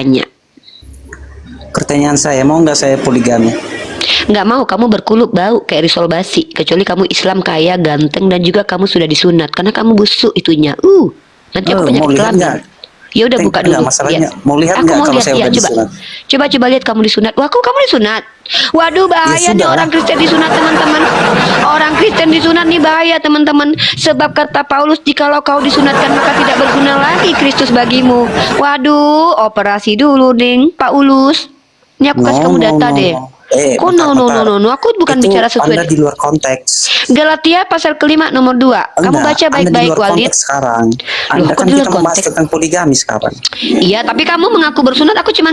Tanya. Pertanyaan saya, mau nggak saya poligami? Nggak mau, kamu berkuluk bau kayak risol basi. Kecuali kamu Islam kaya, ganteng, dan juga kamu sudah disunat. Karena kamu busuk itunya. Nanti aku Mau penyakit lihat kelamin. nggak? Ya udah buka Enggak, dulu. masalahnya Lihat. mau lihat Aku nggak mau kalau lihat saya ya, udah coba. disunat? Coba lihat kamu disunat. Wah, kamu disunat. Waduh, Ya bahaya nih sudah. orang Kristen disunat, teman-teman. Orang Kristen disunat nih bahaya, teman-teman. Sebab kata Paulus, jikalau kau disunatkan maka tidak berguna lagi Kristus bagimu. Waduh, operasi dulu, Ding. Pak Ulus. Ini aku kasih No, kamu no, data no, deh. no. Kok Bentar, bentar. no. Aku bukan Itu bicara Anda sesuai. di luar konteks. Galatia pasal kelima nomor 2. Kamu Enggak, baca Anda di baik-baik, luar Walid. konteks sekarang. Loh, Anda aku kan di luar kita membahas konteks. tentang poligami sekarang. Iya, tapi kamu mengaku bersunat. Aku cuma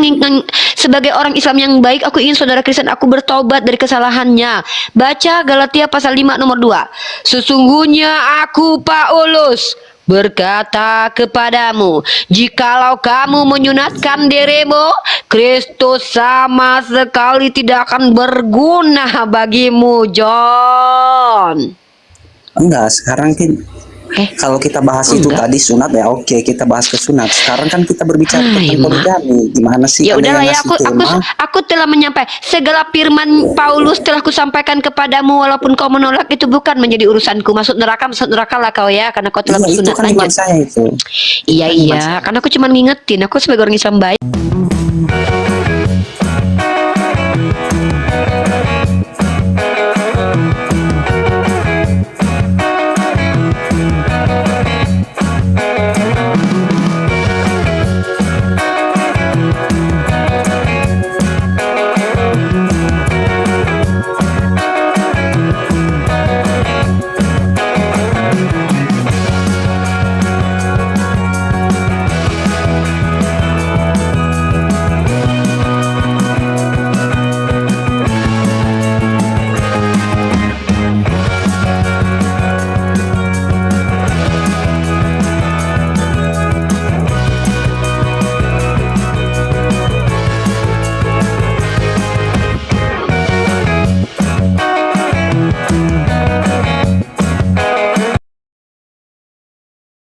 sebagai orang Islam yang baik, aku ingin saudara Kristen aku bertobat dari kesalahannya. Baca Galatia pasal 5 nomor 2. Sesungguhnya aku Paulus berkata kepadamu, jikalau kamu menyunatkan dirimu, Kristus sama sekali tidak akan berguna bagimu, John. Enggak, sekarang kan kalau kita bahas itu Enggak. tadi sunat ya oke, kita bahas ke sunat. Sekarang kan kita berbicara tentang poligami. Gimana sih Ya Anda udahlah yang ya, ngasih tema? aku telah menyampaikan segala firman Paulus telah kusampaikan kepadamu, walaupun kau menolak itu bukan menjadi urusanku. Masuk neraka lah kau ya, karena kau telah Iya, itu bersunat. kan iman Lanjut. saya itu. Iya Kan iman iya, saya. karena aku cuma ngingetin, aku sebagai orang Islam baik.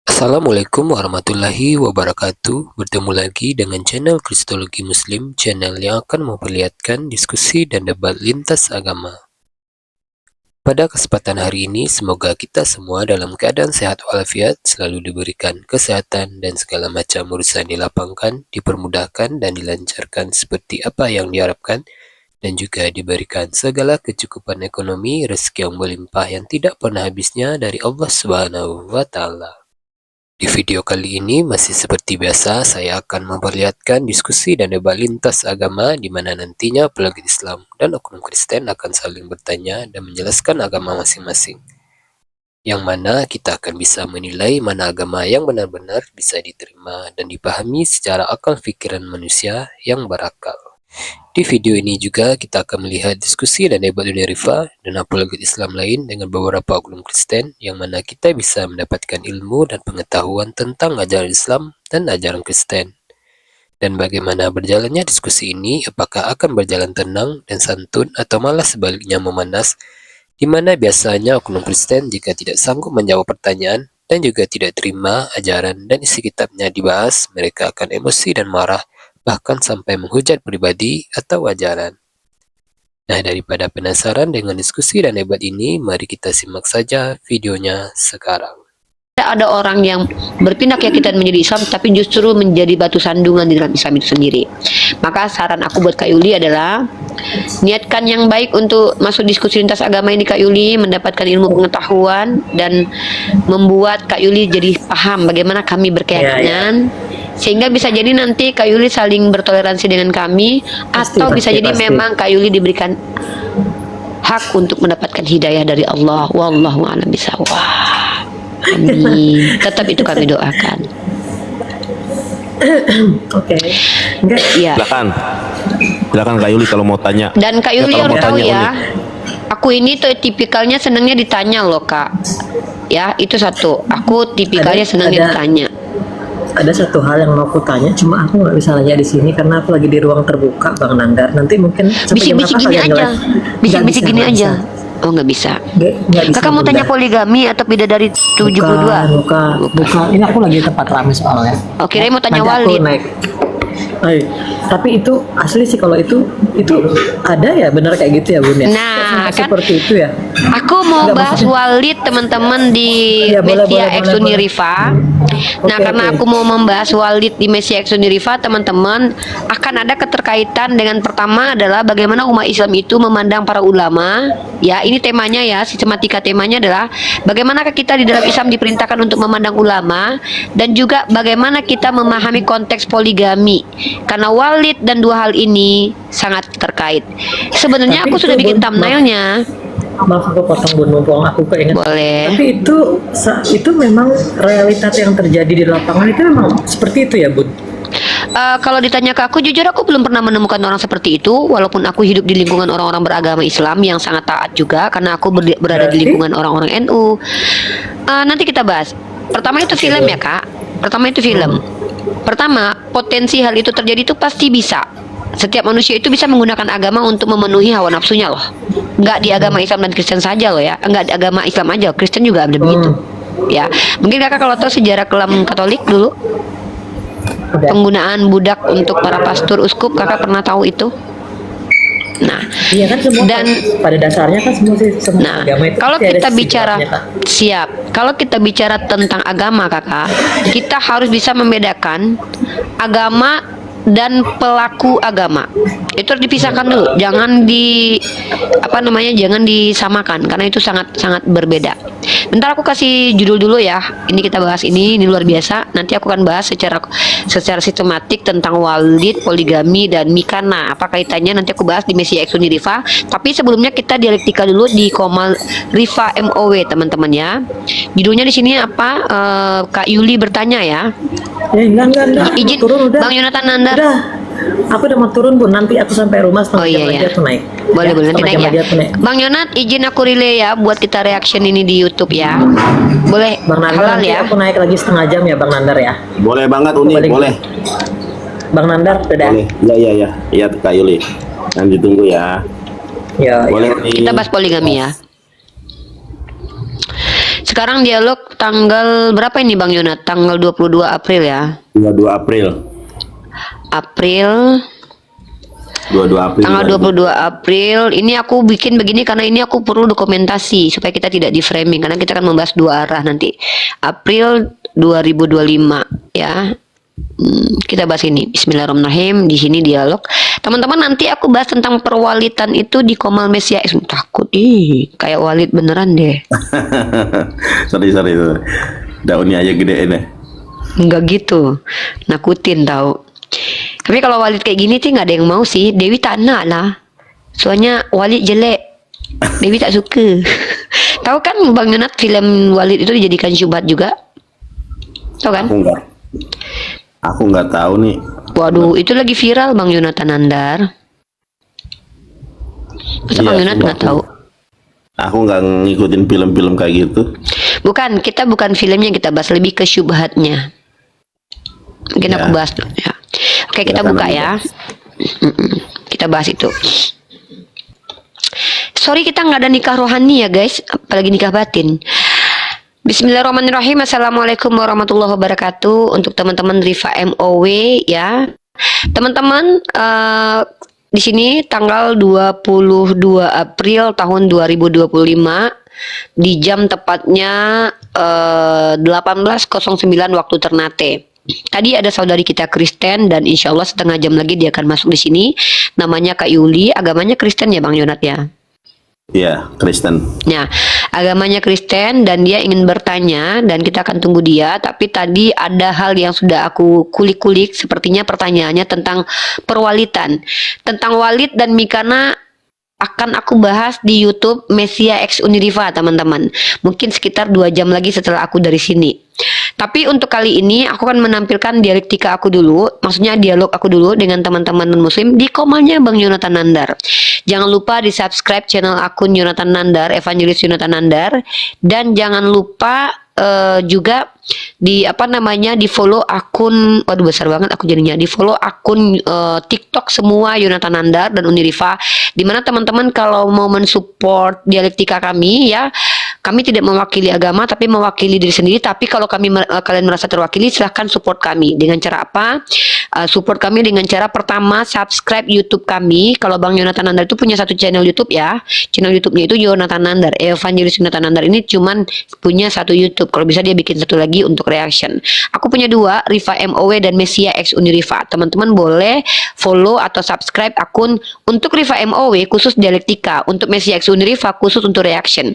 Assalamualaikum warahmatullahi wabarakatuh. Bertemu lagi dengan channel Kristologi Muslim, channel yang akan memperlihatkan diskusi dan debat lintas agama. Pada kesempatan hari ini, semoga kita semua dalam keadaan sehat walafiat, selalu diberikan kesehatan dan segala macam urusan dilapangkan, dipermudahkan dan dilancarkan seperti apa yang diharapkan, dan juga diberikan segala kecukupan ekonomi, rezeki yang melimpah yang tidak pernah habisnya dari Allah Subhanahu wa Ta'ala. Di video kali ini masih seperti biasa, saya akan memperlihatkan diskusi dan debat lintas agama di mana nantinya apologet Islam dan oknum Kristen akan saling bertanya dan menjelaskan agama masing-masing. Yang mana kita akan bisa menilai mana agama yang benar-benar bisa diterima dan dipahami secara akal pikiran manusia yang berakal. Di video ini juga kita akan melihat diskusi dan debat dunia rifa dan apologet Islam lain dengan beberapa oknum Kristen yang mana kita bisa mendapatkan ilmu dan pengetahuan tentang ajaran Islam dan ajaran Kristen. Dan bagaimana berjalannya diskusi ini, apakah akan berjalan tenang dan santun atau malah sebaliknya memanas, di mana biasanya oknum Kristen jika tidak sanggup menjawab pertanyaan dan juga tidak terima ajaran dan isi kitabnya dibahas, mereka akan emosi dan marah, bahkan sampai menghujat pribadi atau ajaran. Nah, daripada penasaran dengan diskusi dan debat ini, mari kita simak saja videonya sekarang. Ada orang yang berpindah keyakinan menjadi Islam tapi justru menjadi batu sandungan di dalam Islam itu sendiri. Maka saran aku buat Kak Yuli adalah niatkan yang baik untuk masuk diskusi lintas agama ini, Kak Yuli, mendapatkan ilmu pengetahuan dan membuat Kak Yuli jadi paham bagaimana kami berkeyakinan. Sehingga bisa jadi nanti Kak Yuli saling bertoleransi dengan kami, atau bisa jadi memang Kak Yuli diberikan hak untuk mendapatkan hidayah dari Allah. Wallahu a'lam bishawab. Amin. Tetap itu kami doakan. Oke. Iya. Silakan Kak Yuli kalau mau tanya. Dan Kak Yuli kalau harus mau tahu tanya, ya, aku ini tuh tipikalnya senangnya ditanya loh, Kak. Ya, itu satu. Aku tipikalnya senangnya ditanya. Ada satu hal yang mau aku tanya, cuma aku nggak bisa nanya di sini karena aku lagi di ruang terbuka, Bang Nandar. Nanti mungkin Bisik-bisik gini aja. Bisik-bisik gini aja. Oh, nggak bisa. Nggak bisa. Kakak mau tanya poligami atau bidadari 72? Bukan. Ini aku lagi tempat ramai soalnya. Oh, kirain mau tanya Nanti aku Walid. Ay, tapi itu asli sih kalau itu ada ya benar kayak gitu ya Bun ya? Nah, Sampai kan seperti itu ya. aku mau Enggak, bahas maksudnya- Walid teman-teman di Iya, boleh, Mesia boleh, X boleh, Uniriva. Nah, Oke, karena oke. aku mau membahas Walid di Mesia X Uniriva, teman-teman, akan ada keterkaitan dengan pertama adalah bagaimana umat Islam itu memandang para ulama. Ya, ini temanya ya, sistematika temanya adalah bagaimana kita di dalam Islam diperintahkan untuk memandang ulama dan juga bagaimana kita memahami konteks poligami. Karena Walid dan dua hal ini sangat terkait. Sebenarnya Tapi aku itu, sudah bikin Bun, thumbnailnya. Maaf aku potong Bun, mumpung aku keinget. Boleh. Tapi itu memang realitas yang terjadi di lapangan itu memang seperti itu ya Bun? Kalau ditanya ke aku, jujur aku belum pernah menemukan orang seperti itu. Walaupun aku hidup di lingkungan orang-orang beragama Islam yang sangat taat juga, karena aku berada di Berarti? lingkungan orang-orang NU. Nanti kita bahas. Pertama itu film ya kak. Pertama itu film. Pertama, potensi hal itu terjadi itu pasti bisa. Setiap manusia itu bisa menggunakan agama untuk memenuhi hawa nafsunya loh. Nggak di agama Islam dan Kristen saja loh ya. Nggak di agama Islam aja, Kristen juga ada begitu. Ya, mungkin kakak kalau tahu sejarah kelam Katolik dulu, Udah. penggunaan budak untuk para pastor uskup, kakak pernah tahu itu? Nah, Iya kan semua Dan- pada dasarnya kan semua nah, agama itu kalau pasti ada kita sisi bicara gelapnya, Kak. siap, kalau kita bicara tentang agama, kakak, kita harus bisa membedakan agama dan pelaku agama. Itu harus dipisahkan dulu, jangan jangan disamakan karena itu sangat sangat berbeda. Bentar aku kasih judul dulu ya. Ini kita bahas ini luar biasa. Nanti aku akan bahas secara sistematik tentang Walid, poligami dan Mikana. Apa kaitannya nanti aku bahas di Mesia X Uniriva. Tapi sebelumnya kita dialektika dulu di Komal Riva MOW teman-teman ya. Judulnya di sini apa? Kak Yuli bertanya ya. Enggak. Izin Turun udah. Bang Yonatan Nandar. Udah. Aku udah mau turun Bun, nanti aku sampai rumah setengah Oh iya jam lagi ya. aku naik. Boleh Ya, boleh nanti setengah naik jam ya. lagi aku naik. Bang Yonat, izin aku relay ya buat kita reaction ini di YouTube ya. Boleh. Bang Nandar Halal nanti ya. aku naik lagi setengah jam ya Bang Nandar ya. Boleh banget Uni, Balik. boleh. Bang Nandar udah. Boleh. Iya. Iya Kak Yuli. Nanti tunggu ya. Ya. Boleh Uni. Kita bahas poligami ya. Sekarang dialog tanggal berapa ini Bang Yonat? Tanggal 22 April ya. 22 April. April 22 April. Tanggal 22 April ini aku bikin begini karena ini aku perlu dokumentasi supaya kita tidak di framing karena kita akan membahas dua arah nanti. April 2025 ya. Kita bahas ini. Bismillahirrahmanirrahim. Di sini dialog. Teman-teman nanti aku bahas tentang perwalitan itu di Komal Mesia. Takut kayak walid beneran deh. sorry. Daunnya aja gedein deh. Enggak gitu. Nakutin tahu. Tapi kalau walid kayak gini sih nggak ada yang mau sih. Dewi tak nak lah. Soalnya walid jelek. Dewi tak suka. Tahu kan Bang Yonat film Walid itu dijadikan syubhat juga? Tahu kan? Aku nggak tahu nih. Waduh, itu lagi viral Bang Yonatan Nandar. Masa Iya, Bang Yonat nggak tahu? Aku nggak ngikutin film-film kayak gitu. Bukan, kita bukan filmnya kita bahas, lebih ke syubhatnya. Mungkin Ya. aku bahas dulu ya. Oke, kita Silakan buka Anda. ya. Kita bahas itu. Sorry kita nggak ada nikah rohani ya guys, apalagi nikah batin. Bismillahirrahmanirrahim. Assalamualaikum warahmatullahi wabarakatuh. Untuk teman-teman Riva MOW ya. Teman-teman di sini tanggal 22 April tahun 2025 di jam tepatnya 18.09 waktu Ternate. Tadi ada saudari kita Kristen dan insya Allah setengah jam lagi dia akan masuk di sini. Namanya Kak Yuli, agamanya Kristen ya Bang Yonat ya. Iya, Kristen. Nah, agamanya Kristen dan dia ingin bertanya dan kita akan tunggu dia. Tapi tadi ada hal yang sudah aku kulik-kulik. Sepertinya pertanyaannya tentang perwalitan, tentang Walid dan Mikana akan aku bahas di YouTube Mesia X Uniriva teman-teman. Mungkin sekitar 2 jam lagi setelah aku dari sini. Tapi untuk kali ini aku akan menampilkan dialektika aku dulu, maksudnya dialog aku dulu dengan teman-teman non-muslim di komalnya Bang Yonatan Nandar. Jangan lupa di subscribe channel akun Yonatan Nandar, Evangelis Yonatan Nandar, dan jangan lupa juga di apa namanya, di follow akun, waduh besar banget aku jadinya, di follow akun TikTok semua Yonatan Nandar dan Unirifa, dimana teman-teman kalau mau mensupport dialektika kami ya, kami tidak mewakili agama tapi mewakili diri sendiri. Tapi kalau kalian merasa terwakili, silahkan support kami. Dengan cara apa? Support kami dengan cara pertama, subscribe YouTube kami. Kalau Bang Yonatan Nandar itu punya satu channel YouTube ya. Channel YouTube-nya itu Yonatan Nandar. Evangelis Yonatan Nandar ini cuman punya satu YouTube. Kalau bisa dia bikin satu lagi untuk reaction. Aku punya dua, Rifa MOW dan Mesia X Unirifa. Teman-teman boleh follow atau subscribe akun untuk Rifa MOW khusus dialektika, untuk Mesia X Unirifa khusus untuk reaction.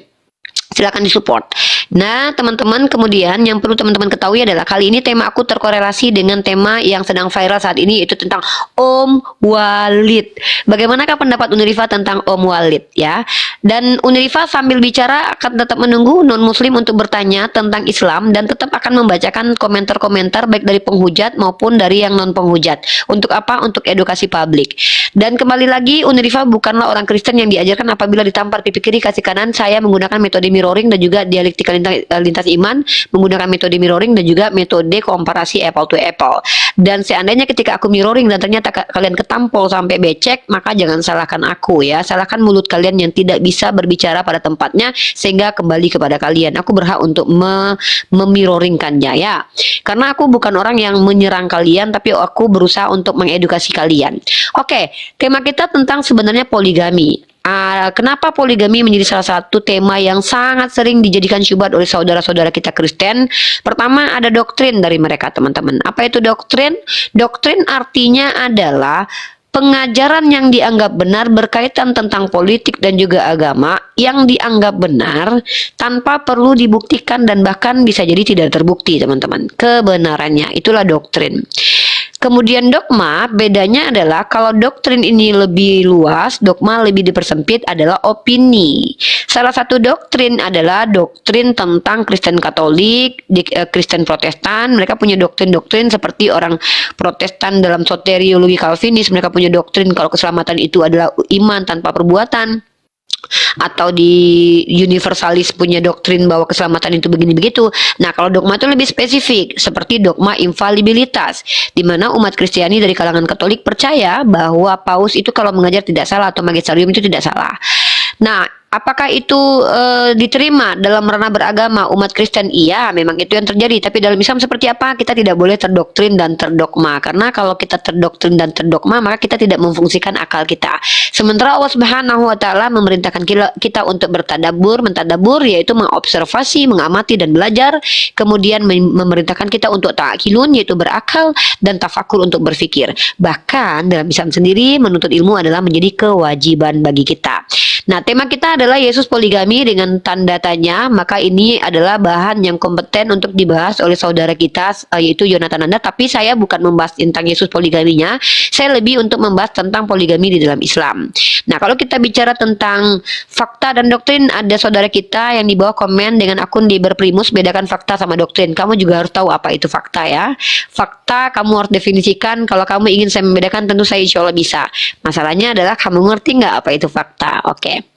Silakan disupport. Nah, teman-teman, kemudian yang perlu teman-teman ketahui adalah kali ini tema aku terkorelasi dengan tema yang sedang viral saat ini, yaitu tentang Om Walid. Bagaimanakah pendapat Unirifa tentang Om Walid ya? Dan Unirifa sambil bicara akan tetap menunggu non-muslim untuk bertanya tentang Islam dan tetap akan membacakan komentar-komentar baik dari penghujat maupun dari yang non-penghujat. Untuk apa? Untuk edukasi publik. Dan kembali lagi, Unirifa bukanlah orang Kristen yang diajarkan apabila ditampar pipi kiri kasih kanan. Saya menggunakan metode mirroring dan juga dialektika lintas iman, menggunakan metode mirroring dan juga metode komparasi apple to apple. Dan seandainya ketika aku mirroring dan ternyata kalian ketampol sampai becek, maka jangan salahkan aku ya, salahkan mulut kalian yang tidak bisa berbicara pada tempatnya sehingga kembali kepada kalian. Aku berhak untuk memirroringkannya ya, karena aku bukan orang yang menyerang kalian, tapi aku berusaha untuk mengedukasi kalian. Oke, tema kita tentang sebenarnya poligami. Kenapa poligami menjadi salah satu tema yang sangat sering dijadikan syubhat oleh saudara-saudara kita Kristen? Pertama, ada doktrin dari mereka, teman-teman. Apa itu doktrin? Doktrin artinya adalah pengajaran yang dianggap benar berkaitan tentang politik dan juga agama yang dianggap benar tanpa perlu dibuktikan dan bahkan bisa jadi tidak terbukti, teman-teman, kebenarannya. Itulah doktrin. Kemudian dogma, bedanya adalah kalau doktrin ini lebih luas, dogma lebih dipersempit adalah opini. Salah satu doktrin adalah doktrin tentang Kristen Katolik, Kristen Protestan. Mereka punya doktrin-doktrin seperti orang Protestan dalam soteriologi Calvinis. Mereka punya doktrin kalau keselamatan itu adalah iman tanpa perbuatan. Atau di universalis punya doktrin bahwa keselamatan itu begini begitu. Nah, kalau dogma itu lebih spesifik, seperti dogma infalibilitas, di mana umat Kristiani dari kalangan Katolik percaya bahwa Paus itu kalau mengajar tidak salah atau magisterium itu tidak salah. Nah, apakah itu diterima dalam ranah beragama umat Kristen? Iya, memang itu yang terjadi. Tapi dalam Islam seperti apa? Kita tidak boleh terdoktrin dan terdogma. Karena kalau kita terdoktrin dan terdogma, maka kita tidak memfungsikan akal kita. Sementara Allah Subhanahu wa taala memerintahkan kita untuk bertadabur, mentadabur yaitu mengobservasi, mengamati dan belajar. Kemudian memerintahkan kita untuk ta'qilun yaitu berakal, dan tafakur untuk berpikir. Bahkan dalam Islam sendiri menuntut ilmu adalah menjadi kewajiban bagi kita. Nah, tema kita adalah Yesus poligami dengan tanda tanya. Maka ini adalah bahan yang kompeten untuk dibahas oleh saudara kita, yaitu Yonatan Nandar. Tapi saya bukan membahas tentang Yesus poligaminya. Saya lebih untuk membahas tentang poligami di dalam Islam. Nah, kalau kita bicara tentang fakta dan doktrin, ada saudara kita yang di bawah komen dengan akun di Berprimus, bedakan fakta sama doktrin. Kamu juga harus tahu apa itu fakta ya. Fakta kamu harus definisikan. Kalau kamu ingin saya membedakan, tentu saya insya Allah bisa. Masalahnya adalah kamu ngerti nggak apa itu fakta? Oke.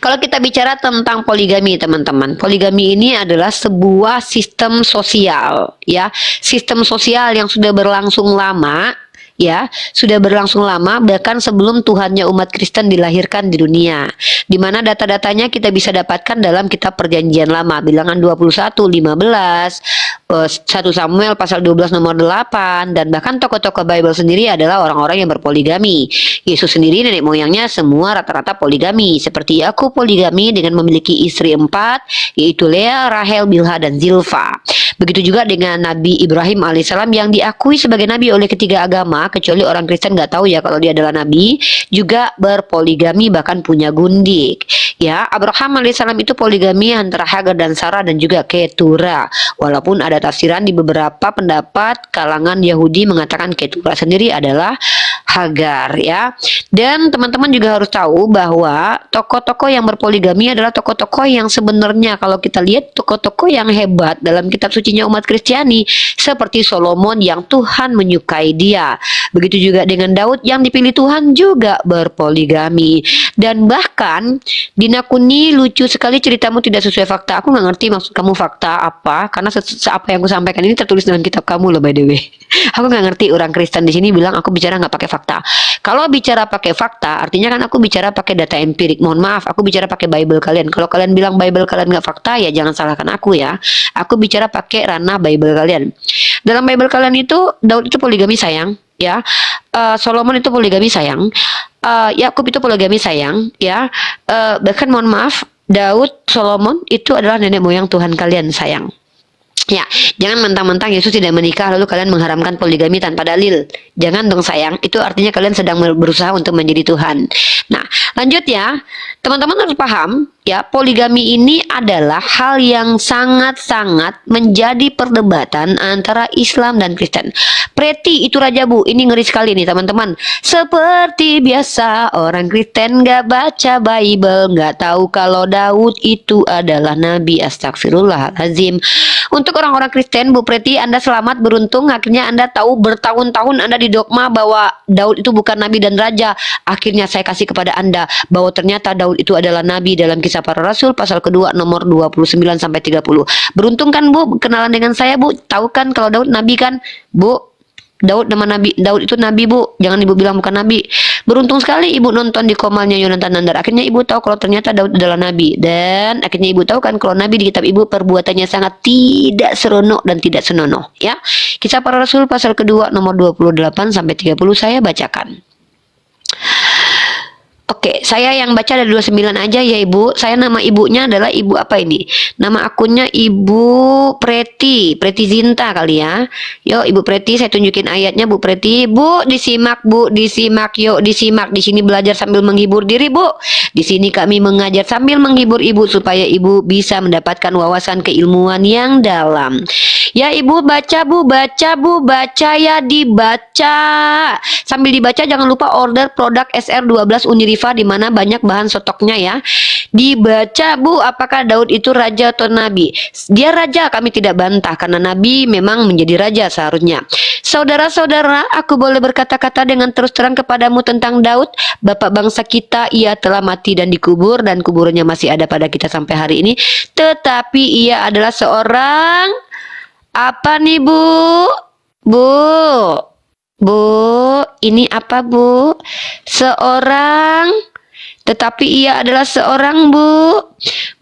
Kalau kita bicara tentang poligami, teman-teman, poligami ini adalah sebuah sistem sosial, ya, sistem sosial yang sudah berlangsung lama, ya, sudah berlangsung lama bahkan sebelum Tuhannya umat Kristen dilahirkan di dunia. Di mana data-datanya kita bisa dapatkan dalam kitab Perjanjian Lama, Bilangan 21, 15, 1 Samuel pasal 12 nomor 8, dan bahkan tokoh-tokoh Bible sendiri adalah orang-orang yang berpoligami. Yesus sendiri nenek moyangnya semua rata-rata poligami, seperti Yakub poligami dengan memiliki istri 4, yaitu Lea, Rahel, Bilha, dan Zilfa. Begitu juga dengan Nabi Ibrahim alaihissalam yang diakui sebagai nabi oleh ketiga agama, kecuali orang Kristen nggak tahu ya kalau dia adalah nabi, juga berpoligami bahkan punya gundik. Ya, Abraham alaihissalam itu poligami antara Hagar dan Sarah dan juga Ketura. Walaupun ada tafsiran di beberapa pendapat kalangan Yahudi mengatakan Ketura sendiri adalah Hagar ya. Dan teman-teman juga harus tahu bahwa tokoh-tokoh yang berpoligami adalah tokoh-tokoh yang sebenarnya kalau kita lihat tokoh-tokoh yang hebat dalam kitab sucinya umat Kristiani, seperti Solomon yang Tuhan menyukai dia. Begitu juga dengan Daud yang dipilih Tuhan juga berpoligami. Dan bahkan Dina Kuni, lucu sekali ceritamu tidak sesuai fakta. Aku nggak ngerti maksud kamu fakta apa, karena apa yang aku sampaikan ini tertulis dalam kitab kamu loh by the way. Aku nggak ngerti orang Kristen di sini bilang aku bicara nggak pakai fakta. Kalau bicara pakai fakta, artinya kan aku bicara pakai data empirik. Mohon maaf, aku bicara pakai Bible kalian. Kalau kalian bilang Bible kalian nggak fakta, ya jangan salahkan aku ya. Aku bicara pakai ranah Bible kalian. Dalam Bible kalian itu Daud itu poligami sayang, ya. Solomon itu poligami sayang. Yakub itu poligami sayang, ya. Bahkan mohon maaf, Daud, Solomon itu adalah nenek moyang Tuhan kalian sayang. Ya, jangan mentang-mentang Yesus tidak menikah lalu kalian mengharamkan poligami tanpa dalil. Jangan dong sayang, itu artinya kalian sedang berusaha untuk menjadi Tuhan. Nah, lanjut ya. Teman-teman harus paham ya, poligami ini adalah hal yang sangat-sangat menjadi perdebatan antara Islam dan Kristen. Preti itu raja bu, ini ngeri sekali nih teman-teman. Seperti biasa orang Kristen gak baca Bible, gak tahu kalau Daud itu adalah nabi. Astagfirullahaladzim. Untuk orang-orang Kristen, Bu Preti, Anda selamat, beruntung. Akhirnya Anda tahu bertahun-tahun Anda didogma bahwa Daud itu bukan nabi dan raja. Akhirnya saya kasih kepada Anda bahwa ternyata Daud itu adalah nabi dalam Kisah Para Rasul pasal kedua nomor 29 sampai 30. Beruntung kan Bu kenalan dengan saya Bu? Tahu kan kalau Daud nabi kan Bu? Daud nama nabi, Daud itu nabi Bu, jangan ibu bilang bukan nabi. Beruntung sekali ibu nonton di komalnya Yonatan Nandar. Akhirnya ibu tahu kalau ternyata Daud adalah nabi. Dan akhirnya ibu tahu kan kalau nabi di kitab ibu perbuatannya sangat tidak seronok dan tidak senonoh ya. Kisah Para Rasul pasal kedua nomor 28 sampai 30 saya bacakan. Oke, saya yang baca dari 29 aja ya Ibu. Saya nama ibunya adalah Ibu apa ini? Nama akunnya Ibu Preti, Preti Zinta kali ya. Yuk Ibu Preti, saya tunjukin ayatnya Bu Preti. Bu, disimak Bu, disimak yuk, disimak. Di sini belajar sambil menghibur diri Bu. Di sini kami mengajar sambil menghibur Ibu supaya Ibu bisa mendapatkan wawasan keilmuan yang dalam. Ya Ibu baca Bu, baca Bu, baca ya, dibaca. Sambil dibaca jangan lupa order produk SR12 Uniriva di mana banyak bahan stoknya ya. Dibaca Bu, apakah Daud itu raja atau nabi? Dia raja, kami tidak bantah karena nabi memang menjadi raja seharusnya. Saudara-saudara, aku boleh berkata-kata dengan terus terang kepadamu tentang Daud, bapak bangsa kita. Ia telah mati dan dikubur dan kuburannya masih ada pada kita sampai hari ini. Tetapi ia adalah seorang apa nih Bu? Bu, ini apa Bu? Seorang, tetapi ia adalah seorang Bu.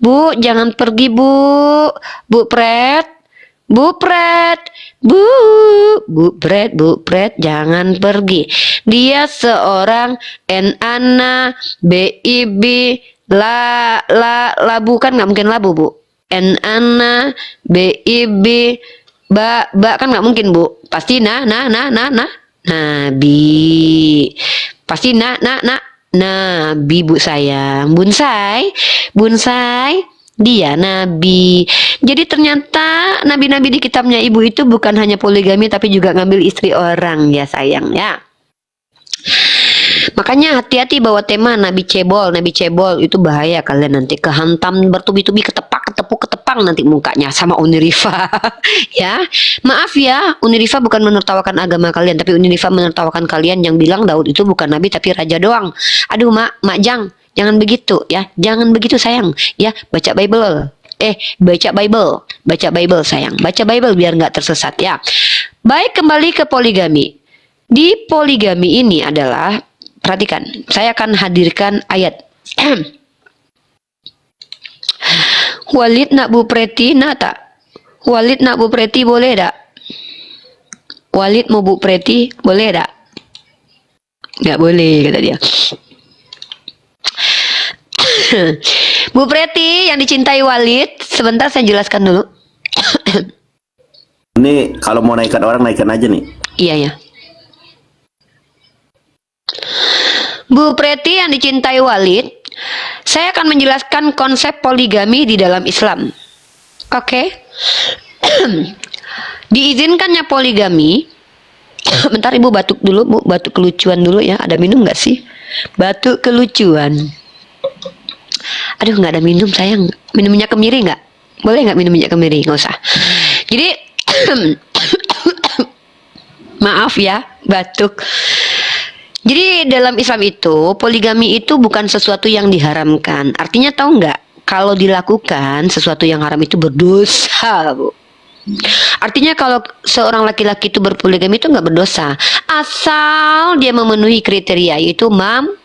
Bu, jangan pergi Bu. Bu Pret, Bu Pret, Bu Pret, jangan pergi. Dia seorang N-ana, B-I-B, labu kan nggak mungkin labu Bu. N-ana, B-I-B, ba kan nggak mungkin Bu. Pasti nabi. Pasti nabi Bu sayang. Bunsai, dia nabi. Jadi ternyata nabi-nabi di kitabnya Ibu itu bukan hanya poligami tapi juga ngambil istri orang ya sayang ya. Makanya hati-hati bawa tema nabi cebol itu bahaya, kalian nanti kehantam bertubi-tubi, ketepang nanti mukanya sama Uniriva. Ya, maaf ya, Uniriva bukan menertawakan agama kalian, tapi Uniriva menertawakan kalian yang bilang Daud itu bukan nabi tapi raja doang. Aduh mak Jang, jangan begitu ya, jangan begitu sayang ya, baca Bible. Baca Bible sayang, baca Bible biar nggak tersesat ya. Baik, kembali ke poligami. Di poligami ini adalah, perhatikan, saya akan hadirkan ayat. Walid nak Bu Preti nak tak? Walid nak Bu Preti boleh tak? Walid mau Bu Preti boleh tak? Nggak boleh kata dia. Bu Preti yang dicintai Walid, sebentar saya jelaskan dulu. Ini kalau mau naikkan orang, naikkan aja nih. Iya ya. Bu Preti yang dicintai Walid, saya akan menjelaskan konsep poligami di dalam Islam. Oke. Diizinkannya poligami Bentar ibu batuk dulu bu, batuk kelucuan dulu ya. Ada minum nggak sih? Batuk kelucuan. Aduh nggak ada minum sayang. Minum minyak kemiri nggak? Boleh nggak minum minyak kemiri? Nggak usah. Jadi maaf ya batuk. Jadi dalam Islam itu poligami itu bukan sesuatu yang diharamkan. Artinya tahu nggak? Kalau dilakukan sesuatu yang haram itu berdosa bu. Artinya kalau seorang laki-laki itu berpoligami itu nggak berdosa asal dia memenuhi kriteria yaitu mampu.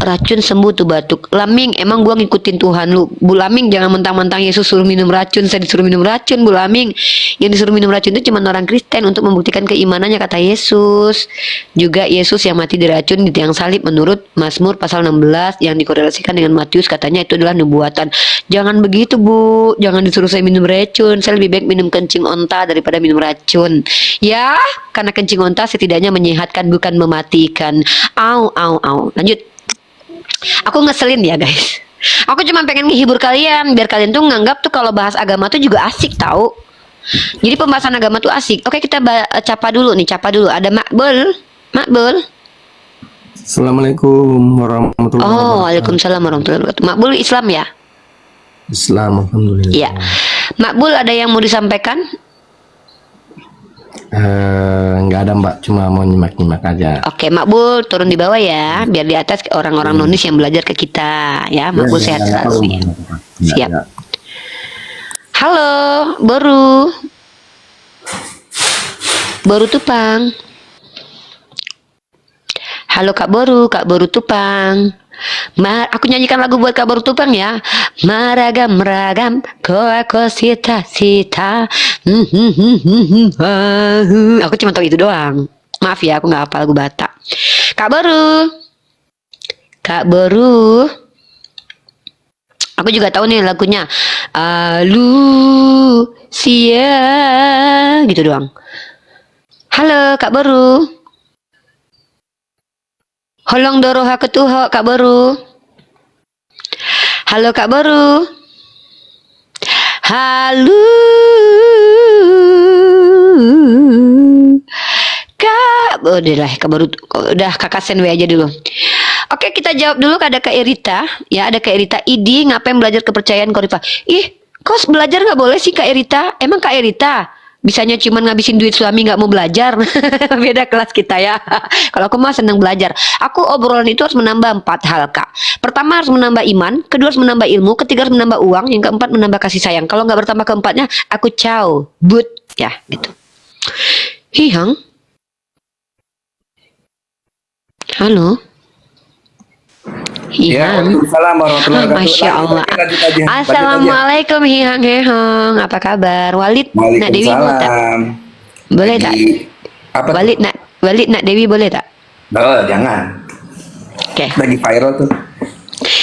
Racun sembuh tuh batuk. Laming, emang gua ngikutin Tuhan lu. Bu Laming jangan mentang-mentang Yesus suruh minum racun, saya disuruh minum racun Bu Laming. Yang disuruh minum racun itu cuma orang Kristen untuk membuktikan keimanannya kata Yesus. Juga Yesus yang mati diracun di tiang salib menurut Mazmur pasal 16 yang dikorelasikan dengan Matius katanya itu adalah nubuatan. Jangan begitu Bu, jangan disuruh saya minum racun. Saya lebih baik minum kencing onta daripada minum racun. Ya, karena kencing onta setidaknya menyehatkan bukan mematikan. Au. Lanjut. Aku ngeselin ya guys. Aku cuma pengen menghibur kalian biar kalian tuh nganggap tuh kalau bahas agama tuh juga asik tahu. Jadi pembahasan agama tuh asik. Oke kita capa dulu. Ada Makbul. Assalamualaikum warahmatullahi wabarakatuh. Oh, waalaikumsalam warahmatullahi wabarakatuh. Makbul Islam ya? Islam, alhamdulillah. Iya. Makbul ada yang mau disampaikan? Nggak ada Mbak, cuma mau nyimak-nyimak aja. Oke, Makbul turun di bawah ya, biar di atas orang-orang nonis yang belajar ke kita ya. Makbul sehat selalu. Siap. Halo, Boru Tupang. Halo Kak Boru Tupang. Aku nyanyikan lagu buat Kak Boru Tupang ya. Meragam ko sita. Aku cuma tahu itu doang. Maaf ya, aku nggak hafal lagu Batak. Kak Boru. Aku juga tahu nih lagunya. Sia gitu doang. Halo Kak Boru. Holong doroha ketuho Kak Boru. Halo Kak Boru. Halo Kak. Kak Boru. Udah Kakak sendiri aja dulu. Oke kita jawab dulu ada Kak Erita. Ya ada Kak Erita. Idi ngapain belajar kepercayaan Korifah? Ih kok belajar nggak boleh sih Kak Erita? Emang Kak Erita bisanya cuma ngabisin duit suami nggak mau belajar? Beda kelas kita ya. Kalau aku mah senang belajar. Aku obrolan itu harus menambah 4 hal Kak. Pertama harus menambah iman, kedua harus menambah ilmu, ketiga harus menambah uang, yang keempat menambah kasih sayang. Kalau nggak bertambah keempatnya aku but ya gitu. Hihang. Halo. Ya, Hihang. Waalaikumsalam warahmatullahi wabarakatuh. Masya Allah. Lanjut aja. Assalamualaikum Hihang Hehong. Apa kabar? Walid Nak Dewi mau tak? Waalaikumsalam. Boleh tak? Apa? Walid Nak Dewi boleh tak? Oh, jangan. Oke. Lagi viral tuh.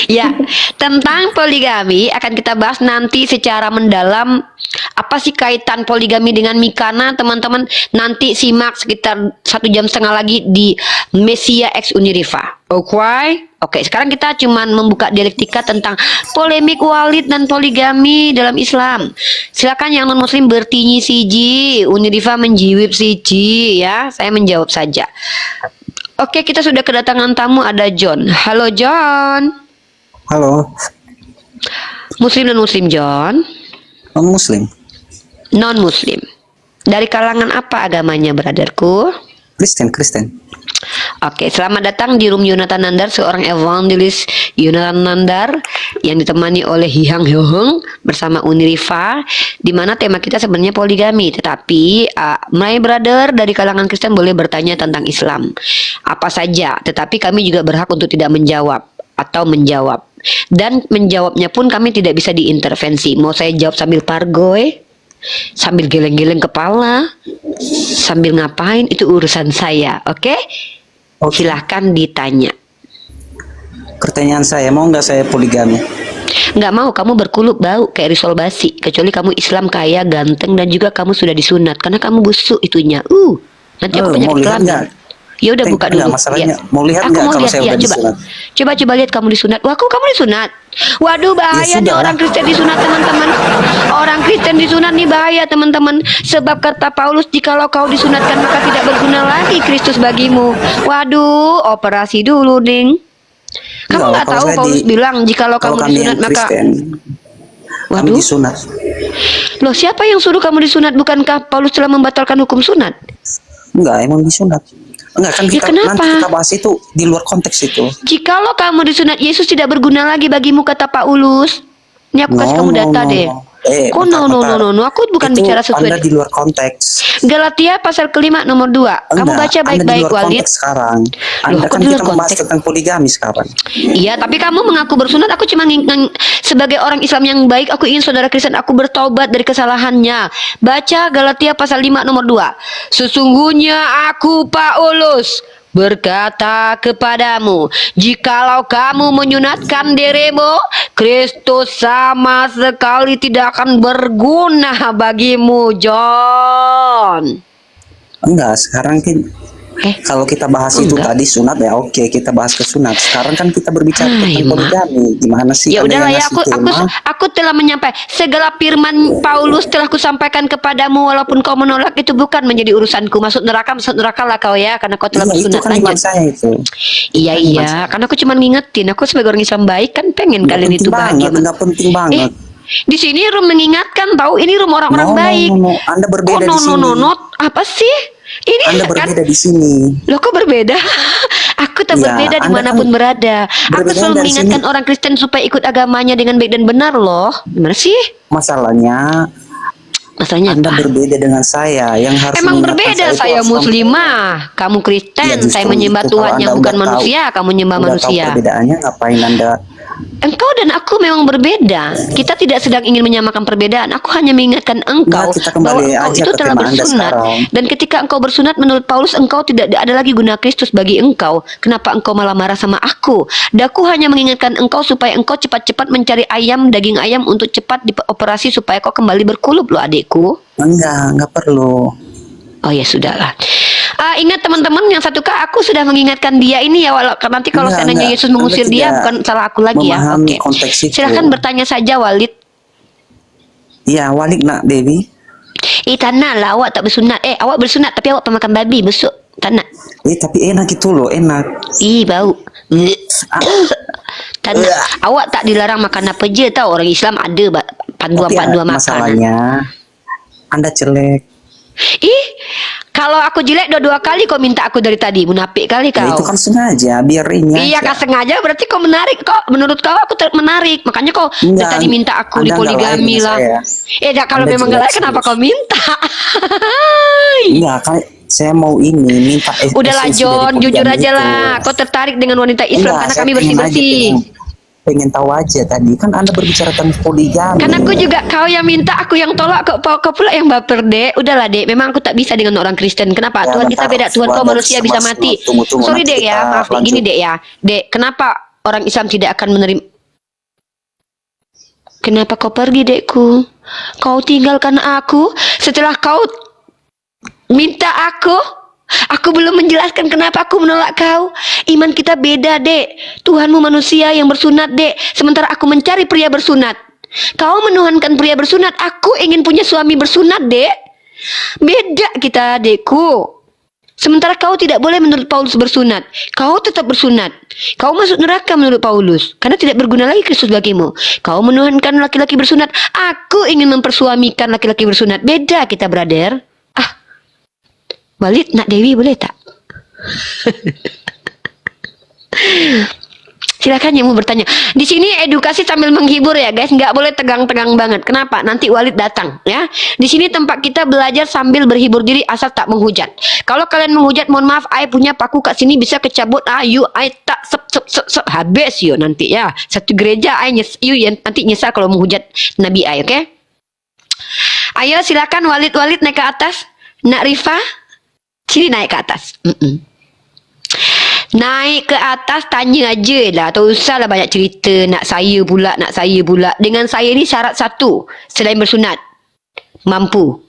Ya, tentang poligami akan kita bahas nanti secara mendalam. Apa sih kaitan poligami dengan Mikana, teman-teman? Nanti simak sekitar 1,5 jam lagi di Mesia X Uniriva. Oke, sekarang kita cuman membuka dialektika tentang polemik Walid dan poligami dalam Islam. Silakan yang non muslim bertinyi siji, Uniriva menjiwib siji ya. Saya menjawab saja. Oke, kita sudah kedatangan tamu, ada John. Halo John. Halo, Muslim dan muslim John? non-muslim. Non-muslim. Dari kalangan apa agamanya, brotherku? Kristen. Oke, selamat datang di room Yonatan Nandar, seorang evangelis Yonatan Nandar yang ditemani oleh Hihang Hehong bersama Uniriva, di mana tema kita sebenarnya poligami. Tetapi my brother dari kalangan Kristen boleh bertanya tentang Islam apa saja, tetapi kami juga berhak untuk tidak menjawab atau menjawab. Dan menjawabnya pun kami tidak bisa diintervensi. Mau saya jawab sambil pargoy, sambil geleng-geleng kepala, sambil ngapain, itu urusan saya. Oke? Silahkan ditanya. Pertanyaan saya, mau nggak saya poligami? Nggak mau, kamu berkulup bau kayak risol basi. Kecuali kamu Islam kaya, ganteng, dan juga kamu sudah disunat. Karena kamu busuk itunya. Nanti aku mau penyakit lihat kelamin. nggak? Ya udah buka dulu. Masalahnya, Ya. mau lihat Aku nggak mau kalau lihat, saya ya, udah disunat? coba lihat kamu disunat. Wah, kamu disunat. Waduh, bahaya Ya nih sudah orang lah. Kristen disunat, teman-teman. Orang Kristen disunat nih bahaya, teman-teman. Sebab kata Paulus, jikalau kau disunatkan maka tidak berguna lagi Kristus bagimu. Waduh, operasi dulu, Ding. Kamu Enggak, nggak kalau tahu saya Paulus bilang jikalau kalau kamu kami disunat yang maka Kristen, kami waduh. disunat. Loh, siapa yang suruh kamu disunat? Bukankah Paulus telah membatalkan hukum sunat? Enggak, emang disunat. Enggak kan Ya kita kenapa? nanti kita bahas itu di luar konteks itu. Jikalau kamu disunat, Yesus tidak berguna lagi bagimu, kata Paulus. Ini aku kasih kamu data deh. Kok bentar, bentar. no, aku bukan Itu bicara Anda sesuai. di luar konteks. Galatia pasal kelima nomor 2. Kamu Enggak, baca Anda di baik-baik, luar Walid. konteks sekarang. Loh, Anda aku kan di luar kita membahas konteks. tentang poligami sekarang. Iya, tapi kamu mengaku bersunat. Aku cuma sebagai orang Islam yang baik, aku ingin saudara Kristen aku bertobat dari kesalahannya. Baca Galatia pasal 5 nomor 2. Sesungguhnya aku Paulus berkata kepadamu, jikalau kamu menyunatkan dirimu, Kristus sama sekali tidak akan berguna bagimu, John. Enggak, sekarang kan kalau kita bahas itu Enggak. tadi sunat ya oke, kita bahas ke sunat. Sekarang kan kita berbicara tentang Mak. poligami. Gimana sih Ya Anda udahlah yang ya, ngasih tema? aku telah menyampaikan segala firman Paulus telah kusampaikan kepadamu, walaupun kau menolak itu bukan menjadi urusanku. Masuk neraka lah kau ya, karena kau telah Iya, itu bersunat. kan iman Lanjut. saya itu. Iya Kan iman iya, saya. karena aku cuma ngingetin. Aku sebagai orang Islam baik kan pengen Nggak kalian penting itu bahagia. banget, nggak penting banget. Di sini room mengingatkan, tahu ini room orang-orang baik. No. Anda berbeda di sini. Apa sih? Ini Anda kan berbeda di sini. Loh, kok berbeda? Aku tak Iya, berbeda Anda dimanapun kan berada. Aku berbeda selalu dari mengingatkan sini. orang Kristen supaya ikut agamanya dengan baik dan benar loh. Gimana sih? Masalahnya Masalahnya Anda apa? berbeda dengan saya yang harus Emang mengingatkan berbeda, itu saya harus muslimah, kamu Ya, Kristen, justru saya menyembah itu. Kalau Tuhan yang Anda bukan udah tahu- manusia, kamu menyembah udah tahu manusia. perbedaannya, ngapain Anda? Engkau dan aku memang berbeda. Kita tidak sedang ingin menyamakan perbedaan. Aku hanya mengingatkan engkau Nah, kita kembali bahwa engkau aja itu ke telah tema Anda bersunat. sekarang. Dan ketika engkau bersunat, menurut Paulus engkau tidak ada lagi guna Kristus bagi engkau. Kenapa engkau malah marah sama aku? Dan aku hanya mengingatkan engkau supaya engkau cepat-cepat mencari daging ayam untuk cepat dioperasi supaya kau kembali berkulup loh, adikku. Enggak perlu. Oh ya sudahlah. Ingat teman-teman, yang satu kak, aku sudah mengingatkan dia ini ya, nanti kalau Enggak, seandainya enggak. Yesus mengusir Anda dia tidak bukan salah aku lagi ya. memahami Oke. konteks itu. Silahkan bertanya saja, Walid. Iya, Walik nak Dewi. Tanah lah, awak tak bersunat. Awak bersunat tapi awak pemakan babi besok. Tanah. Tapi enak itu loh, enak. Bau. Tanah. Awak tak dilarang makan apa je tau. Orang Islam ada panduan-panduan makanan. Masalahnya Anda jelek. Kalau aku jelek dua kali kau minta aku dari tadi. Munafik kali kau. Ya, itu kan sengaja biar ini Iya, aja. kau sengaja berarti kau menarik. Menurut kau aku menarik. Makanya kau dari Enggak, tadi minta aku Anda di poligami nggak lain lah. sama Kalau Anda memang jelek gak layak kenapa serius. kau minta? Enggak, kan saya mau ini minta Udahlah esensi John, dari jujur poligami aja itu. lah. Kau tertarik dengan wanita Islam Enggak, karena saya kami pengen aja, bersih-bersih. pengen tahu aja tadi kan Anda berbicara tentang poligami. Karena aku juga kau yang minta, aku yang tolak, kau pula yang baper, Dek. Udahlah, Dek. Memang aku tak bisa dengan orang Kristen. Kenapa? Ya, Tuhan kita bentar, beda. Tuhan kau sebentar, manusia bisa mati. tunggu, Sorry, nanti Dek ya. kita Maaf, Dek. Gini, lanjut. Dek ya. Dek, kenapa orang Islam tidak akan menerima? Kenapa kau pergi, Dekku? Kau tinggalkan aku setelah kau minta aku? Aku belum menjelaskan kenapa aku menolak kau. Iman kita beda, Dek. Tuhanmu manusia yang bersunat, Dek. Sementara aku mencari pria bersunat. Kau menuhankan pria bersunat. Aku ingin punya suami bersunat, Dek. Beda kita, Dekku. Sementara kau tidak boleh menurut Paulus bersunat. Kau tetap bersunat. Kau masuk neraka menurut Paulus. Karena tidak berguna lagi Kristus bagimu. Kau menuhankan laki-laki bersunat. Aku ingin mempersuamikan laki-laki bersunat. Beda kita, brother. Walid, nak Dewi boleh tak? Silakan yang mau bertanya. Di sini edukasi sambil menghibur ya guys, nggak boleh tegang-tegang banget. Kenapa? Nanti Walid datang ya. Di sini tempat kita belajar sambil berhibur diri asal tak menghujat. Kalau kalian menghujat, mohon maaf, I punya paku kat sini bisa kecabut. I tak sep habis yo nanti ya. Satu gereja you nanti nyesal kalau menghujat Nabi I, oke? Ayo silakan Walid naik ke atas. Nak Rifa, sini naik ke atas. Naik ke atas, tanya aja lah. Tak usahlah banyak cerita. Nak saya pula. Dengan saya ni syarat satu. Selain bersunat. Mampu.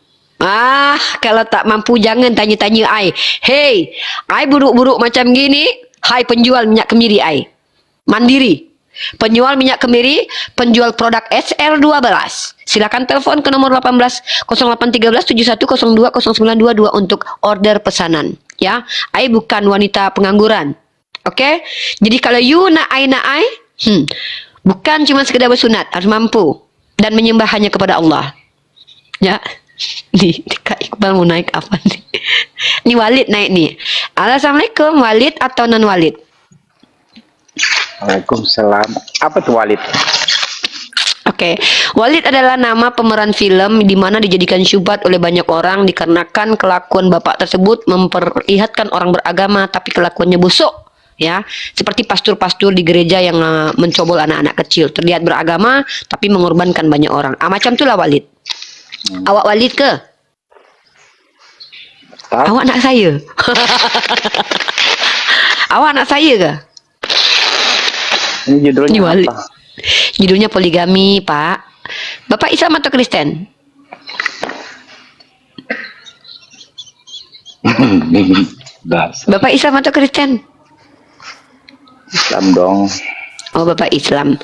Kalau tak mampu jangan tanya-tanya I. Hey, I buruk-buruk macam gini. Hai penjual minyak kemiri I. Mandiri. Penjual minyak kemiri, penjual produk SR12. Silakan telepon ke nomor 18 0813 7102 0922 untuk order pesanan. Ya, I bukan wanita pengangguran. Oke? Jadi kalau you nak I, bukan cuma sekedar bersunat, harus mampu dan menyembah hanya kepada Allah. Ya. Nih, Kak Iqbal mau naik apa nih? Ini Walid naik nih. Assalamualaikum, Walid atau non Walid? Waalaikumsalam. Apa tuh Walid? Oke, Walid adalah nama pemeran film di mana dijadikan syubhat oleh banyak orang dikarenakan kelakuan bapak tersebut memperlihatkan orang beragama tapi kelakuannya busuk, ya. Seperti pastor-pastor di gereja yang mencobol anak-anak kecil, terlihat beragama tapi mengorbankan banyak orang. Macam itulah Walid. Awak Walid ke? Awak anak saya? Awak anak saya ke? Ini judulnya Ini Walid. apa? Judulnya poligami, Pak. Bapak Islam atau Kristen? Bapak Islam atau Kristen? Islam dong. Oh, Bapak Islam.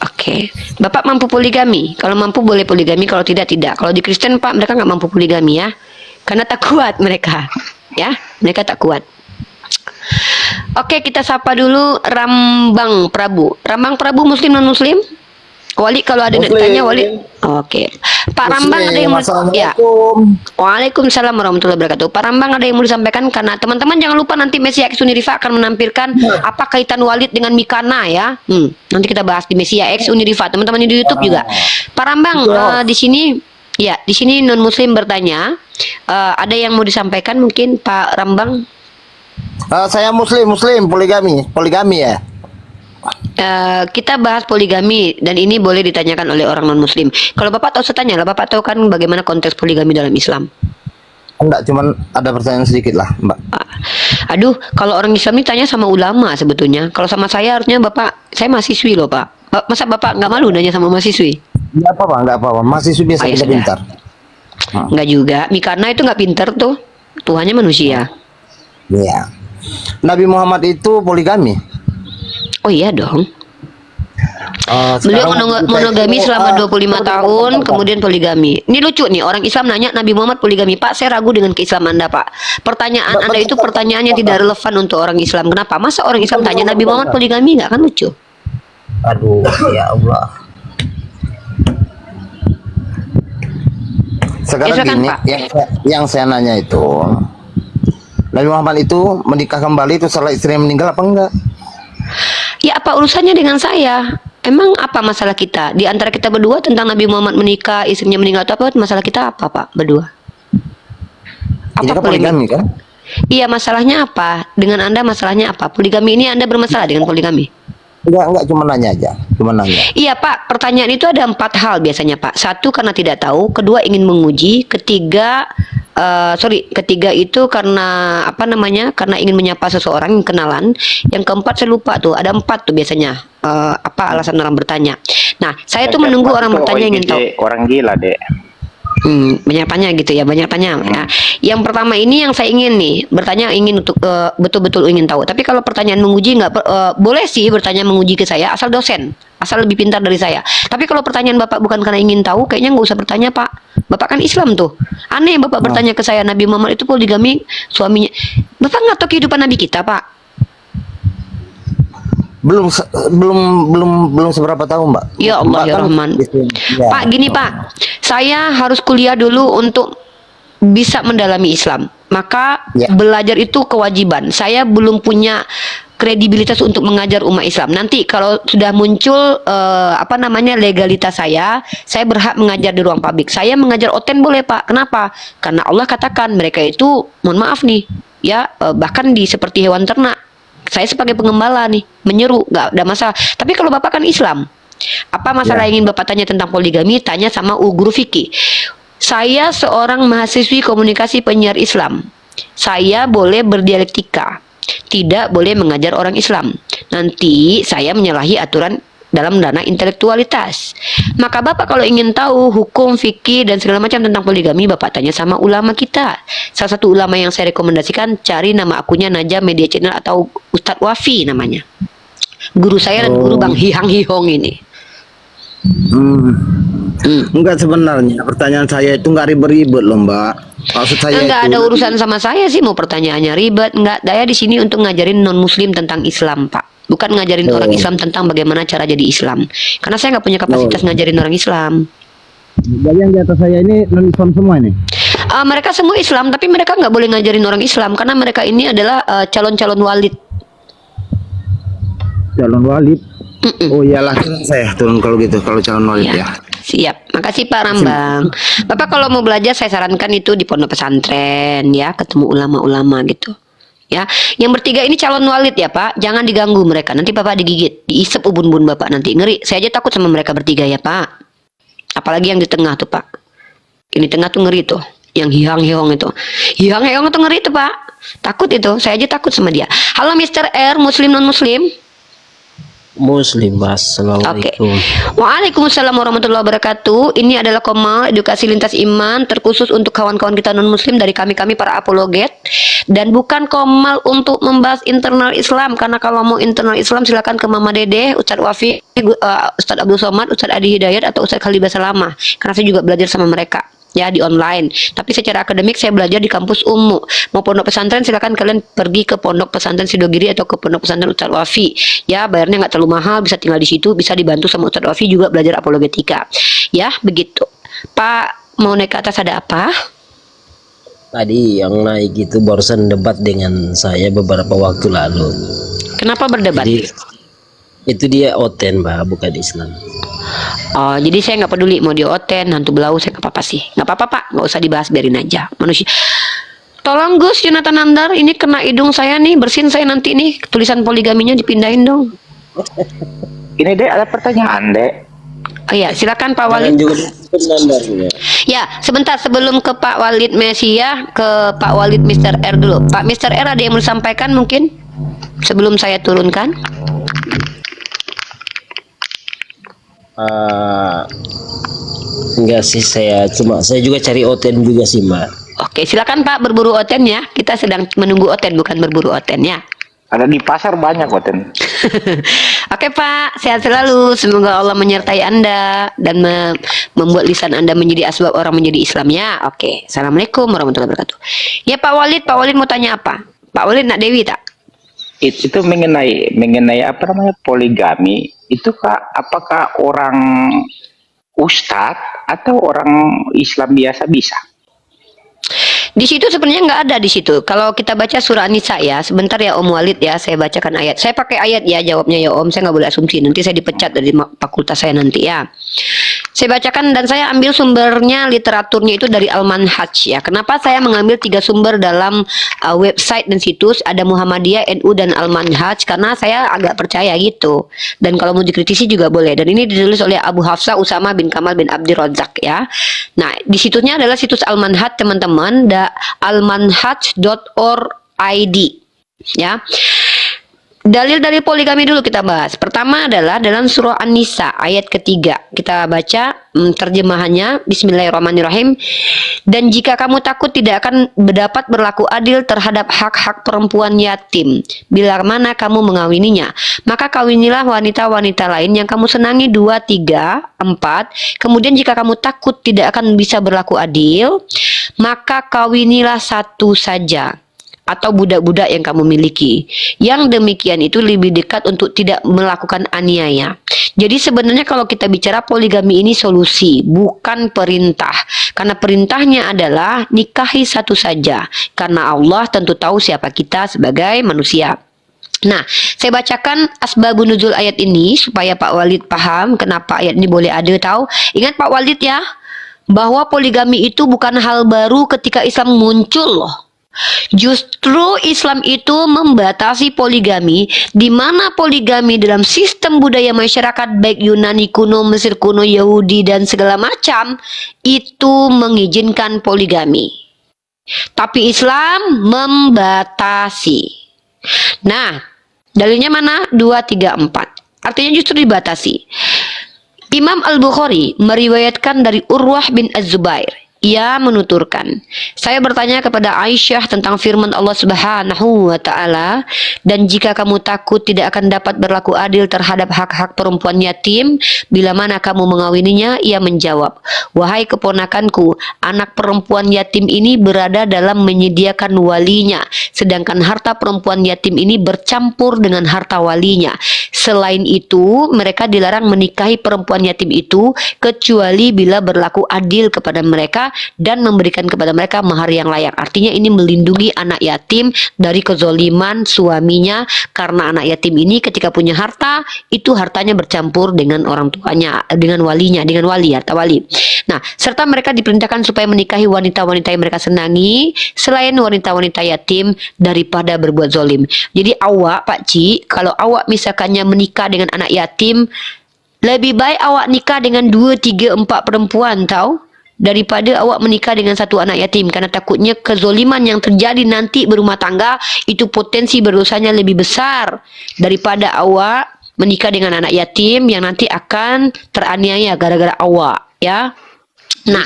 Oke. Bapak mampu poligami? Kalau mampu boleh poligami, kalau tidak, tidak. Kalau di Kristen, Pak, mereka nggak mampu poligami ya. Karena tak kuat mereka. Ya, mereka tak kuat. Oke, kita sapa dulu Rambang Prabu. Rambang Prabu Muslim non Muslim? Wali kalau ada yang tanya Wali. Oke. Pak Rambang ada yang mau ya. Waalaikumsalam warahmatullahi wabarakatuh. Pak Rambang ada yang mau disampaikan karena teman-teman jangan lupa nanti Mesia X Unirifa akan menampilkan apa kaitan Walid dengan Mikana ya. Nanti kita bahas di Mesia X Unirifa teman-teman di YouTube juga. Pak Rambang di sini ya, di sini non Muslim bertanya ada yang mau disampaikan mungkin Pak Rambang? Saya muslim poligami ya. Kita bahas poligami dan ini boleh ditanyakan oleh orang non muslim. Kalau Bapak tahu saya tanya lah, Bapak tahu kan bagaimana konteks poligami dalam Islam? Enggak, cuman ada pertanyaan sedikit lah, Mbak. Aduh, kalau orang Islam ini tanya sama ulama sebetulnya. Kalau sama saya harusnya Bapak, saya mahasiswi loh Pak. Masa Bapak nggak malu nanya sama mahasiswi? Enggak apa-apa, masih biasa ya kita sudah. pintar. Nggak juga, Mikana itu nggak pintar tuh. Tuhannya manusia. Iya. Nabi Muhammad itu poligami. Oh iya dong. Beliau Sekarang monogami kita itu, selama 25 tahun, kemudian poligami. Ini lucu nih, orang Islam nanya Nabi Muhammad poligami. Pak, saya ragu dengan keislaman Anda, Pak. Pertanyaan Anda itu pertanyaan yang tidak relevan untuk orang Islam. Kenapa? Masa orang Islam tanya Nabi Muhammad poligami? Nggak kan lucu? Aduh, ya Allah. Sekarang silakan, gini, Pak. yang saya nanya itu, Nabi Muhammad itu menikah kembali itu setelah istrinya meninggal apa enggak? Ya apa urusannya dengan saya? Emang apa masalah kita? Di antara kita berdua tentang Nabi Muhammad menikah, istrinya meninggal atau apa? Masalah kita apa, Pak? Berdua. Ini kan poligami? poligami kan? Iya, masalahnya apa? Dengan Anda masalahnya apa? Poligami ini Anda bermasalah dengan poligami? Enggak, cuma nanya aja, cuma nanya. Iya Pak, pertanyaan itu ada 4 hal biasanya Pak. Satu karena tidak tahu, kedua ingin menguji, ketiga itu karena apa namanya? Karena ingin menyapa seseorang, kenalan. Yang keempat saya lupa tuh, ada 4 tuh biasanya. Apa alasan orang bertanya? Nah, saya tuh menunggu orang bertanya ingin tahu. Orang gila deh. Banyak tanya gitu ya, banyak tanya. Ya. Yang pertama ini yang saya ingin nih bertanya, ingin untuk betul-betul ingin tahu. Tapi kalau pertanyaan menguji nggak boleh sih bertanya menguji ke saya asal dosen, asal lebih pintar dari saya. Tapi kalau pertanyaan Bapak bukan karena ingin tahu, kayaknya nggak usah bertanya Pak. Bapak kan Islam tuh. Aneh Bapak bertanya ke saya Nabi Muhammad itu poligami suaminya. Bapak nggak tahu kehidupan Nabi kita Pak. Belum seberapa tahun, Mbak. Ya Allah ya Rahman. Ya. Pak gini Pak, saya harus kuliah dulu untuk bisa mendalami Islam. Maka belajar itu kewajiban. Saya belum punya kredibilitas untuk mengajar umat Islam. Nanti kalau sudah muncul legalitas saya berhak mengajar di ruang publik. Saya mengajar oten boleh Pak. Kenapa? Karena Allah katakan mereka itu, mohon maaf nih, ya bahkan seperti hewan ternak. Saya sebagai pengembala nih menyeru, nggak ada masalah. Tapi kalau Bapak kan Islam, apa masalah ingin Bapak tanya tentang poligami? Tanya sama guru fikih. Saya seorang mahasiswi komunikasi penyiar Islam. Saya boleh berdialektika, tidak boleh mengajar orang Islam. Nanti saya menyalahi aturan dalam ranah intelektualitas. Maka Bapak kalau ingin tahu hukum, fikih dan segala macam tentang poligami, Bapak tanya sama ulama kita. Salah satu ulama yang saya rekomendasikan, cari nama akunnya Najah Media Channel atau Ustadz Wafi namanya. Guru saya dan guru Bang Hihang Hihong ini. Enggak, sebenarnya pertanyaan saya itu enggak ribet-ribet loh, Mbak. Maksud saya Enggak itu ada urusan sama saya sih, mau pertanyaannya ribet. Enggak, saya di sini untuk ngajarin non muslim tentang Islam, Pak. Bukan ngajarin orang Islam tentang bagaimana cara jadi Islam. Karena saya nggak punya kapasitas ngajarin orang Islam. Jadi yang di atas saya ini non Islam semua ini. Mereka semua Islam, tapi mereka nggak boleh ngajarin orang Islam karena mereka ini adalah calon-calon walid. Calon walid. Oh iyalah, saya turun kalau gitu, kalau calon walid ya. Siap, makasih Pak Rambang. Bapak kalau mau belajar saya sarankan itu di pondok pesantren ya, ketemu ulama-ulama gitu. Ya, yang bertiga ini calon walid ya Pak, jangan diganggu mereka. Nanti Bapak digigit, diisep ubun-ubun Bapak nanti ngeri. Saya aja takut sama mereka bertiga ya Pak. Apalagi yang di tengah tuh Pak. Ini tengah tuh ngeri tuh, yang hihang-hihong itu. Hihang-hihong itu ngeri tuh Pak. Takut itu, saya aja takut sama dia. Halo Mr. R, Muslim non Muslim? Muslim, Mas. Assalamualaikum. Waalaikumsalam warahmatullahi wabarakatuh. Ini adalah Komal edukasi lintas iman terkhusus untuk kawan-kawan kita non muslim dari kami para apologet, dan bukan Komal untuk membahas internal Islam, karena kalau mau internal Islam silakan ke Mama Dede, Ustadz Wafi, Ustadz Abdul Somad, Ustadz Adi Hidayat atau Ustadz Khalid Basalamah, karena saya juga belajar sama mereka ya di online. Tapi secara akademik saya belajar di kampus Ummu. Mau pondok pesantren silakan kalian pergi ke pondok pesantren Sidogiri atau ke pondok pesantren Ustadz Wafi. Ya, bayarnya nggak terlalu mahal, bisa tinggal di situ, bisa dibantu sama Ustadz Wafi juga belajar apologetika. Ya, begitu. Pak, mau naik ke atas ada apa? Tadi yang naik itu barusan debat dengan saya beberapa waktu lalu. Kenapa berdebat? Jadi, itu dia oten, Mbak, bukan Islam. Oh, jadi saya nggak peduli mau dia oten, hantu belau, saya nggak apa-apa sih. Nggak apa-apa Pak, nggak usah dibahas, biarin aja. Manusia. Tolong Gus Jonathan Andar, ini kena hidung saya nih, bersihin saya nanti nih, tulisan poligaminya dipindahin dong. Ini Dek, ada pertanyaan Dek. Oh iya, silakan Pak Walid. Ya, sebentar sebelum ke Pak Walid Mesia, ke Pak Walid Mr. R dulu. Pak Mr. R ada yang mau disampaikan mungkin sebelum saya turunkan? Enggak sih, saya juga cari oten juga sih, Mbak. Oke, silakan Pak, berburu oten ya. Kita sedang menunggu oten, bukan berburu oten ya. Ada di pasar banyak oten. Oke Pak, sehat selalu. Semoga Allah menyertai Anda dan membuat lisan Anda menjadi asbab orang menjadi Islam ya. Oke, Assalamualaikum warahmatullahi wabarakatuh. Ya Pak Walid mau tanya apa? Pak Walid nak Dewi tak? Itu mengenai apa namanya poligami. Itu apakah orang ustadz atau orang Islam biasa bisa? Di situ sebenarnya nggak ada di situ. Kalau kita baca surah An-Nisa ya, sebentar ya Om Walid ya, saya bacakan ayat. Saya pakai ayat ya jawabnya ya Om, saya nggak boleh asumsi. Nanti saya dipecat dari fakultas saya nanti ya. Saya bacakan dan saya ambil sumbernya, literaturnya itu dari Al-Manhaj ya. Kenapa saya mengambil 3 sumber dalam website dan situs, ada Muhammadiyah, NU dan Al-Manhaj, karena saya agak percaya gitu. Dan kalau mau dikritisi juga boleh. Dan ini ditulis oleh Abu Hafsah Usama bin Kamal bin Abdi Razak ya. Nah, di situsnya adalah situs Al-Manhaj teman-teman, almanhaj.org ya. Dalil-dalil poligami dulu kita bahas. Pertama adalah dalam surah An-Nisa ayat ketiga. Kita baca terjemahannya. Bismillahirrahmanirrahim. Dan jika kamu takut tidak akan dapat berlaku adil terhadap hak-hak perempuan yatim, bila mana kamu mengawininya, maka kawinilah wanita-wanita lain yang kamu senangi 2, 3, 4. Kemudian jika kamu takut tidak akan bisa berlaku adil, maka kawinilah satu saja, atau budak-budak yang kamu miliki. Yang demikian itu lebih dekat untuk tidak melakukan aniaya. Jadi sebenarnya kalau kita bicara poligami ini solusi, bukan perintah. Karena perintahnya adalah nikahi satu saja. Karena Allah tentu tahu siapa kita sebagai manusia. Nah, saya bacakan asbabun nuzul ayat ini supaya Pak Walid paham kenapa ayat ini boleh ada tahu. Ingat Pak Walid ya, bahwa poligami itu bukan hal baru ketika Islam muncul loh. Justru Islam itu membatasi poligami, di mana poligami dalam sistem budaya masyarakat baik Yunani kuno, Mesir kuno, Yahudi dan segala macam itu mengizinkan poligami. Tapi Islam membatasi. Nah, dalilnya mana? 2, 3, 4. Artinya justru dibatasi. Imam Al-Bukhari meriwayatkan dari Urwah bin Az-Zubair. Ia menuturkan, saya bertanya kepada Aisyah tentang firman Allah Subhanahu wa Ta'ala, dan jika kamu takut tidak akan dapat berlaku adil terhadap hak-hak perempuan yatim, bila mana kamu mengawininya? Ia menjawab, wahai keponakanku, anak perempuan yatim ini berada dalam menyediakan walinya, sedangkan harta perempuan yatim ini bercampur dengan harta walinya. Selain itu, mereka dilarang menikahi perempuan yatim itu kecuali bila berlaku adil kepada mereka dan memberikan kepada mereka mahar yang layak. Artinya ini melindungi anak yatim dari kezoliman suaminya, karena anak yatim ini ketika punya harta, itu hartanya bercampur dengan orang tuanya, dengan walinya, dengan wali, harta wali. Nah, serta mereka diperintahkan supaya menikahi wanita-wanita yang mereka senangi selain wanita-wanita yatim daripada berbuat zolim. Jadi awak, Pak Cik, kalau awak misalkannya menikah dengan anak yatim, lebih baik awak nikah dengan 2, 3, 4 perempuan tahu, daripada awak menikah dengan satu anak yatim, karena takutnya kezoliman yang terjadi nanti berumah tangga itu potensi berdosanya lebih besar daripada awak menikah dengan anak yatim yang nanti akan teraniaya gara-gara awak, ya. Nah,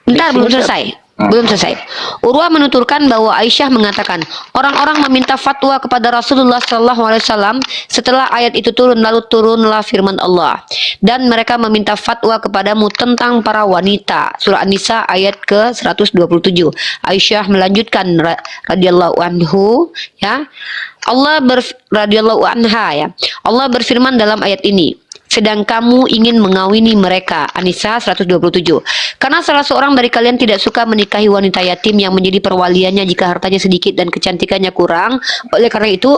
bentar, belum selesai. Belum selesai. Urwah menuturkan bahwa Aisyah mengatakan, orang-orang meminta fatwa kepada Rasulullah SAW setelah ayat itu turun, lalu turunlah firman Allah, dan mereka meminta fatwa kepadamu tentang para wanita. Surah An-Nisa ayat ke-127. Aisyah melanjutkan radhiyallahu anhu, ya. Radhiyallahu anha, ya. Allah berfirman dalam ayat ini, sedang kamu ingin mengawini mereka. An-Nisa 127. Karena salah seorang dari kalian tidak suka menikahi wanita yatim yang menjadi perwaliannya jika hartanya sedikit dan kecantikannya kurang. Oleh karena itu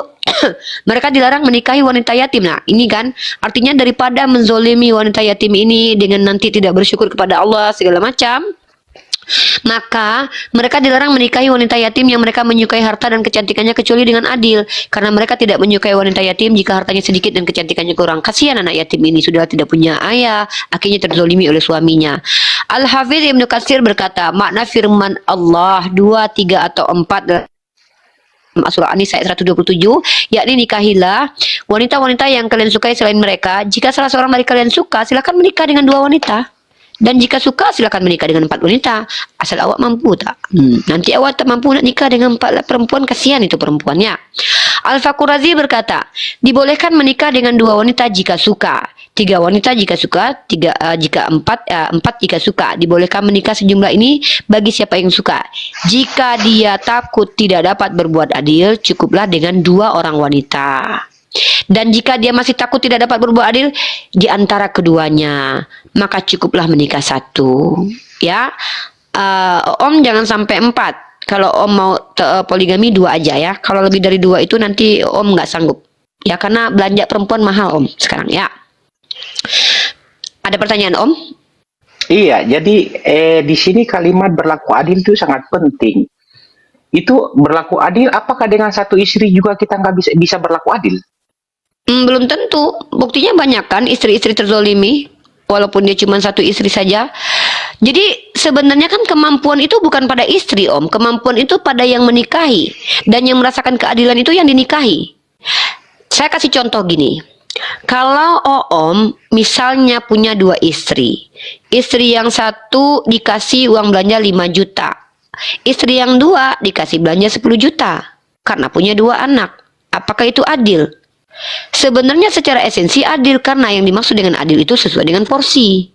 mereka dilarang menikahi wanita yatim. Nah, ini kan artinya daripada menzolimi wanita yatim ini dengan nanti tidak bersyukur kepada Allah segala macam, maka mereka dilarang menikahi wanita yatim yang mereka menyukai harta dan kecantikannya kecuali dengan adil, karena mereka tidak menyukai wanita yatim jika hartanya sedikit dan kecantikannya kurang. Kasihan anak yatim ini sudah tidak punya ayah, akhirnya terzolimi oleh suaminya. Al-Hafidz Ibnu Katsir berkata, makna firman Allah 2, 3 atau 4 Surah An-Nisa ayat 127, yakni nikahilah wanita-wanita yang kalian sukai selain mereka. Jika salah seorang dari kalian suka, silakan menikah dengan 2 wanita. Dan jika suka, silakan menikah dengan 4 wanita, asal awak mampu tak. Nanti awak tak mampu nak nikah dengan 4 perempuan, kasihan itu perempuannya. Al-Faqurazi berkata, dibolehkan menikah dengan 2 wanita jika suka, 3 wanita jika suka, 4 jika suka. Dibolehkan menikah sejumlah ini bagi siapa yang suka. Jika dia takut tidak dapat berbuat adil, cukuplah dengan 2 orang wanita. Dan jika dia masih takut tidak dapat berbuat adil di antara keduanya, maka cukuplah menikah 1. Ya, Om jangan sampai 4. Kalau Om mau poligami 2 aja ya. Kalau lebih dari 2 itu nanti Om nggak sanggup. Ya, karena belanja perempuan mahal Om sekarang ya. Ada pertanyaan Om? Iya, jadi di sini kalimat berlaku adil itu sangat penting. Itu berlaku adil, apakah dengan 1 istri juga kita nggak bisa berlaku adil? Belum tentu. Buktinya banyak kan istri-istri terzolimi, walaupun dia cuma 1 istri saja. Jadi sebenarnya kan kemampuan itu bukan pada istri Om, kemampuan itu pada yang menikahi, dan yang merasakan keadilan itu yang dinikahi. Saya kasih contoh gini, kalau Om misalnya punya 2 istri, istri yang 1 dikasih uang belanja 5 juta, istri yang 2 dikasih belanja 10 juta, karena punya 2 anak. Apakah itu adil? Sebenarnya secara esensi adil, karena yang dimaksud dengan adil itu sesuai dengan porsi.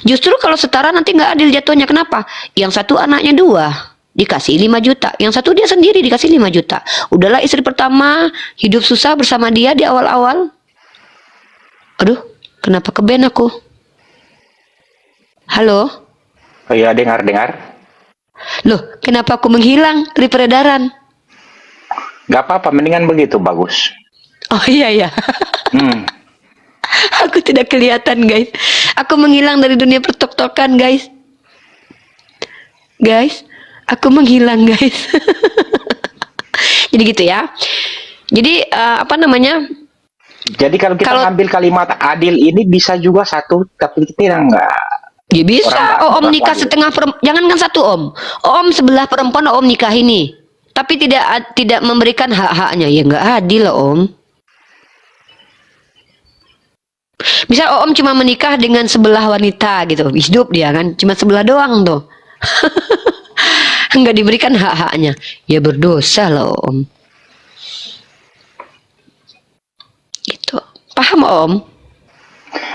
Justru kalau setara nanti nggak adil jatuhnya. Kenapa? Yang 1 anaknya 2 dikasih 5 juta, yang 1 dia sendiri dikasih 5 juta. Udahlah, istri pertama hidup susah bersama dia di awal-awal. Aduh, kenapa keben aku? Halo? Oh iya, dengar. Loh, kenapa aku menghilang dari peredaran? Gak apa-apa, mendingan begitu, bagus. Oh iya. Aku tidak kelihatan guys. Aku menghilang dari dunia pertok-tokan guys. Aku menghilang guys. Jadi gitu ya. Jadi apa namanya? Jadi kalau kita ambil kalimat adil ini bisa juga 1, tapi kita enggak. Ya bisa. Om nikah setengah perempuan. Jangankan 1 Om. Om sebelah perempuan Om nikah ini. Tapi tidak memberikan hak-haknya. Ya nggak adil lah Om. Misal Om cuma menikah dengan sebelah wanita gitu, hidup dia kan cuma sebelah doang tuh. Nggak diberikan hak-haknya, ya berdosa loh Om. Gitu. Paham Om?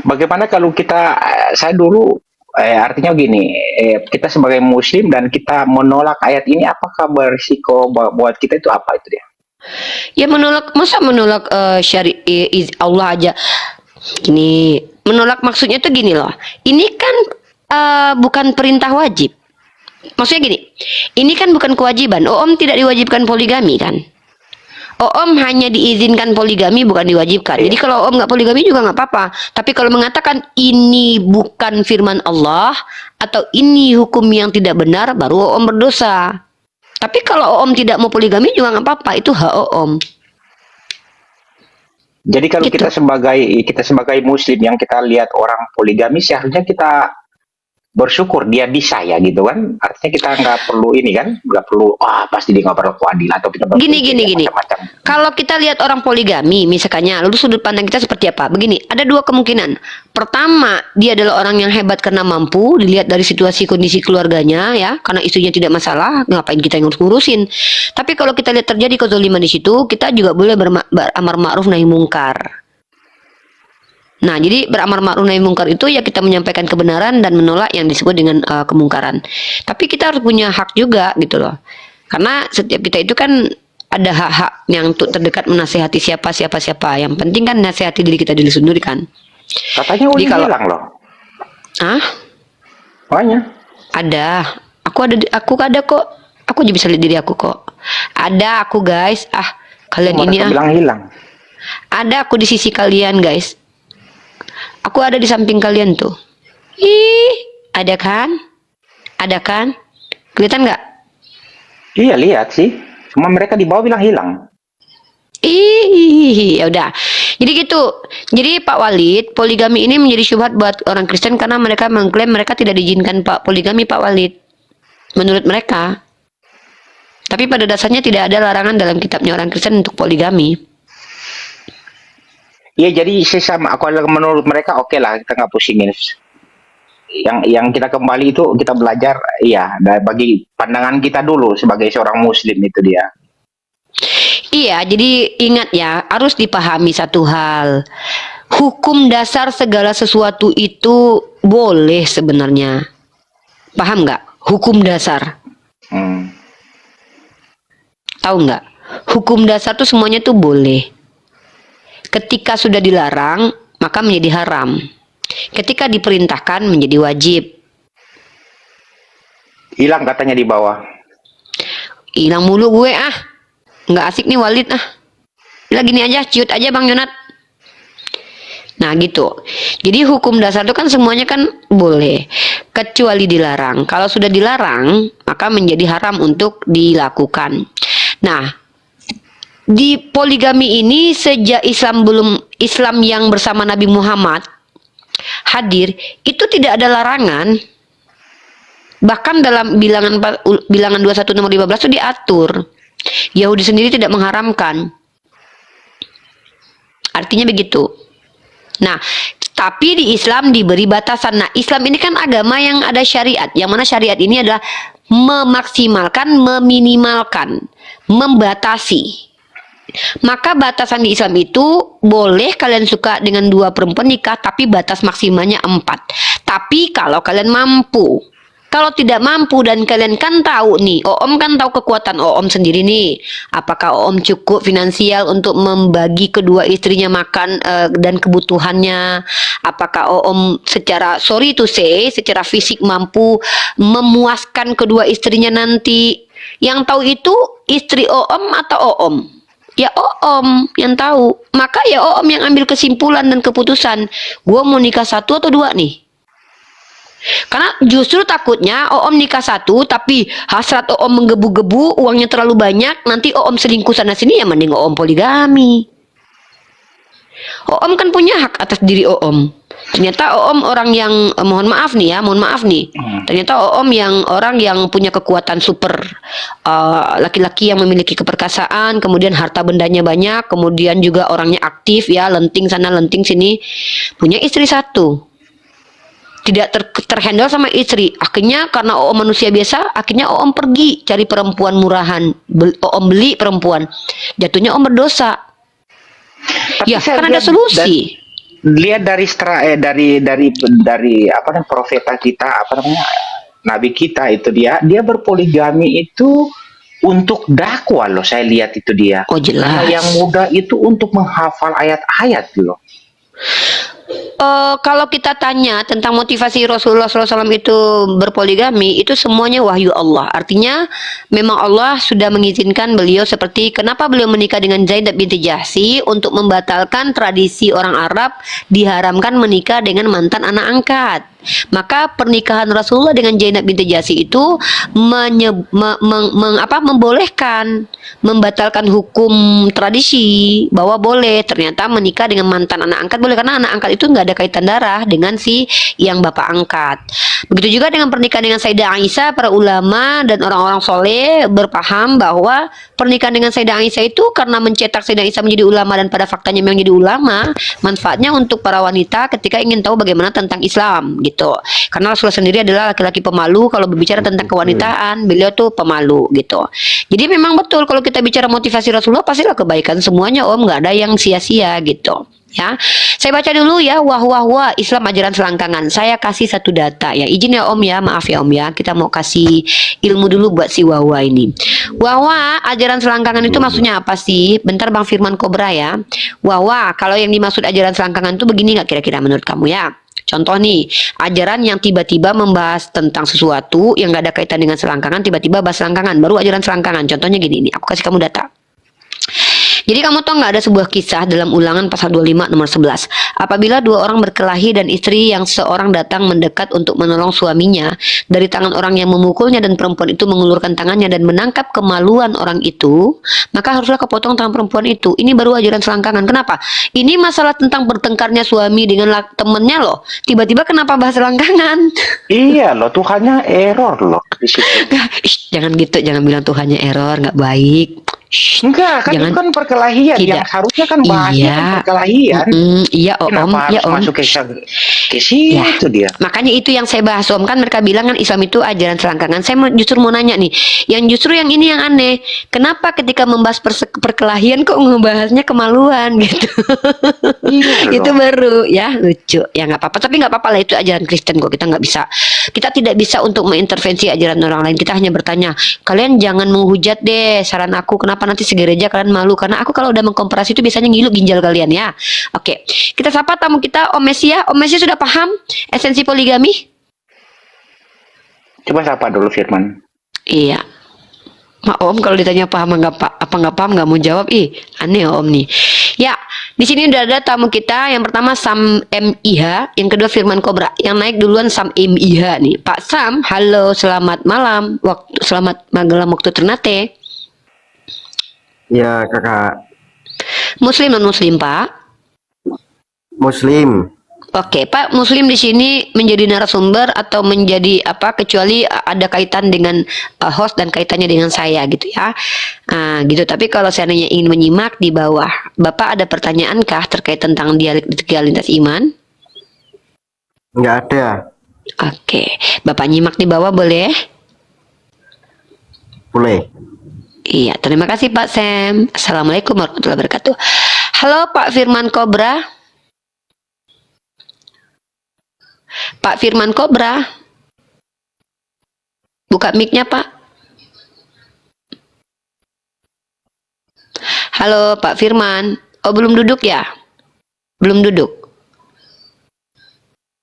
Bagaimana kalau kita, saya dulu, artinya gini, kita sebagai Muslim dan kita menolak ayat ini, apakah berisiko buat kita itu apa itu dia? Ya menolak, masa menolak Allah aja. Gini, menolak maksudnya tuh gini loh. Ini kan bukan perintah wajib. Maksudnya gini, ini kan bukan kewajiban. Om tidak diwajibkan poligami kan? Om hanya diizinkan poligami, bukan diwajibkan. Jadi kalau Om nggak poligami juga nggak apa-apa. Tapi kalau mengatakan ini bukan firman Allah atau ini hukum yang tidak benar, baru Om berdosa. Tapi kalau Om tidak mau poligami juga nggak apa-apa. Itu hak Om. Jadi kalau Gitu. kita sebagai Muslim yang kita lihat orang poligami, seharusnya kita bersyukur dia bisa ya gitu kan. Artinya kita nggak perlu ini kan, nggak perlu pasti dia nggak berlaku adil atau kita Gini. Kalau kita lihat orang poligami, misalnya, lalu sudut pandang kita seperti apa? Begini, ada dua kemungkinan. Pertama, dia adalah orang yang hebat karena mampu, dilihat dari situasi kondisi keluarganya, ya, karena istrinya tidak masalah, ngapain kita yang harus ngurusin. Tapi kalau kita lihat terjadi kezaliman di situ, kita juga boleh beramar ma'ruf nahi mungkar. Nah, jadi beramar ma'ruf nahi mungkar itu ya kita menyampaikan kebenaran dan menolak yang disebut dengan kemungkaran. Tapi kita harus punya hak juga gitu loh. Karena setiap kita itu kan ada hak-hak yang untuk terdekat menasehati siapa. Yang penting kan nasihati diri kita dulu sendiri kan. Katanya Jadi Uli kalau- hilang loh. Ah, Makanya. ada. Aku ada kok. Aku juga bisa lihat diri aku kok. Ada aku guys. Kalian ini Mereka bilang hilang. Ada aku di sisi kalian guys. Aku ada di samping kalian tuh. Ih, ada kan? Ada kan? Kelihatan nggak? Iya lihat sih. Cuma mereka di bawah bilang hilang. Ih, ya udah. Jadi gitu. Jadi Pak Walid, poligami ini menjadi syubhat buat orang Kristen karena mereka mengklaim mereka tidak diizinkan Pak poligami Pak Walid. Menurut mereka. Tapi pada dasarnya tidak ada larangan dalam kitabnya orang Kristen untuk poligami. Iya jadi sesama. Kalau menurut mereka oke lah kita nggak pusingin. Yang kita kembali itu kita belajar ya bagi pandangan kita dulu sebagai seorang Muslim itu dia. Iya, jadi ingat ya, harus dipahami satu hal. Hukum dasar segala sesuatu itu boleh sebenarnya. Paham nggak? Hukum dasar. Tahu nggak? Hukum dasar tuh semuanya tuh boleh. Ketika sudah dilarang, maka menjadi haram. Ketika diperintahkan menjadi wajib. Hilang katanya di bawah. Hilang mulu gue nggak asik nih Walid Lagi gini aja, ciut aja Bang Yonat. Nah gitu. Jadi hukum dasar itu kan semuanya kan boleh, kecuali dilarang. Kalau sudah dilarang, maka menjadi haram untuk dilakukan. Nah, di poligami ini sejak Islam yang bersama Nabi Muhammad hadir, itu tidak ada larangan. Bahkan dalam bilangan 21 nomor 15 itu diatur. Yahudi sendiri tidak mengharamkan. Artinya begitu. Nah, tapi di Islam diberi batasan. Nah, Islam ini kan agama yang ada syariat. Yang mana syariat ini adalah memaksimalkan, meminimalkan, membatasi. Maka batasan di Islam itu boleh kalian suka dengan 2 perempuan nikah, tapi batas maksimalnya 4. Tapi kalau kalian mampu. Kalau tidak mampu dan kalian kan tahu nih, Om kan tahu kekuatan Om sendiri nih. Apakah Om cukup finansial untuk membagi kedua istrinya makan dan kebutuhannya? Apakah Om secara secara fisik mampu memuaskan kedua istrinya nanti? Yang tahu itu istri Om atau Om? Ya Om yang tahu. Maka ya Om yang ambil kesimpulan dan keputusan. Gua mau nikah 1 atau 2 nih? Karena justru takutnya Om nikah 1 tapi hasrat Om menggebu-gebu, uangnya terlalu banyak, nanti Om selingkuh sana sini, ya mending Om poligami. Om kan punya hak atas diri Om. Ternyata Om orang yang mohon maaf nih. Ternyata Om yang orang yang punya kekuatan super, laki-laki yang memiliki keperkasaan, kemudian harta bendanya banyak, kemudian juga orangnya aktif ya, lenting sana lenting sini, punya istri satu. Tidak terhandle sama istri. Akhirnya karena Om manusia biasa, akhirnya Om pergi cari perempuan murahan. Om beli perempuan. Jatuhnya Om berdosa. Tapi Ya, saya kan ada lihat solusi. lihat dari apa namanya profeta kita, apa namanya nabi kita itu, dia berpoligami itu untuk dakwah loh, saya lihat itu dia. Oh, jelas. Karena yang muda itu untuk menghafal ayat-ayat loh. Kalau kita tanya tentang motivasi Rasulullah SAW itu berpoligami, itu semuanya wahyu Allah. Artinya memang Allah sudah mengizinkan beliau, seperti kenapa beliau menikah dengan Zainab binti Jahsy, untuk membatalkan tradisi orang Arab diharamkan menikah dengan mantan anak angkat. Maka pernikahan Rasulullah dengan Zainab binti Jahsy itu membolehkan, membatalkan hukum tradisi bahwa boleh ternyata menikah dengan mantan anak angkat boleh, karena anak angkat itu nggak ada kaitan darah dengan si yang bapak angkat. Begitu juga dengan pernikahan dengan Sayyidah Aisyah, para ulama dan orang-orang soleh berpaham bahwa pernikahan dengan Sayyidah Aisyah itu karena mencetak Sayyidah Aisyah menjadi ulama, dan pada faktanya memang jadi ulama, manfaatnya untuk para wanita ketika ingin tahu bagaimana tentang Islam gitu. Karena Rasulullah sendiri adalah laki-laki pemalu, kalau berbicara tentang kewanitaan beliau tuh pemalu gitu. Jadi memang betul kalau kita bicara motivasi Rasulullah pastilah kebaikan semuanya Om, nggak ada yang sia-sia gitu. Ya, saya baca dulu ya. Wah Islam ajaran selangkangan. Saya kasih satu data ya. Izin ya Om ya, maaf ya Om ya. Kita mau kasih ilmu dulu buat si Wawa ini. Wawa, ajaran selangkangan itu maksudnya apa sih? Bentar Bang Firman Kobra ya. Wawa, kalau yang dimaksud ajaran selangkangan itu begini nggak kira-kira menurut kamu ya? Contoh nih, ajaran yang tiba-tiba membahas tentang sesuatu yang gak ada kaitan dengan selangkangan, tiba-tiba bahas selangkangan, baru ajaran selangkangan. Contohnya gini nih, aku kasih kamu data. Jadi kamu tahu nggak ada sebuah kisah dalam Ulangan pasal 25 nomor 11. Apabila dua orang berkelahi dan istri yang seorang datang mendekat untuk menolong suaminya dari tangan orang yang memukulnya, dan perempuan itu mengulurkan tangannya dan menangkap kemaluan orang itu, maka haruslah kepotong tangan perempuan itu. Ini baru ajaran selangkangan. Kenapa? Ini masalah tentang bertengkarnya suami dengan temennya loh. Tiba-tiba kenapa bahas selangkangan? Iya loh, Tuhannya error loh di situ. Jangan gitu, jangan bilang Tuhannya error, nggak baik. Enggak, kan Jangan, itu kan perkelahian. tidak. Yang harusnya kan bahasnya Iya. kan perkelahian. Iya Om, Kenapa harus ya Om. masuk ke situ dia? Makanya itu yang saya bahas Om, kan mereka bilang kan Islam itu ajaran selangkangan. Saya justru mau nanya nih, yang justru yang ini yang aneh. Kenapa ketika membahas perkelahian kok ngebahasnya kemaluan gitu? Iya Itu loh. baru ya, lucu. Ya nggak apa-apa, tapi nggak apa-apa lah, itu ajaran Kristen kok. Kita tidak bisa untuk mengintervensi ajaran orang lain. Kita hanya bertanya, kalian jangan menghujat deh saran aku, kenapa nanti segereja kalian malu, karena aku kalau udah mengkomparasi itu biasanya ngilu ginjal kalian ya. Oke, kita sapa tamu kita Om Messi ya. Om Messi sudah paham esensi poligami? Coba sapa dulu Firman. Iya. Om kalau ditanya paham nggak paham nggak mau jawab, aneh Om nih. Ya, di sini udah ada tamu kita. Yang pertama Sam MIH, yang kedua Firman Kobra. Yang naik duluan Sam MIH nih. Pak Sam, halo, selamat malam. Selamat malam waktu Ternate. Ya kakak. Muslim non Muslim Pak? Muslim. Oke, Pak, Muslim di sini menjadi narasumber atau menjadi apa, kecuali ada kaitan dengan host dan kaitannya dengan saya gitu ya. Gitu. Tapi kalau seandainya ingin menyimak di bawah, Bapak ada pertanyaankah terkait tentang dialektika lintas iman? Nggak ada. Oke, Bapak nyimak di bawah boleh? Boleh. Iya, terima kasih Pak Sam. Assalamualaikum warahmatullahi wabarakatuh. Halo Pak Firman Kobra. Pak Firman Kobra. Buka mic-nya Pak. Halo Pak Firman. Oh, belum duduk ya? Belum duduk.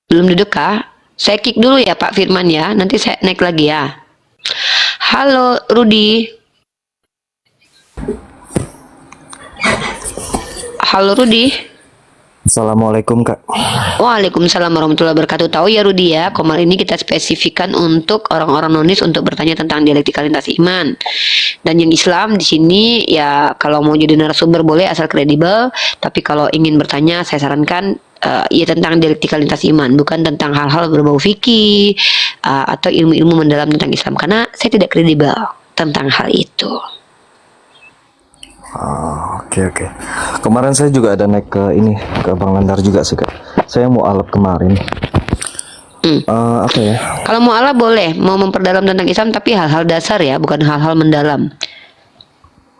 Belum duduk kah? Saya kick dulu ya Pak Firman ya. Nanti saya naik lagi ya. Halo Rudi. Halo Rudi. Assalamualaikum Kak. Waalaikumsalam warahmatullahi wabarakatuh. Tahu ya Rudi ya, Komal ini kita spesifikkan untuk orang-orang nonis untuk bertanya tentang dialektika lintas iman. Dan yang Islam di sini ya kalau mau jadi narasumber boleh asal kredibel, tapi kalau ingin bertanya saya sarankan ya tentang dialektika lintas iman, bukan tentang hal-hal berbau fikih atau ilmu-ilmu mendalam tentang Islam, karena saya tidak kredibel tentang hal itu. Oke. Kemarin saya juga ada naik ke Bang Landar juga sih Kak. Saya mau alap kemarin. Apa ya? Kalau mau Allah boleh, mau memperdalam tentang Islam tapi hal-hal dasar ya, bukan hal-hal mendalam.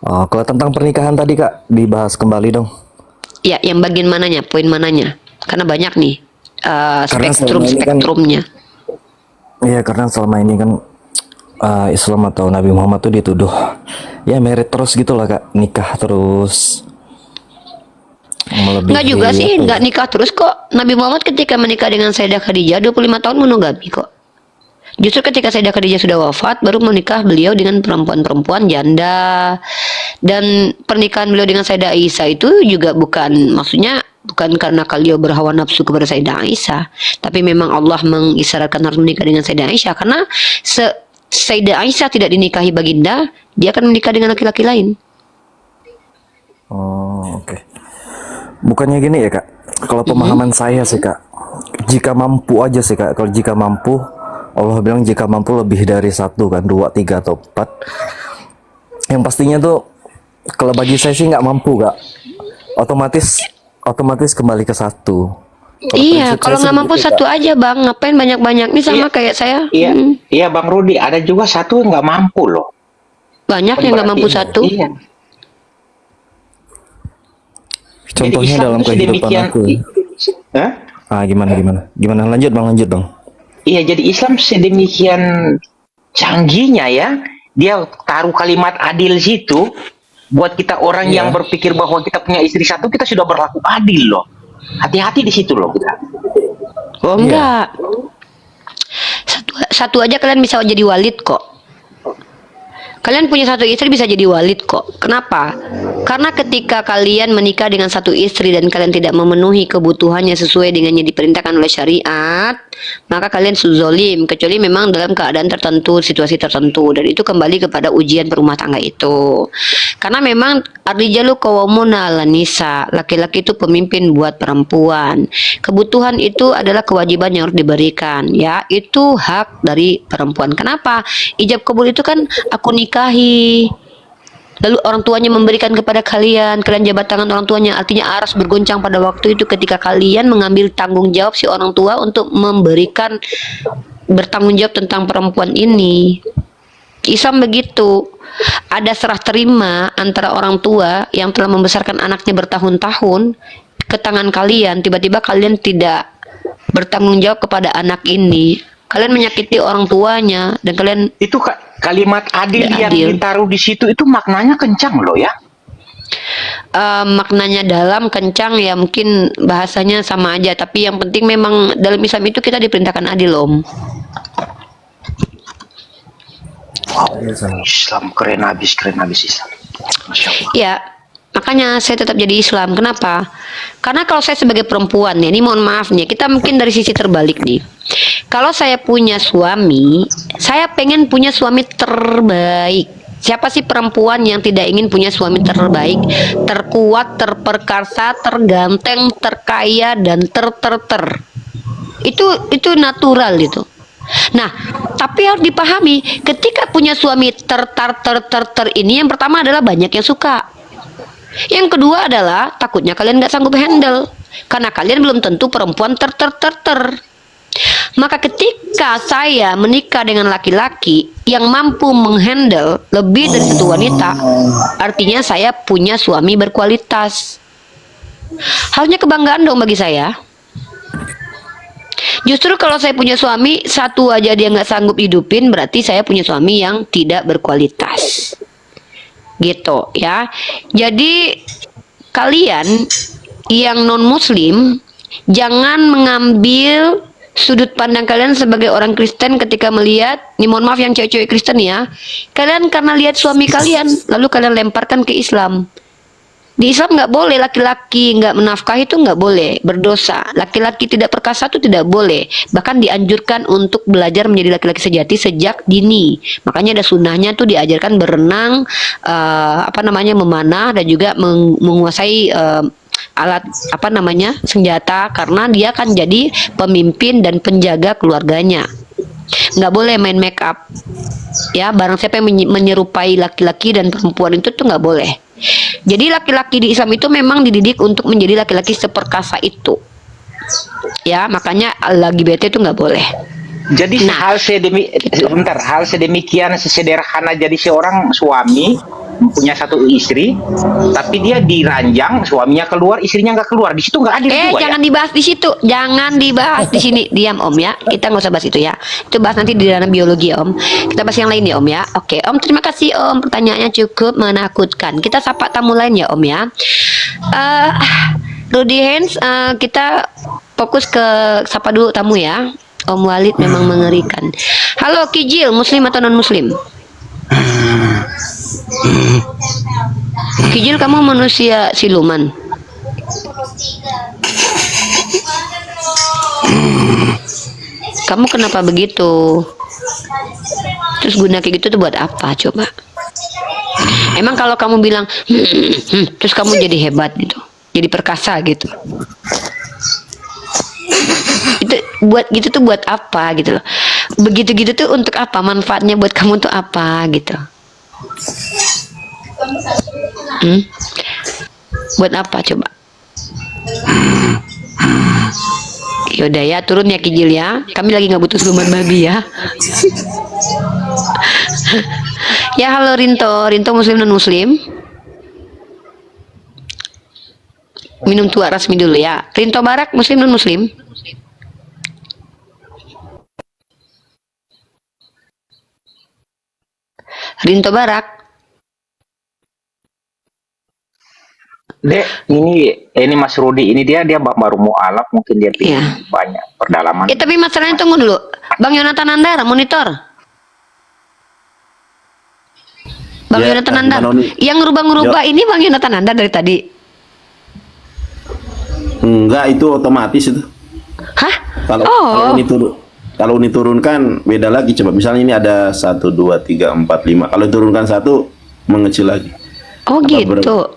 Kalau tentang pernikahan tadi Kak, dibahas kembali dong. Ya, yang bagian mananya, poin mananya? Karena banyak nih spektrumnya. Iya, karena selama ini kan Islam atau Nabi Muhammad tuh dituduh ya merit terus gitu lah Kak, nikah terus. Enggak juga sih, enggak nikah terus kok. Nabi Muhammad ketika menikah dengan Sayyidah Khadijah 25 tahun monogami kok. Justru ketika Sayyidah Khadijah sudah wafat baru menikah beliau dengan perempuan-perempuan janda. Dan pernikahan beliau dengan Sayyidah Aisyah itu juga bukan karena beliau berhawa nafsu kepada Sayyidah Aisyah, tapi memang Allah mengisyaratkan harus menikah dengan Sayyidah Aisyah karena Sayyidah Aisyah tidak dinikahi baginda, dia akan menikah dengan laki-laki lain. Oke. Bukannya gini ya Kak, kalau pemahaman saya sih Kak, jika mampu aja sih Kak, kalau jika mampu, Allah bilang jika mampu lebih dari 1 kan, 2, 3 atau 4. Yang pastinya tuh, kalau bagi saya sih nggak mampu Kak, otomatis kembali ke 1. Iya, kalau nggak mampu satu aja Bang, ngapain banyak-banyak nih sama kayak saya. Iya Bang Rudi, ada juga satu yang nggak mampu loh. Banyak yang nggak mampu satu. Iya. Contohnya dalam kehidupan aku. Gimana? Lanjut bang. Iya, jadi Islam sedemikian canggihnya ya, dia taruh kalimat adil situ buat kita orang yang berpikir bahwa kita punya istri satu, kita sudah berlaku adil loh. Hati-hati di situ loh kita. Oh enggak. Satu aja kalian bisa jadi walid kok. Kalian punya satu istri bisa jadi walid kok. Kenapa? Karena ketika kalian menikah dengan satu istri dan kalian tidak memenuhi kebutuhannya sesuai dengan yang diperintahkan oleh syariat, maka kalian zolim, kecuali memang dalam keadaan tertentu, situasi tertentu, dan itu kembali kepada ujian berumah tangga itu. Karena memang ar-rijalu qawwamuna 'alan nisa, laki-laki itu pemimpin buat perempuan. Kebutuhan itu adalah kewajiban yang harus diberikan, ya, itu hak dari perempuan. Kenapa? Ijab kabul itu kan aku nikahi, lalu orang tuanya memberikan kepada kalian jabat tangan orang tuanya, artinya aras bergoncang pada waktu itu ketika kalian mengambil tanggung jawab si orang tua untuk bertanggung jawab tentang perempuan ini. Islam begitu, ada serah terima antara orang tua yang telah membesarkan anaknya bertahun-tahun ke tangan kalian, tiba-tiba kalian tidak bertanggung jawab kepada anak ini, kalian menyakiti orang tuanya dan kalian itu kalimat adil yang ditaruh di situ itu maknanya kencang loh ya. Maknanya dalam, kencang ya, mungkin bahasanya sama aja, tapi yang penting memang dalam Islam itu kita diperintahkan adil Om. Wow, Islam keren habis Islam. Masya Allah. Ya, makanya saya tetap jadi Islam. Kenapa? Karena kalau saya sebagai perempuan ya, ini mohon maaf nih, kita mungkin dari sisi terbalik nih. Kalau saya punya suami, saya pengen punya suami terbaik. Siapa sih perempuan yang tidak ingin punya suami terbaik, terkuat, terperkasa, terganteng, terkaya, dan Itu natural itu. Nah, tapi harus dipahami, ketika punya suami ini, yang pertama adalah banyak yang suka. Yang kedua adalah takutnya kalian nggak sanggup handle, karena kalian belum tentu perempuan Maka ketika saya menikah dengan laki-laki yang mampu menghandle lebih dari satu wanita, artinya saya punya suami berkualitas. Harusnya kebanggaan dong bagi saya. Justru kalau saya punya suami satu aja dia nggak sanggup hidupin, berarti saya punya suami yang tidak berkualitas. Gitu ya. Jadi kalian yang non muslim jangan mengambil sudut pandang kalian sebagai orang Kristen ketika melihat, nih mohon maaf yang cewek-cewek Kristen ya, kalian karena lihat suami kalian lalu kalian lemparkan ke Islam. Di Islam nggak boleh laki-laki nggak menafkahi itu nggak boleh, berdosa. Laki-laki tidak perkasa itu tidak boleh. Bahkan dianjurkan untuk belajar menjadi laki-laki sejati sejak dini. Makanya ada sunnahnya tuh diajarkan berenang, memanah dan juga menguasai alat senjata, karena dia akan jadi pemimpin dan penjaga keluarganya. Nggak boleh main make up, ya. Barang siapa yang menyerupai laki-laki dan perempuan itu tuh nggak boleh. Jadi laki-laki di Islam itu memang dididik untuk menjadi laki-laki seperkasa itu, ya. Makanya LGBT itu nggak boleh. Jadi hal sedemikian sesederhana jadi seorang suami punya satu istri, tapi dia diranjang, suaminya keluar, istrinya nggak keluar. Di situ nggak adil juga, Jangan ya? dibahas di situ, jangan dibahas di sini. Diam Om ya, kita nggak usah bahas itu ya. Itu bahas nanti di dalam biologi Om. Kita bahas yang lain ya Om ya. Oke Om, terima kasih Om. Pertanyaannya cukup menakutkan. Kita sapa tamu lain ya Om ya. Rudy Hands, kita fokus ke sapa dulu tamu ya. Om Walid memang mengerikan. Halo Kijil, Muslim atau non Muslim? Kijil, kamu manusia siluman? Kamu kenapa begitu? Terus guna kayak gitu tuh buat apa coba? Emang kalau kamu bilang terus kamu jadi hebat gitu, jadi perkasa gitu, itu buat gitu tuh buat apa gitu loh? Begitu gitu tuh untuk apa? Manfaatnya buat kamu tuh apa gitu? Buat apa coba? Yaudah ya, turun ya Kijil ya. Kami lagi nggak butuh siluman babi ya. Ya halo Rinto Muslim non Muslim. Minum tua resmi dulu ya. Rinto Barak Muslim non Muslim. Rinto Barak. Dek, ini Mas Rudi, ini dia baru mau alaf, mungkin dia pilih banyak perdalaman. Ya tapi masalahnya tunggu dulu. Bang Yonatan Andar monitor. Bang Yonatan Andar. Yang ngerubah-ngerubah ini Bang Yonatan Andar dari tadi. Enggak, itu otomatis itu. Hah? Kalau ini turunkan beda lagi. Coba misalnya ini ada 1, 2, 3, 4, 5. Kalau turunkan 1 mengecil lagi. Oh gitu.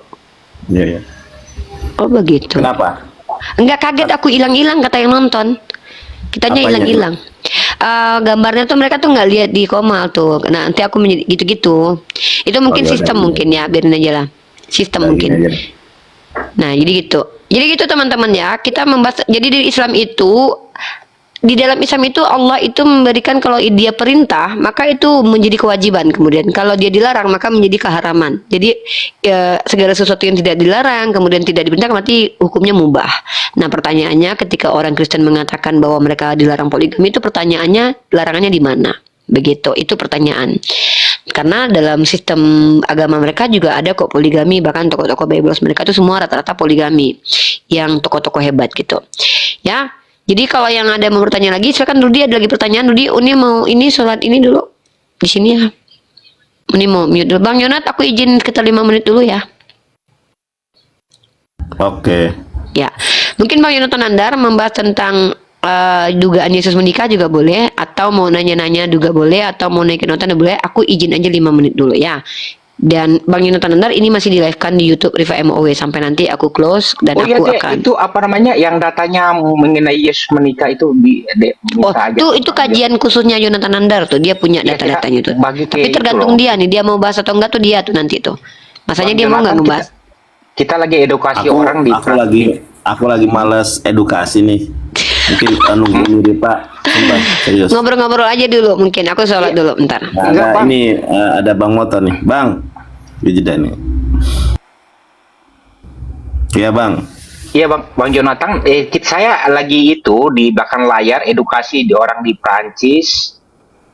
Iya. Oh begitu. Kenapa? Enggak kaget aku hilang-hilang kata yang nonton. Kitanya hilang-hilang. Gambarnya tuh mereka tuh nggak lihat di Komal tuh. Nah, nanti aku gitu-gitu. Itu mungkin sistem mungkin ya, biarin aja lah. Sistem mungkin. Nah, jadi gitu. Jadi gitu teman-teman ya. Kita membahas. Jadi di dalam Islam itu Allah itu memberikan, kalau dia perintah maka itu menjadi kewajiban, kemudian kalau dia dilarang maka menjadi keharaman. Jadi segala sesuatu yang tidak dilarang kemudian tidak diperintahkan berarti hukumnya mubah. Nah pertanyaannya, ketika orang Kristen mengatakan bahwa mereka dilarang poligami, itu pertanyaannya larangannya di mana? Begitu, itu pertanyaan. Karena dalam sistem agama mereka juga ada kok poligami, bahkan tokoh-tokoh Bible mereka itu semua rata-rata poligami, yang tokoh-tokoh hebat gitu ya. Jadi kalau yang ada mau bertanya lagi, silakan. Rudi ada lagi pertanyaan. Rudi, Uni mau ini sholat ini dulu di sini ya. Uni mau mute dulu. Bang Yonat, aku izin sekitar 5 menit dulu ya. Oke. Ya, mungkin Bang Yonatan Andar membahas tentang dugaan Yesus menikah juga boleh, atau mau nanya-nanya juga boleh, atau mau naikin nota boleh. Aku izin aja 5 menit dulu ya. Dan Bang Yonatan Andar ini masih di live-kan di YouTube Riva MOW sampai nanti aku close dan aku akan. Itu apa namanya yang datanya mengenai Yesus menikah itu itu kajian khususnya Yonatan Andar tuh, dia punya data-datanya tuh. Tapi tergantung dia nih, dia mau bahas atau enggak tuh dia tuh nanti tuh. Masanya dia mau nggak membahas? Kita lagi edukasi orang di. Aku lagi malas edukasi nih. Mungkin nunggu dulu Pak. Serius. Ngobrol-ngobrol aja dulu mungkin. Aku sholat dulu bentar. Nah, ini ada Bang Motor nih. Bang. Jeda nih. Iya Bang. Iya Bang Jonathan. Saya lagi itu di belakang layar edukasi di orang di Prancis,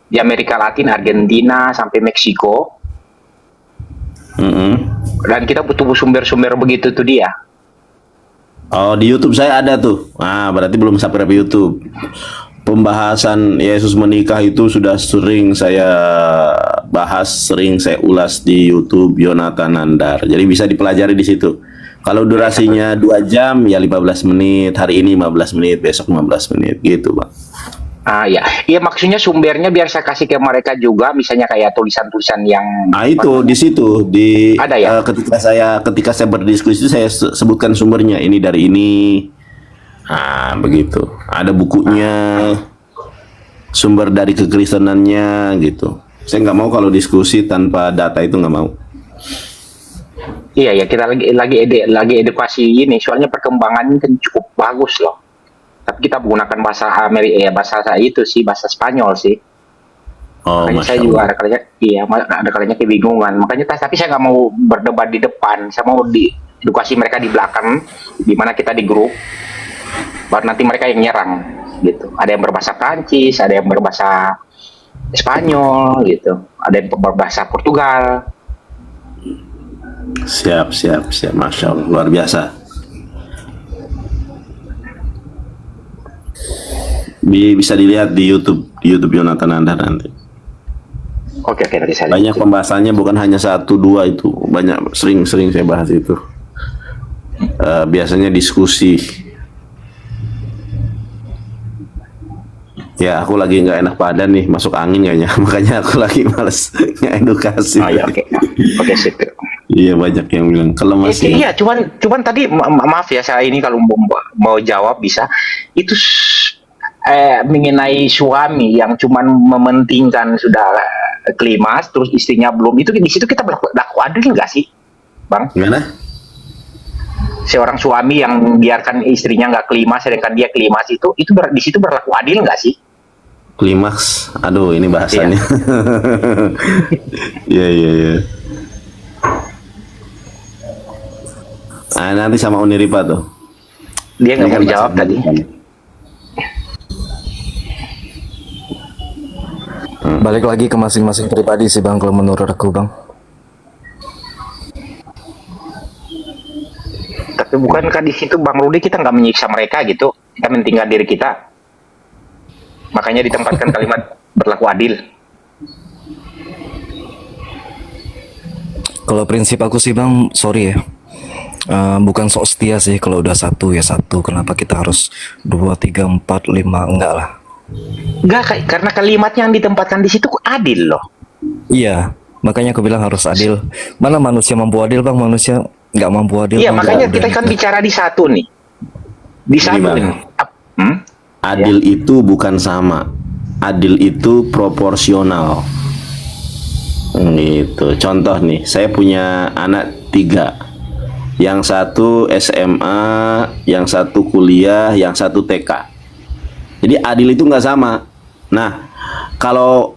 di Amerika Latin, Argentina sampai Meksiko. Dan kita butuh sumber-sumber begitu tuh dia. Oh, di YouTube saya ada tuh. Nah, berarti belum subscribe YouTube. Pembahasan Yesus menikah itu sudah sering saya bahas, sering saya ulas di YouTube Yonatan Andar. Jadi bisa dipelajari di situ. Kalau durasinya 2 jam ya 15 menit, hari ini 15 menit, besok 15 menit gitu, Bang. Ya, iya maksudnya sumbernya biar saya kasih ke mereka juga, misalnya kayak tulisan-tulisan yang. Itu di situ Ada ya? Ketika saya berdiskusi saya sebutkan sumbernya, ini dari ini. Begitu. Ada bukunya, sumber dari kekristenannya gitu. Saya nggak mau kalau diskusi tanpa data, itu nggak mau. Iya ya, kita lagi edukasi ini, soalnya perkembangannya kan cukup bagus loh. Tapi kita menggunakan bahasa bahasa itu sih, bahasa Spanyol sih. Makanya saya juga ada kalinya kebingungan. Makanya tapi saya nggak mau berdebat di depan, saya mau edukasi mereka di belakang, di mana kita di grup, baru nanti mereka yang nyerang gitu. Ada yang berbahasa Prancis, ada yang berbahasa Spanyol gitu, ada yang berbahasa Portugal. Siap, Masya Allah, luar biasa. Bisa dilihat di YouTube Yonatan Nandar nanti. Oke, nanti saya banyak pembahasannya, bukan hanya 1, 2 itu, banyak, sering saya bahas itu. Biasanya diskusi. Ya, aku lagi nggak enak badan nih, masuk angin kayaknya, makanya aku lagi males ngedukasi. Oke, sip. Iya, banyak yang bilang kelemas. Iya, cuman tadi maaf ya, saya ini kalau mau jawab bisa. Itu mengenai suami yang cuman mementingkan sudah klimas, terus istrinya belum, itu di situ kita berlaku adil nggak sih, Bang? Gimana? Seorang suami yang biarkan istrinya nggak klimas, sedangkan dia klimas, itu di situ berlaku adil nggak sih? Klimaks, aduh ini bahasanya. Iya. Nanti sama Uniripa tuh. Dia nggak mau jawab tadi. Balik lagi ke masing-masing pribadi sih Bang, kalau menurut aku Bang. Tapi bukankah di situ Bang Rudi kita nggak menyiksa mereka gitu, kita mentinggal diri kita, makanya ditempatkan kalimat berlaku adil. Kalau prinsip aku sih Bang, sorry ya, bukan sok setia sih. Kalau udah satu ya satu, kenapa kita harus 2, 3, 4, 5, enggak lah. Enggak, karena kalimatnya yang ditempatkan di situ adil loh. Iya, makanya aku bilang harus adil. Mana manusia mampu adil Bang, manusia nggak mampu adil. Iya, Bang, makanya kita kan bicara di satu nih. Di satu nih. Adil itu bukan sama. Adil itu proporsional. Gitu. Contoh nih, saya punya anak 3. Yang satu SMA, yang satu kuliah, yang satu TK. Jadi adil itu nggak sama. Nah, kalau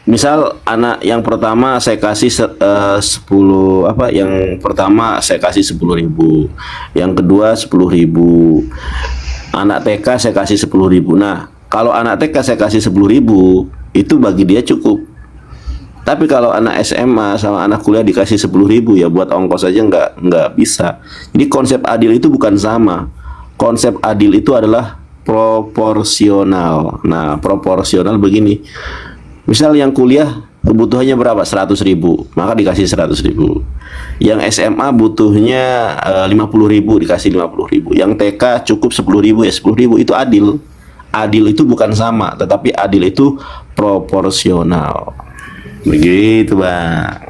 misal anak yang pertama saya kasih 10 yang pertama saya kasih 10.000, yang kedua 10.000, anak TK saya kasih 10.000. Nah, kalau anak TK saya kasih 10.000 itu bagi dia cukup. Tapi kalau anak SMA sama anak kuliah dikasih 10.000 ya buat ongkos aja nggak bisa. Jadi konsep adil itu bukan sama. Konsep adil itu adalah proporsional. Nah, proporsional begini. Misal yang kuliah kebutuhannya berapa? 100.000, maka dikasih 100.000. Yang SMA butuhnya 50.000, dikasih 50.000. Yang TK cukup 10.000 ya 10.000. Itu adil. Adil itu bukan sama, tetapi adil itu proporsional. Begitu Bang.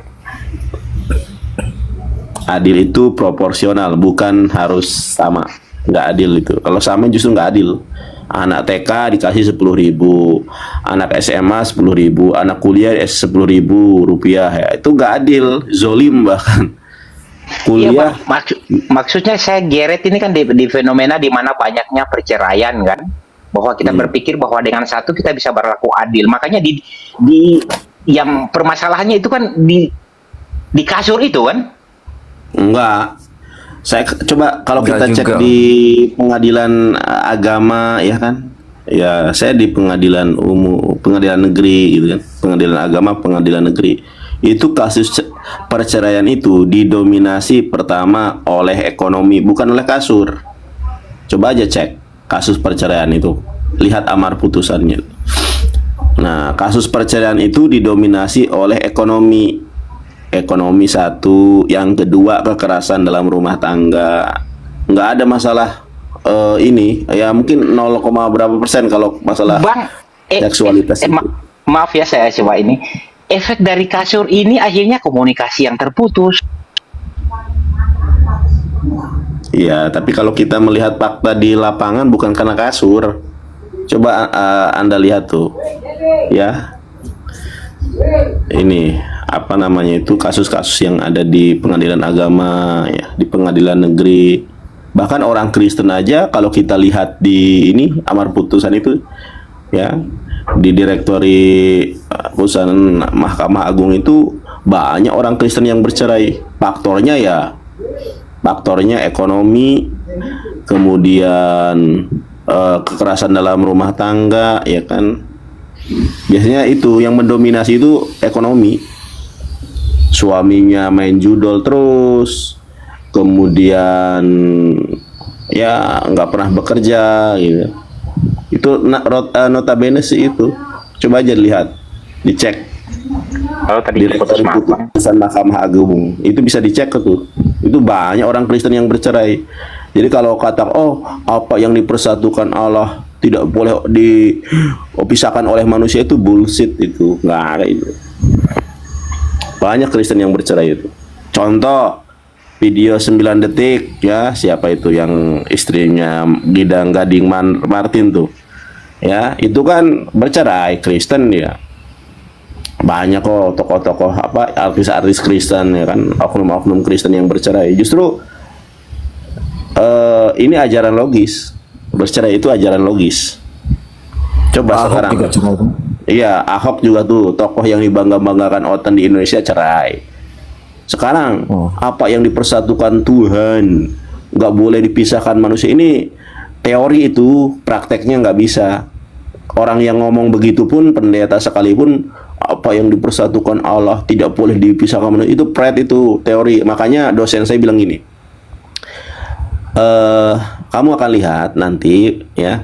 Adil itu proporsional, bukan harus sama. Nggak adil itu. Kalau sama justru nggak adil. Anak TK dikasih 10.000, anak SMA 10.000, anak kuliah 10.000 rupiah ya. Itu nggak adil, zolim bahkan. Kuliah. Iya, maksudnya saya geret ini kan di fenomena di mana banyaknya perceraian kan, bahwa kita berpikir bahwa dengan satu kita bisa berlaku adil. Makanya di yang permasalahannya itu kan di kasur itu kan? Enggak. Saya coba kalau kita Enggak cek juga. di pengadilan agama ya kan. Ya, saya di pengadilan umum, pengadilan negeri gitu kan. Pengadilan agama, pengadilan negeri. Itu kasus perceraian itu didominasi pertama oleh ekonomi, bukan oleh kasur. Coba aja cek kasus perceraian itu. Lihat amar putusannya. Nah, kasus perceraian itu didominasi oleh ekonomi. ekonomi satu, yang kedua kekerasan dalam rumah tangga. Nggak ada masalah ini ya, mungkin 0, berapa persen kalau masalah Bang, seksualitas itu. Maaf ya saya coba ini. Efek dari kasur ini akhirnya komunikasi yang terputus. Iya, tapi kalau kita melihat fakta di lapangan bukan karena kasur. Coba Anda lihat tuh, ya. Ini apa namanya itu, kasus-kasus yang ada di pengadilan agama, ya, di pengadilan negeri. Bahkan orang Kristen aja kalau kita lihat di ini amar putusan itu, ya, di direktori putusan Mahkamah Agung itu banyak orang Kristen yang bercerai. Faktornya ekonomi, kemudian kekerasan dalam rumah tangga, ya kan. Biasanya itu yang mendominasi itu ekonomi. Suaminya main judol terus, kemudian ya nggak pernah bekerja gitu. Itu notabene sih itu. Coba aja lihat, dicek. Kalau tadi Direktori putusan Mahkamah Agung itu bisa dicek tuh. Itu banyak orang Kristen yang bercerai. Jadi kalau kata apa yang dipersatukan Allah tidak boleh dipisahkan oleh manusia, itu bullshit, itu nggak ada itu. Banyak Kristen yang bercerai itu. Contoh video 9 detik ya, siapa itu yang istrinya Gidang Gading Martin tuh. Ya, itu kan bercerai Kristen ya. Banyak kok tokoh-tokoh artis-artis Kristen ya kan, oknum-oknum Kristen yang bercerai. Justru ini ajaran logis. Bercerai itu ajaran logis. Coba sekarang. Iya, Ahok juga tuh tokoh yang dibangga-banggakan Otan di Indonesia cerai. Sekarang apa yang dipersatukan Tuhan nggak boleh dipisahkan manusia, ini teori, itu prakteknya nggak bisa. Orang yang ngomong begitu pun pendeta sekalipun, apa yang dipersatukan Allah tidak boleh dipisahkan manusia, itu itu teori. Makanya dosen saya bilang gini, kamu akan lihat nanti ya,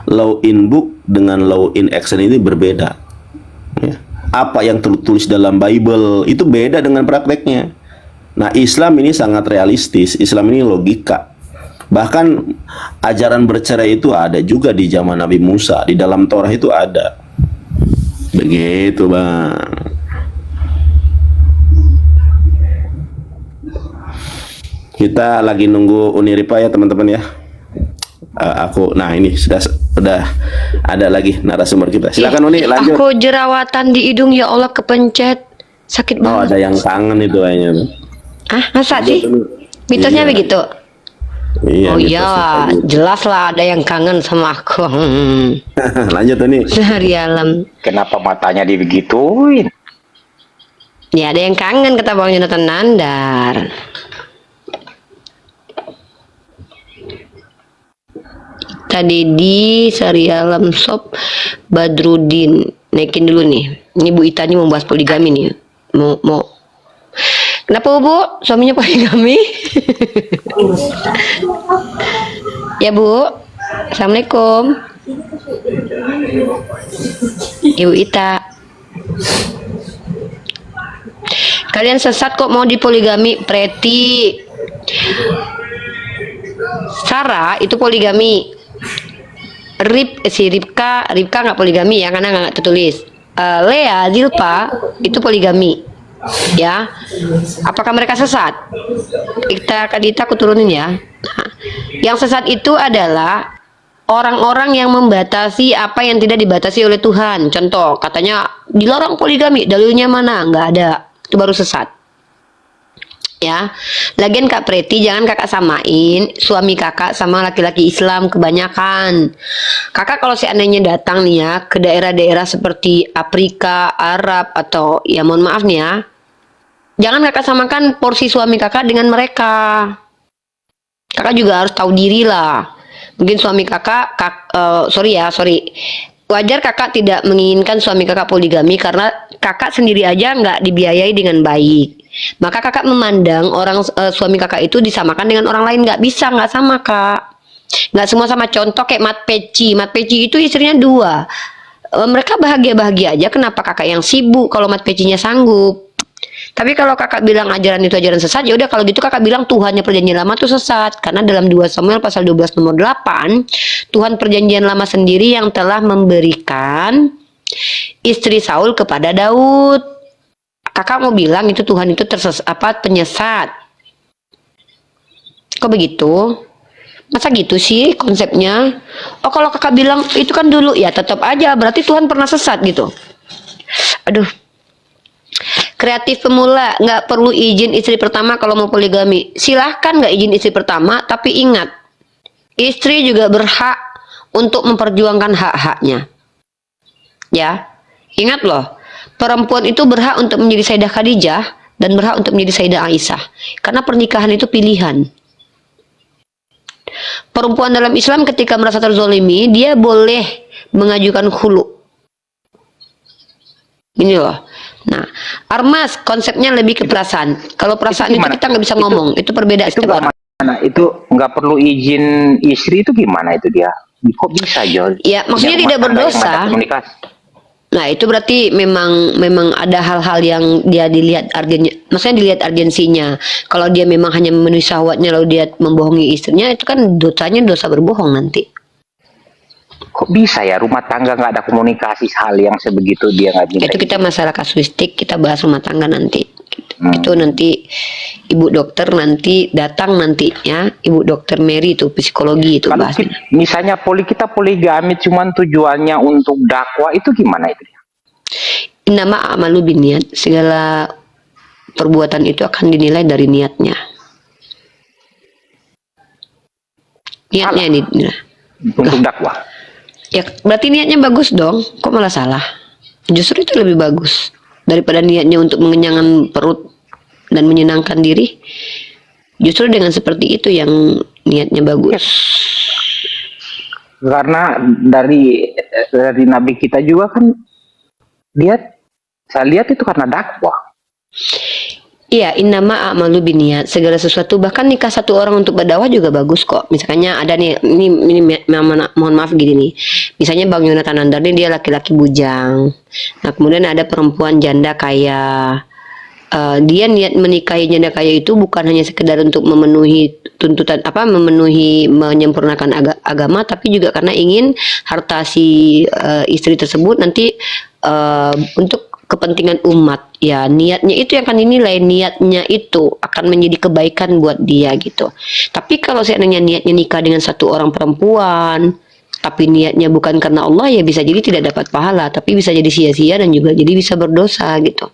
law in book dengan law in action ini berbeda ya. Apa yang tertulis dalam Bible itu beda dengan prakteknya. Nah, Islam ini sangat realistis, Islam ini logika. Bahkan ajaran bercerai itu ada juga di zaman Nabi Musa, di dalam Torah itu ada. Begitu, Bang. Kita lagi nunggu Uniripa ya, teman-teman ya. Nah ini sudah ada lagi narasumber kita. Silakan Uni, lanjut. Aku jerawatan di hidung, ya Allah, kepencet, sakit banget. Oh, ada yang kangen itu kayaknya. Masa sih? Mitosnya begitu? Iya, oh iya, jelas lah ada yang kangen sama aku. Lanjut Uni. Sehari alam. Kenapa matanya dibegituin? Ya ada yang kangen, kata Bang Jonathan Nandar. Tadi di Sari Alam Shop Badrudin, naikin dulu nih. Ini Bu Ita nih mau bahas poligami nih. Mau. Kenapa Bu? Suaminya poligami? Ya Bu. Assalamualaikum. Ibu Ita. Kalian sesat kok mau dipoligami, Preti. Sarah itu poligami. Ripka nggak poligami ya, karena nggak tertulis. Lea Zilpa itu poligami, ya. Apakah mereka sesat? Kita aku turunin ya. Nah, yang sesat itu adalah orang-orang yang membatasi apa yang tidak dibatasi oleh Tuhan. Contoh, katanya dilarang poligami, dalilnya mana? Nggak ada. Itu baru sesat. Ya, lagian Kak Preti, jangan kakak samain suami kakak sama laki-laki Islam kebanyakan. Kakak kalau seandainya datang nih ya ke daerah-daerah seperti Afrika, Arab, atau ya mohon maaf nih ya, jangan kakak samakan porsi suami kakak dengan mereka. Kakak juga harus tahu diri lah. Mungkin suami kakak, sorry. Wajar kakak tidak menginginkan suami kakak poligami karena kakak sendiri aja nggak dibiayai dengan baik. Maka kakak memandang suami kakak itu disamakan dengan orang lain, nggak bisa, nggak sama Kak. Nggak semua sama. Contoh kayak Mat Peci itu istrinya 2. Mereka bahagia-bahagia aja. Kenapa kakak yang sibuk kalau Mat Pecinya sanggup? Tapi kalau kakak bilang ajaran itu ajaran sesat, ya udah kalau gitu kakak bilang Tuhannya perjanjian lama itu sesat. Karena dalam 2 Samuel pasal 12 nomor 8, Tuhan perjanjian lama sendiri yang telah memberikan istri Saul kepada Daud. Kakak mau bilang itu Tuhan itu penyesat. Kok begitu? Masa gitu sih konsepnya? Oh, kalau kakak bilang itu kan dulu, ya tetap aja berarti Tuhan pernah sesat gitu. Aduh. Kreatif pemula, nggak perlu izin istri pertama kalau mau poligami. Silahkan nggak izin istri pertama, tapi ingat, istri juga berhak untuk memperjuangkan hak-haknya. Ya, ingat loh, perempuan itu berhak untuk menjadi Sayyidah Khadijah dan berhak untuk menjadi Sayyidah Aisyah. Karena pernikahan itu pilihan. Perempuan dalam Islam ketika merasa terzolimi, dia boleh mengajukan khulu. Ini loh. Nah, Armas konsepnya lebih ke perasaan. Kalau perasaan itu kita nggak bisa ngomong, itu perbedaan setiap orang. Itu nggak perlu izin istri itu gimana itu dia? Kok bisa Jol? Ya, maksudnya tidak berdosa. Nah, itu berarti memang ada hal-hal yang dia dilihat maksudnya dilihat urgensinya. Kalau dia memang hanya memenuhi syahwatnya lalu dia membohongi istrinya, itu kan dosanya dosa berbohong nanti. Kok bisa ya rumah tangga nggak ada komunikasi hal yang sebegitu dia nggak bisa? Itu kita masalah kasuistik, kita bahas rumah tangga nanti. Itu nanti ibu dokter nanti datang nanti ya, ibu dokter Mary itu psikologi itu bahas. Misalnya kita poligami cuman tujuannya untuk dakwah itu gimana itu? Nama amalu biniat, segala perbuatan itu akan dinilai dari niatnya. Niatnya ini untuk dakwah. Ya berarti niatnya bagus dong, kok malah salah? Justru itu lebih bagus daripada niatnya untuk mengenyangkan perut dan menyenangkan diri. Justru dengan seperti itu yang niatnya bagus. Karena dari Nabi kita juga kan saya lihat itu karena dakwah. Iya, innama a'malu biniat, segala sesuatu bahkan nikah satu orang untuk berdakwah juga bagus kok. Misalnya ada nih, ini mohon maaf gini nih. Misalnya Bang Yonatan Andar nih dia laki-laki bujang. Nah, kemudian ada perempuan janda kaya. Dia niat menikahi janda kaya itu bukan hanya sekedar untuk memenuhi tuntutan menyempurnakan agama, tapi juga karena ingin harta si istri tersebut nanti untuk kepentingan umat. Ya, niatnya itu yang akan dinilai, niatnya itu akan menjadi kebaikan buat dia gitu. Tapi kalau seandainya niatnya nikah dengan satu orang perempuan, tapi niatnya bukan karena Allah, ya bisa jadi tidak dapat pahala, tapi bisa jadi sia-sia dan juga jadi bisa berdosa gitu.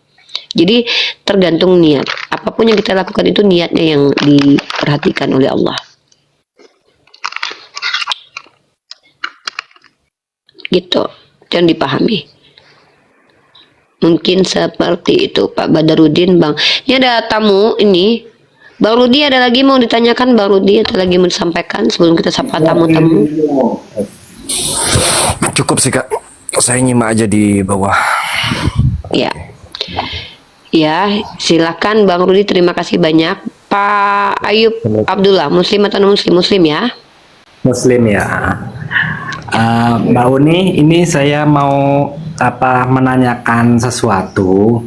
Jadi tergantung niat. Apapun yang kita lakukan itu niatnya yang diperhatikan oleh Allah. Gitu, yang dipahami. Mungkin seperti itu Pak Badarudin. Bang, ini ada tamu ini. Bang Rudi ada lagi mau ditanyakan? Bang Rudi ada lagi mau disampaikan sebelum kita sapa tamu-tamu? Cukup sih Kak, saya nyimak aja di bawah. Ya, ya silakan Bang Rudi, terima kasih banyak. Pak Ayub Abdullah, Muslim atau non Muslim? Muslim ya? Muslim ya. Mbak Uni, ini saya mau menanyakan sesuatu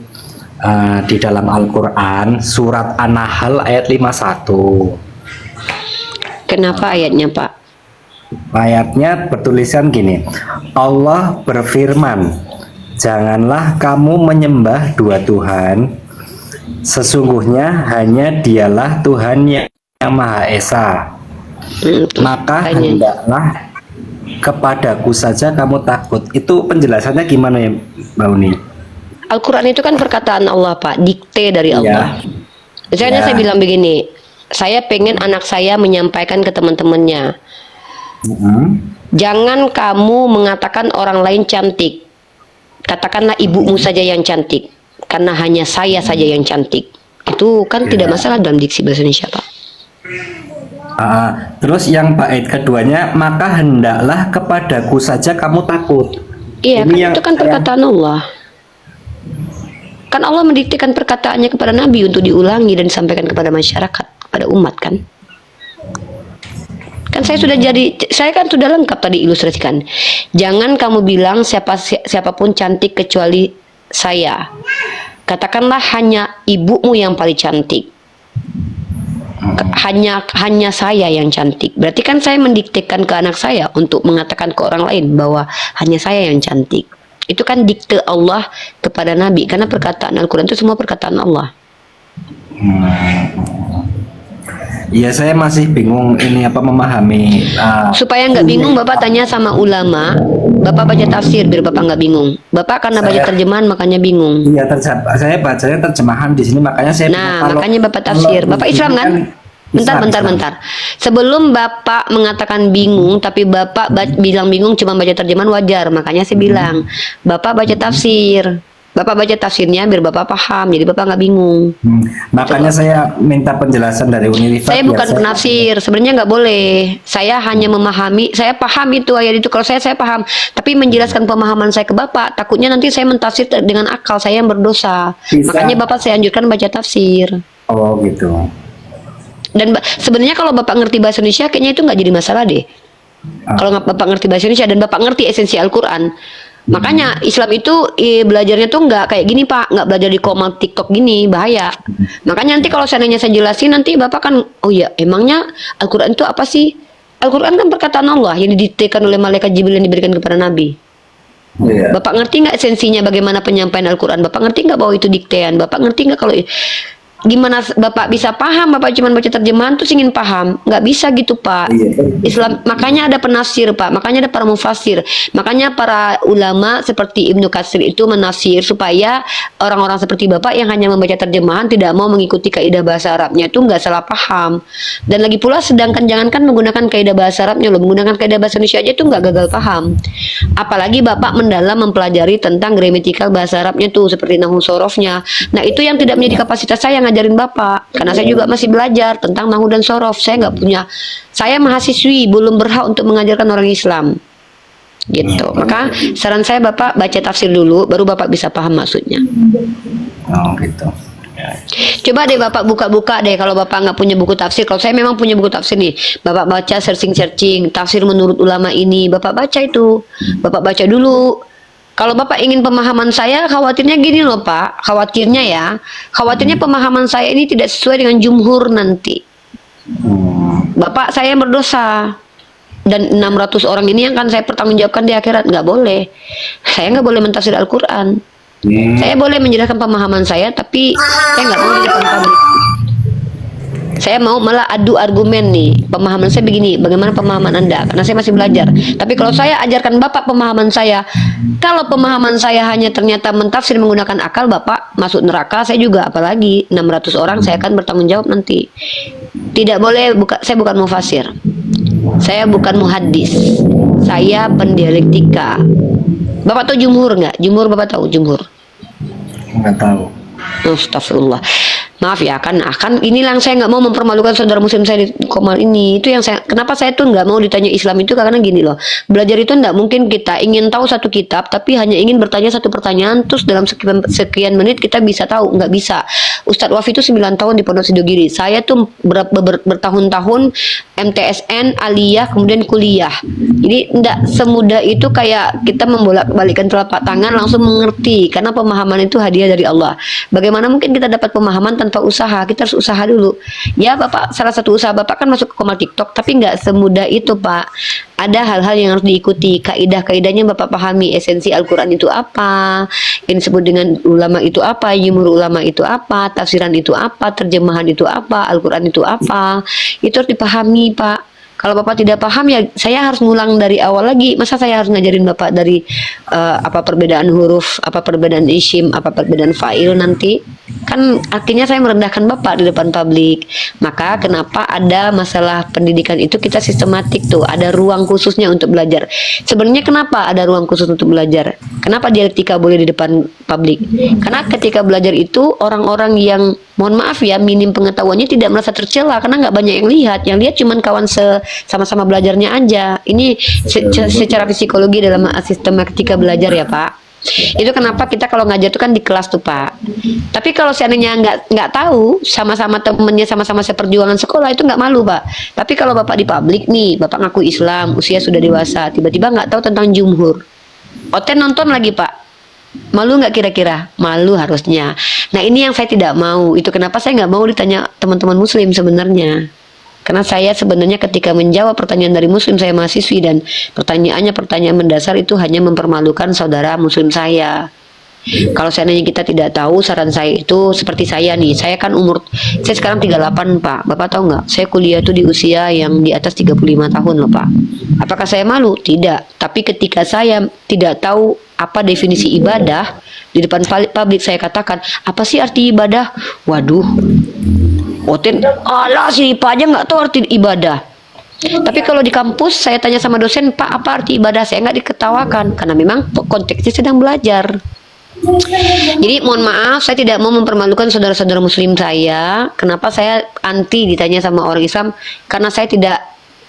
di dalam Al-Quran surat An-Nahl ayat 51. Kenapa ayatnya Pak? Ayatnya bertulisan gini, Allah berfirman, janganlah kamu menyembah dua Tuhan, sesungguhnya hanya dialah Tuhan yang Maha Esa. Maka hendaklah kepadaku saja kamu takut. Itu penjelasannya gimana ya Mbak Uni? Al-Quran itu kan perkataan Allah Pak, dikte dari Allah. Misalnya saya bilang begini, saya pengen anak saya menyampaikan ke teman-temannya, jangan kamu mengatakan orang lain cantik, katakanlah ibumu saja yang cantik, karena hanya saya saja yang cantik. Itu kan tidak masalah dalam diksi bahasa Indonesia Pak. Terus yang bait keduanya, maka hendaklah kepadaku saja kamu takut. Iya, kan itu kan perkataan Allah. Kan Allah mendiktekan perkataannya kepada Nabi untuk diulangi dan disampaikan kepada masyarakat, kepada umat kan. Kan saya kan sudah lengkap tadi ilustrasikan. Jangan kamu bilang siapapun cantik kecuali saya. katakanlah hanya ibumu yang paling cantik, hanya saya yang cantik, berarti kan saya mendiktekan ke anak saya untuk mengatakan ke orang lain bahwa hanya saya yang cantik. Itu kan dikte Allah kepada Nabi, karena perkataan Al-Quran itu semua perkataan Allah. Ya, saya masih bingung ini apa memahami. Supaya nggak bingung, Bapak tanya sama ulama, Bapak baca tafsir biar Bapak nggak bingung. Bapak karena baca terjemahan makanya bingung. Iya, saya bacanya terjemahan di sini, makanya saya. Makanya Bapak tafsir. Bapak Islam kan? Bentar. Sebelum Bapak mengatakan bingung, tapi Bapak bilang bingung cuma baca terjemahan, wajar. Makanya saya bilang, Bapak baca tafsir. Bapak baca tafsirnya biar Bapak paham, jadi Bapak nggak bingung. Makanya saya minta penjelasan dari Unirifat. Saya bukan penafsir, sebenarnya nggak boleh. Saya hanya memahami, saya paham itu ayat itu. Kalau saya paham, tapi menjelaskan pemahaman saya ke Bapak, takutnya nanti saya mentafsir dengan akal saya yang berdosa. Makanya Bapak saya anjurkan baca tafsir. Oh gitu. Dan sebenarnya kalau Bapak ngerti bahasa Indonesia, kayaknya itu nggak jadi masalah deh. Kalau Bapak ngerti bahasa Indonesia dan Bapak ngerti esensi Al-Quran. Makanya Islam itu belajarnya tuh nggak kayak gini Pak, nggak belajar di komal TikTok gini, bahaya. Makanya nanti kalau seandainya saya jelasin, nanti Bapak kan, oh ya emangnya Al-Quran itu apa sih? Al-Quran kan perkataan Allah yang didiktekan oleh malaikat Jibril yang diberikan kepada Nabi. Bapak ngerti nggak esensinya bagaimana penyampaian Al-Quran? Bapak ngerti nggak bahwa itu diktean? Bapak ngerti nggak kalau gimana Bapak bisa paham? Bapak cuma baca terjemahan terus ingin paham, nggak bisa gitu Pak. Islam, makanya ada penafsir Pak, makanya ada para mufasir, makanya para ulama seperti Ibnu Katsir itu menafsir supaya orang-orang seperti Bapak yang hanya membaca terjemahan tidak mau mengikuti kaidah bahasa Arabnya itu nggak salah paham. Dan lagi pula sedangkan jangankan menggunakan kaidah bahasa Arabnya loh, menggunakan kaidah bahasa Indonesia aja itu nggak gagal paham. Apalagi Bapak mendalam mempelajari tentang gramatikal bahasa Arabnya tuh seperti nahwu sorofnya. Nah itu yang tidak menjadi kapasitas saya ngajarin Bapak, karena saya juga masih belajar tentang nahwu dan sorof. Saya nggak punya, saya mahasiswi belum berhak untuk mengajarkan orang Islam gitu. Maka saran saya Bapak baca tafsir dulu, baru Bapak bisa paham maksudnya. Oh gitu. Coba deh Bapak buka-buka deh kalau Bapak nggak punya buku tafsir. Kalau saya memang punya buku tafsir nih, Bapak baca searching tafsir menurut ulama ini, Bapak baca itu, Bapak baca dulu. Kalau Bapak ingin pemahaman saya, khawatirnya gini loh Pak, khawatirnya pemahaman saya ini tidak sesuai dengan jumhur nanti. Bapak saya berdosa, dan 600 orang ini yang akan saya pertanggungjawabkan di akhirat, nggak boleh. Saya nggak boleh mentafsir Al-Quran. Saya boleh menjelaskan pemahaman saya, tapi saya nggak mau di depan publik. Saya mau malah adu argumen nih, pemahaman saya begini, bagaimana pemahaman Anda? Karena saya masih belajar. Tapi kalau saya ajarkan Bapak pemahaman saya, kalau pemahaman saya hanya ternyata mentafsir menggunakan akal, Bapak masuk neraka, saya juga, apalagi 600 orang saya akan bertanggung jawab nanti. Tidak boleh, saya bukan mufasir, saya bukan muhaddis, saya pendialektika. Bapak tahu jumhur nggak? Jumhur Bapak tahu jumhur? Nggak tahu. Astagfirullah. Maaf ya, kan inilah yang saya nggak mau mempermalukan saudara muslim saya di Komal ini. Itu yang saya, kenapa saya tuh nggak mau ditanya Islam itu, karena gini loh, belajar itu nggak mungkin kita ingin tahu satu kitab tapi hanya ingin bertanya satu pertanyaan terus dalam sekian menit kita bisa tahu, nggak bisa. Ustadz Wafi itu 9 tahun di Pondok Sidogiri, saya tuh bertahun-tahun MTSN, aliyah, kemudian kuliah. Jadi nggak semudah itu kayak kita membolak-balikkan telapak tangan langsung mengerti, karena pemahaman itu hadiah dari Allah. Bagaimana mungkin kita dapat pemahaman tanpa usaha? Kita harus usaha dulu. Ya Bapak, salah satu usaha Bapak kan masuk ke Komal TikTok, tapi nggak semudah itu Pak. Ada hal-hal yang harus diikuti, kaidah-kaidahnya Bapak pahami, esensi Al-Quran itu apa, yang disebut dengan ulama itu apa, jumhur ulama itu apa, tafsiran itu apa, terjemahan itu apa, Al-Quran itu apa, itu harus dipahami Pak. Kalau Bapak tidak paham ya saya harus ngulang dari awal lagi. Masa saya harus ngajarin Bapak dari apa perbedaan huruf, apa perbedaan isim, apa perbedaan fa'il nanti? Kan akhirnya saya merendahkan Bapak di depan publik. Maka kenapa ada masalah pendidikan itu kita sistematik tuh, ada ruang khususnya untuk belajar. Sebenarnya kenapa ada ruang khusus untuk belajar? Kenapa dialektika boleh di depan publik? Karena ketika belajar itu orang-orang yang mohon maaf ya minim pengetahuannya tidak merasa tercela, karena nggak banyak yang lihat. Yang lihat cuman kawan sama-sama belajarnya aja. Ini secara psikologi dalam sistem ketika belajar ya Pak. Itu kenapa kita kalau ngajar itu kan di kelas tuh Pak. Tapi kalau seandainya nggak tahu, sama-sama temennya sama-sama seperjuangan sekolah, itu nggak malu Pak. Tapi kalau Bapak di publik nih, Bapak ngaku Islam, usia sudah dewasa, tiba-tiba nggak tahu tentang jumhur, oten nonton lagi Pak. Malu nggak kira-kira? Malu harusnya. Nah ini yang saya tidak mau. Itu kenapa saya nggak mau ditanya teman-teman muslim sebenarnya. Karena saya sebenarnya ketika menjawab pertanyaan dari muslim, saya mahasiswi, dan pertanyaannya pertanyaan mendasar itu hanya mempermalukan saudara muslim saya. Kalau seandainya kita tidak tahu, saran saya itu seperti saya nih. Saya kan saya sekarang 38 Pak. Bapak tahu nggak? Saya kuliah itu di usia yang di atas 35 tahun loh Pak. Apakah saya malu? Tidak. Tapi ketika saya tidak tahu apa definisi ibadah, di depan publik saya katakan, apa sih arti ibadah? Waduh, Oten, alah si Pak aja nggak tahu arti ibadah. Tapi kalau di kampus saya tanya sama dosen, Pak apa arti ibadah? Saya nggak diketawakan karena memang konteksnya sedang belajar. Jadi mohon maaf, saya tidak mau mempermalukan saudara-saudara muslim saya. Kenapa saya anti ditanya sama orang Islam? Karena saya tidak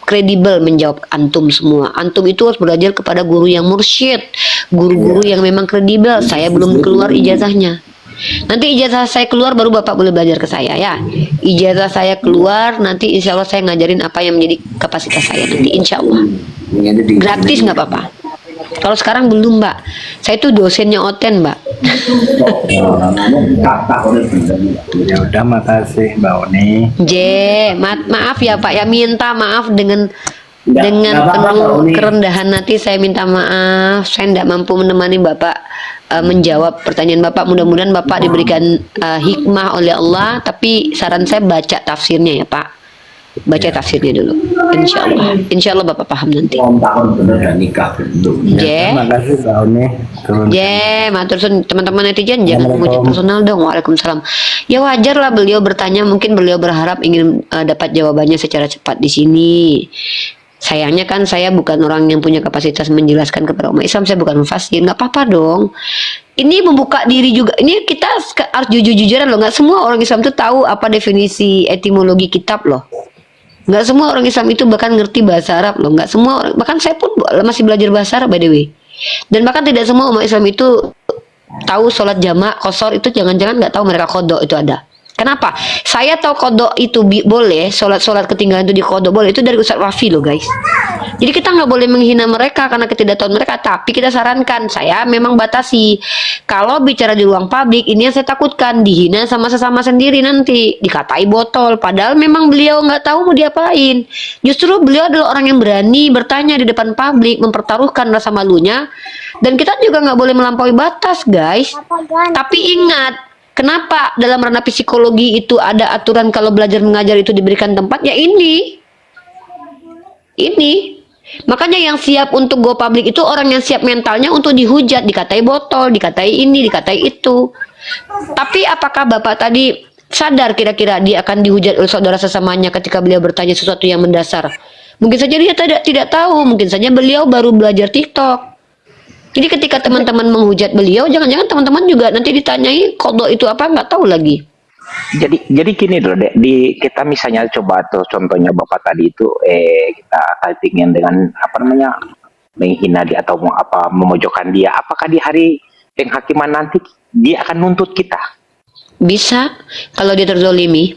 kredibel menjawab antum semua. Antum itu harus belajar kepada guru yang mursyid, guru-guru yang memang kredibel. Saya belum keluar ijazahnya. Nanti ijazah saya keluar baru Bapak boleh belajar ke saya ya. Ijazah saya keluar, nanti insya Allah saya ngajarin apa yang menjadi kapasitas saya nanti insya Allah. Gratis nggak apa-apa. Kalau sekarang belum Mbak. Saya itu dosennya Oten Mbak. Ya udah, makasih Mbak Oni. Maaf ya Pak ya, minta maaf dengan nggak apa-apa, Mbak penuh Oni. kerendahan hati saya minta maaf. Saya tidak mampu menemani Bapak menjawab pertanyaan Bapak. Mudah-mudahan Bapak diberikan hikmah oleh Allah. Tapi saran saya baca tafsirnya ya Pak. Baca tafsirnya dulu. Insya Allah Bapak paham nanti. Makasih Mbak Oni. Matur suwun teman-teman netizen, jangan menguji personal dong. Waalaikumsalam. Ya wajar lah beliau bertanya, mungkin beliau berharap ingin dapat jawabannya secara cepat di sini. Sayangnya kan saya bukan orang yang punya kapasitas menjelaskan kepada umat Islam, saya bukan mufasir, nggak apa-apa dong. Ini membuka diri juga. Ini kita harus jujur-jujuran loh. Nggak semua orang Islam itu tahu apa definisi etimologi kitab loh. Nggak semua orang Islam itu bahkan ngerti bahasa Arab loh. Nggak semua orang, bahkan saya pun masih belajar bahasa Arab by the way. Dan bahkan tidak semua umat Islam itu tahu sholat jamak, qasar itu jangan-jangan nggak tahu mereka qadha itu ada. Kenapa? Saya tahu qadha itu boleh, sholat ketinggalan itu di qadha boleh, itu dari Ustaz Wafi loh guys. Jadi kita nggak boleh menghina mereka karena ketidaktahuan mereka, tapi kita sarankan, saya memang batasi. Kalau bicara di ruang publik, ini yang saya takutkan, dihina sama sesama sendiri nanti, dikatai botol, padahal memang beliau nggak tahu mau diapain. Justru beliau adalah orang yang berani bertanya di depan publik, mempertaruhkan rasa malunya, dan kita juga nggak boleh melampaui batas guys. Tapi ingat, kenapa dalam ranah psikologi itu ada aturan kalau belajar mengajar itu diberikan tempat? Ya ini. Makanya yang siap untuk go public itu orang yang siap mentalnya untuk dihujat, dikatai botol, dikatai ini, dikatai itu. Tapi apakah Bapak tadi sadar kira-kira dia akan dihujat oleh saudara sesamanya ketika beliau bertanya sesuatu yang mendasar? Mungkin saja dia tidak tahu, mungkin saja beliau baru belajar TikTok. Jadi ketika teman-teman menghujat beliau, jangan-jangan teman-teman juga nanti ditanyai qadha itu apa, nggak tahu lagi. Jadi gini loh Dek, kita misalnya coba tuh contohnya Bapak tadi itu kita typingin dengan apa namanya menghina dia atau memojokkan dia, apakah di hari penghakiman nanti dia akan nuntut kita? Bisa, kalau dia terzolimi.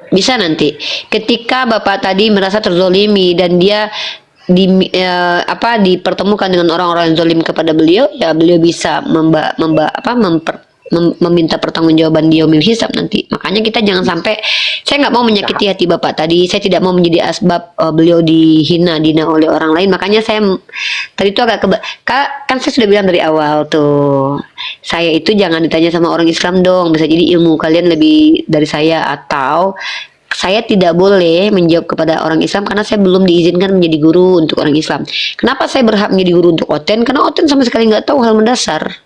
Bisa nanti. Ketika Bapak tadi merasa terzolimi dan dia dipertemukan dengan orang-orang yang zalim kepada beliau, ya beliau bisa meminta pertanggungjawaban di yaumil hisab nanti. Makanya kita jangan sampai, saya nggak mau menyakiti hati Bapak tadi, saya tidak mau menjadi asbab beliau dihina oleh orang lain. Makanya saya tadi itu kan saya sudah bilang dari awal tuh, saya itu jangan ditanya sama orang Islam dong, bisa jadi ilmu kalian lebih dari saya, atau saya tidak boleh menjawab kepada orang Islam karena saya belum diizinkan menjadi guru untuk orang Islam. Kenapa saya berhak menjadi guru untuk Oten? Karena Oten sama sekali nggak tahu hal mendasar.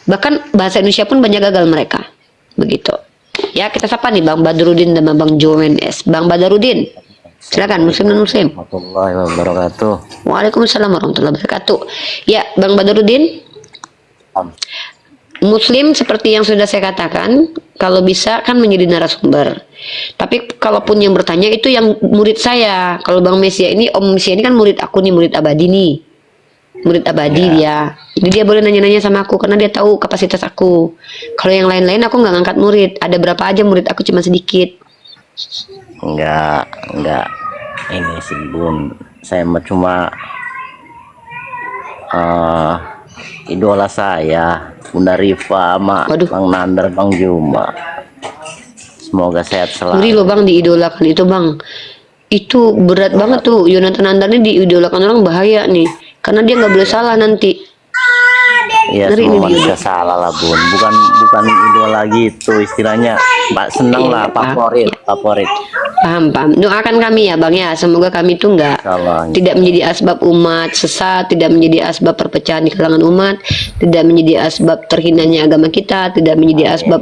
Bahkan bahasa Indonesia pun banyak gagal mereka. Begitu. Ya, kita sapa nih Bang Badrudin dan Bang Jomen S. Bang Badrudin, silakan muslim dan muslim. Warahmatullahi wabarakatuh. Waalaikumsalam warahmatullahi wabarakatuh. Ya, Bang Badrudin. Muslim seperti yang sudah saya katakan, kalau bisa kan menjadi narasumber. Tapi kalaupun yang bertanya itu yang murid saya. Kalau Bang Mesia ini, Om Mesia ini kan murid aku nih, murid abadi nih. Murid abadi dia. Jadi dia boleh nanya-nanya sama aku karena dia tahu kapasitas aku. Kalau yang lain-lain aku nggak ngangkat murid. Ada berapa aja murid aku cuma sedikit. Enggak. Ini sih Bun. Saya cuma idola saya Bunda Rifa sama Bang Nandar, Bang Juma. Semoga sehat selalu. Ngeri loh Bang diidolakan itu Bang. Itu berat banget tuh. Yonatan Nandar ini diidolakan orang bahaya nih. Karena dia nggak boleh salah nanti. Ya Ngeri semua nih manusia salah lah Bun. Bukan idola gitu istilahnya. Mbak senang lah, favorit. Paham. Doakan kami ya Bang ya. Semoga kami tuh tidak menjadi asbab umat sesat, tidak menjadi asbab perpecahan di kalangan umat, tidak menjadi asbab terhinanya agama kita, tidak menjadi asbab